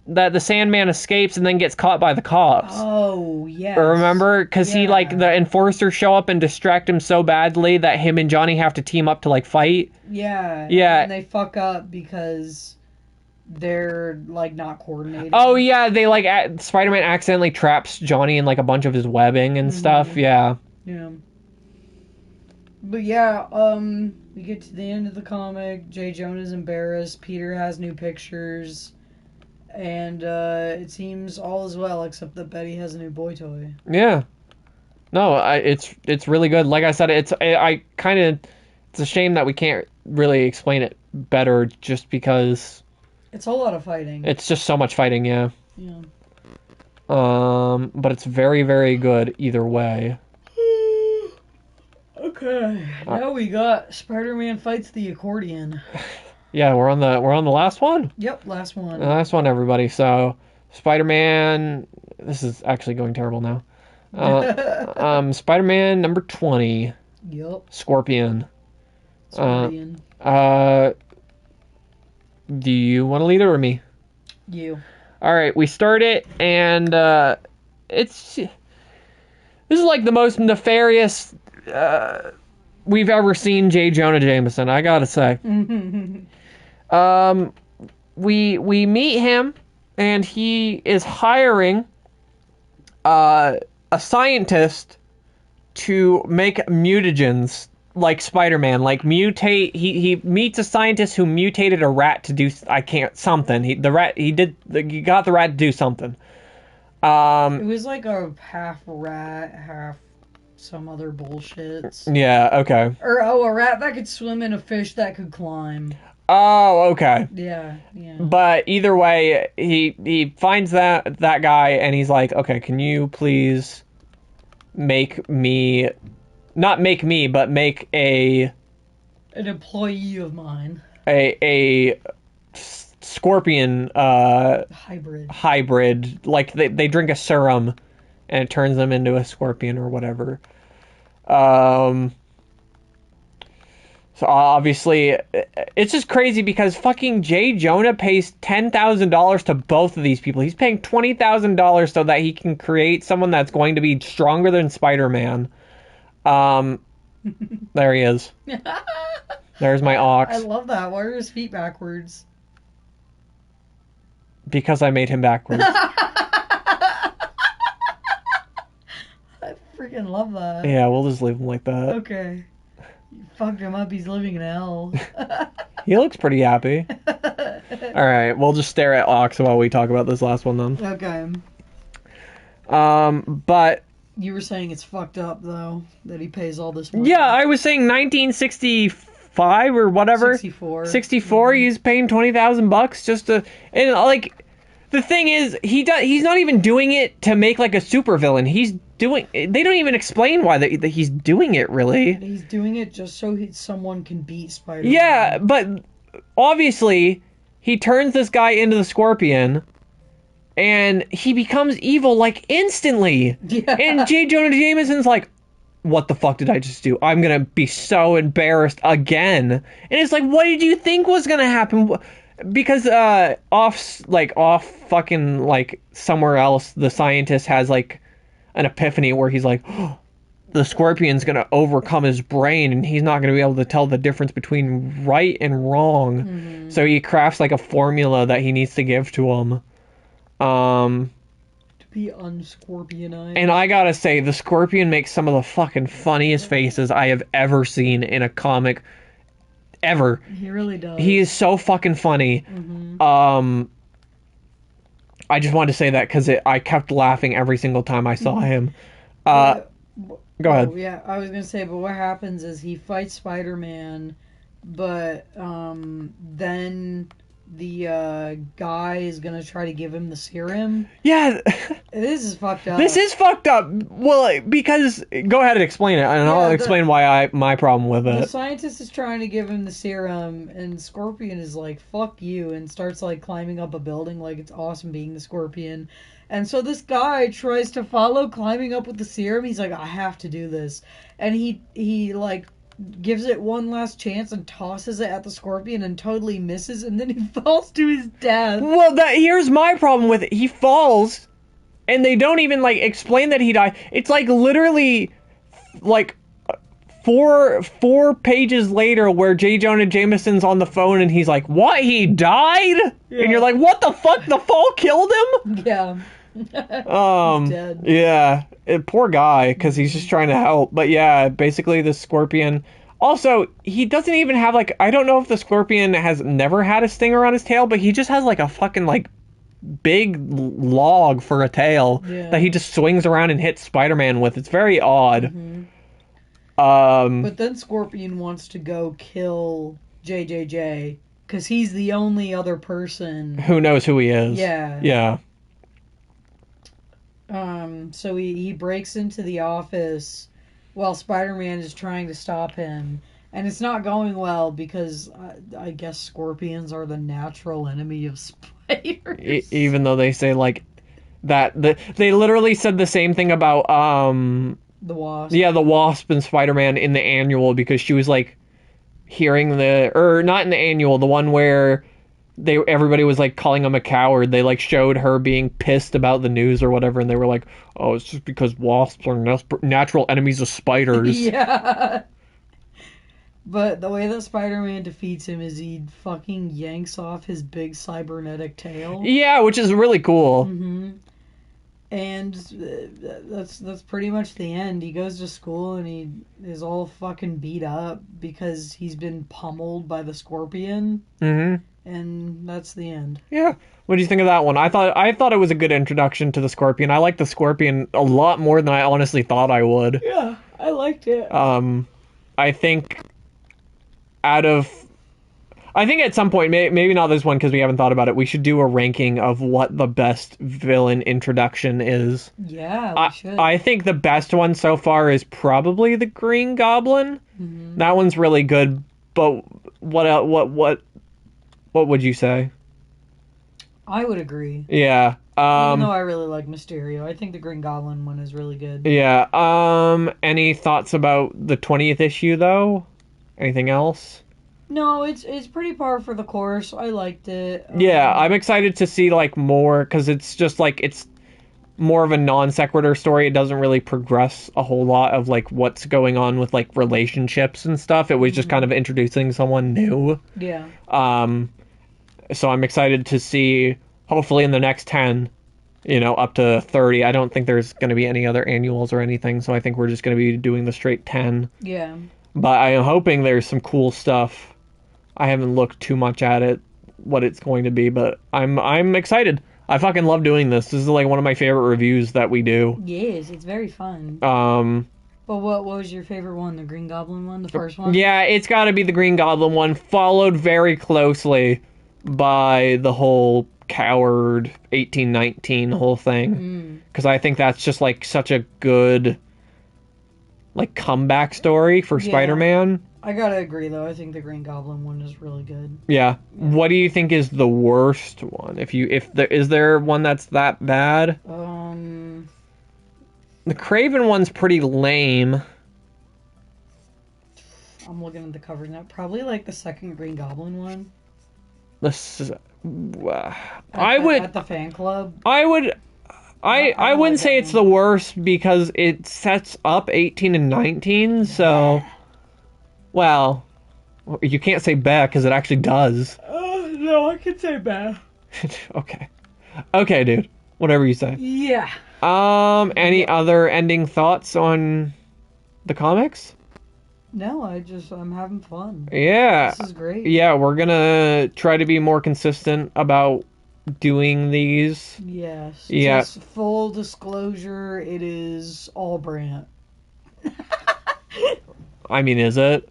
that the Sandman escapes and then gets caught by the cops. Oh, yes. Remember? Because he, like, the enforcers show up and distract him so badly that him and Johnny have to team up to, like, fight. Yeah. Yeah. And they fuck up because they're, like, not coordinated. Oh, yeah, they, like, Spider-Man accidentally traps Johnny in, like, a bunch of his webbing and stuff. Yeah. Yeah. But yeah, we get to the end of the comic. J. Jonah's embarrassed. Peter has new pictures. And it seems all is well, except that Betty has a new boy toy. Yeah. No, it's really good. Like I said, it's a shame that we can't really explain it better just because... It's a lot of fighting. It's just so much fighting, yeah. Yeah. But it's very, very good either way. Okay. Now we got Spider-Man fights the accordion. Yeah, we're on the last one. Yep, last one. Last one, everybody. So, Spider-Man. This is actually going terrible now. Spider-Man number 20. Yep. Scorpion. Scorpion. Do you want to lead it or me? You. All right, we start it, and this is like the most nefarious we've ever seen J. Jonah Jameson. I gotta say. We meet him, and he is hiring a scientist to make mutagens like Spider-Man, like mutate. He meets a scientist who mutated a rat to do something. He got the rat to do something. It was like a half rat, half some other bullshit. Yeah. Okay. Or a rat that could swim and a fish that could climb. Oh, okay. Yeah. But either way, he finds that guy and he's like, okay, can you please make me, not make me, but make an employee of mine. A scorpion hybrid. Like they drink a serum and it turns them into a scorpion or whatever. So obviously, it's just crazy because fucking J. Jonah pays $10,000 to both of these people. He's paying $20,000 so that he can create someone that's going to be stronger than Spider-Man. There he is. There's my ox. I love that. Why are his feet backwards? Because I made him backwards. I freaking love that. Yeah, we'll just leave him like that. Okay. You fucked him up. He's living in hell. He looks pretty happy. Alright, we'll just stare at Ox while we talk about this last one then. Okay. But... You were saying it's fucked up, though, that he pays all this money. Yeah, I was saying 1965 or whatever. 64. 64, he's paying $20,000 just to... And, like, the thing is, he's not even doing it to make, like, a supervillain. They don't even explain why that he's doing it, really. He's doing it just so someone can beat Spider-Man. Yeah, but obviously, he turns this guy into the Scorpion, and he becomes evil, like, instantly. Yeah. And J. Jonah Jameson's like, what the fuck did I just do? I'm gonna be so embarrassed again. And it's like, what did you think was gonna happen? Because off fucking, like, somewhere else, the scientist has, like, an epiphany where he's like, oh, the Scorpion's gonna overcome his brain and he's not gonna be able to tell the difference between right and wrong. Mm-hmm. So he crafts, like, a formula that he needs to give to him. To be unscorpionized. And I gotta say, the Scorpion makes some of the fucking funniest faces I have ever seen in a comic. Ever. He really does. He is so fucking funny. Mm-hmm. I just wanted to say that because I kept laughing every single time I saw him. Go ahead. Yeah, I was gonna say, but what happens is he fights Spider-Man, but then guy is gonna try to give him the serum. Yeah. This is fucked up. This is fucked up. Well, because go ahead and explain it, and I'll explain why my problem with it. The scientist is trying to give him the serum, and Scorpion is like, "Fuck you," and starts like climbing up a building, like it's awesome being the Scorpion. And so this guy tries to follow climbing up with the serum. He's like, "I have to do this," and he like gives it one last chance and tosses it at the Scorpion and totally misses, and then he falls to his death. Well, here's my problem with it. He falls. And they don't even, like, explain that he died. It's, like, literally, like, four pages later where J. Jonah Jameson's on the phone and he's like, what? He died? Yeah. And you're like, what the fuck? The fall killed him? Yeah. He's dead. Yeah. Poor guy, because he's just trying to help. But, yeah, basically the Scorpion... Also, he doesn't even have, like... I don't know if the Scorpion has never had a stinger on his tail, but he just has, like, a fucking, like... big log for a tail that he just swings around and hits Spider-Man with. It's very odd. Mm-hmm. But then Scorpion wants to go kill JJJ because he's the only other person who knows who he is. Yeah. So he breaks into the office while Spider-Man is trying to stop him. And it's not going well because I guess scorpions are the natural enemy of spiders. Even though they say, like, that... they literally said the same thing about, the Wasp. Yeah, the Wasp and Spider-Man in the annual because she was, like, hearing or not in the annual, the one where everybody was, like, calling him a coward. They, like, showed her being pissed about the news or whatever, and they were like, oh, it's just because wasps are natural enemies of spiders. Yeah. But the way that Spider-Man defeats him is he fucking yanks off his big cybernetic tail. Yeah, which is really cool. Mm-hmm. And that's pretty much the end. He goes to school and he is all fucking beat up because he's been pummeled by the Scorpion. Mm-hmm. And that's the end. Yeah. What do you think of that one? I thought it was a good introduction to the Scorpion. I like the Scorpion a lot more than I honestly thought I would. Yeah, I liked it. I think I think at some point, maybe not this one because we haven't thought about it, we should do a ranking of what the best villain introduction is. Yeah, we should. I think the best one so far is probably the Green Goblin. Mm-hmm. That one's really good, but what would you say? I would agree. Yeah. Even though I really like Mysterio, I think the Green Goblin one is really good. Yeah. Any thoughts about the 20th issue, though? Anything else? No, it's pretty par for the course. I liked it. Yeah, I'm excited to see, like, more, because it's just, like, it's more of a non sequitur story. It doesn't really progress a whole lot of, like, what's going on with, like, relationships and stuff. It was just kind of introducing someone new. Yeah. So I'm excited to see, hopefully in the next 10, up to 30. I don't think there's going to be any other annuals or anything, so I think we're just going to be doing the straight 10. Yeah. But I am hoping there's some cool stuff. I haven't looked too much at it, what it's going to be, but I'm excited. I fucking love doing this. This is like one of my favorite reviews that we do. Yes, it's very fun. But what was your favorite one? The Green Goblin one? The first one? Yeah, it's got to be the Green Goblin one, followed very closely by the whole Coward 1819 whole thing. Because I think that's just like such a good like comeback story for Spider-Man. I gotta agree though. I think the Green Goblin one is really good. Yeah. What do you think is the worst one? Is there one that's that bad? The Craven one's pretty lame. I'm looking at the covers now. Probably like the second Green Goblin one. At the fan club. I wouldn't say it's the worst because it sets up 18 and 19, so well, you can't say bad because it actually does. No, I can say bad. Okay, dude. Whatever you say. Yeah. Any other ending thoughts on the comics? No, I'm having fun. Yeah. This is great. Yeah, we're gonna try to be more consistent about doing these. Yes. Yeah. Just full disclosure, it is all Brant. I mean, is it?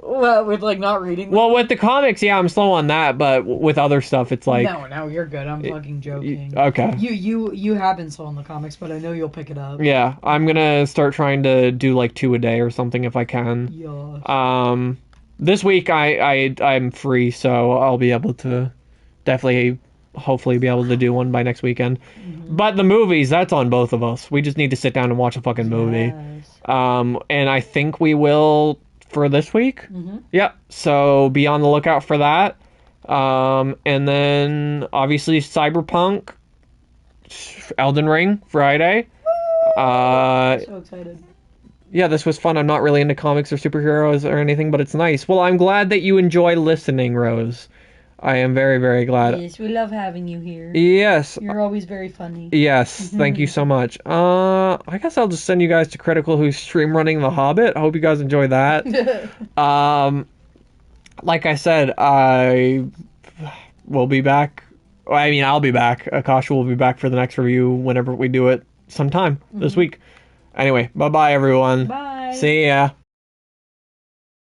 Well, with like not reading them? Well, with the comics, yeah, I'm slow on that, but with other stuff, it's like... No, you're good. I'm fucking joking. Okay. You have been slow on the comics, but I know you'll pick it up. Yeah, I'm gonna start trying to do like 2 a day or something if I can. Yeah. This week I'm free, so I'll be able to definitely, hopefully be able to do one by next weekend. But the movies, that's on both of us. We just need to sit down and watch a fucking movie. Yes. And I think we will for this week. Yep. So be on the lookout for that. And then obviously Cyberpunk, Elden Ring Friday. So excited. Yeah, this was fun. I'm not really into comics or superheroes or anything, but it's nice. Well, I'm glad that you enjoy listening, Rose. I am very, very glad. Yes, we love having you here. Yes. You're always very funny. Yes, thank you so much. I guess I'll just send you guys to Critical, who's stream running The Hobbit. I hope you guys enjoy that. Like I said, I will be back. I mean, I'll be back. Akasha will be back for the next review whenever we do it sometime this week. Anyway, bye-bye, everyone. Bye. See ya.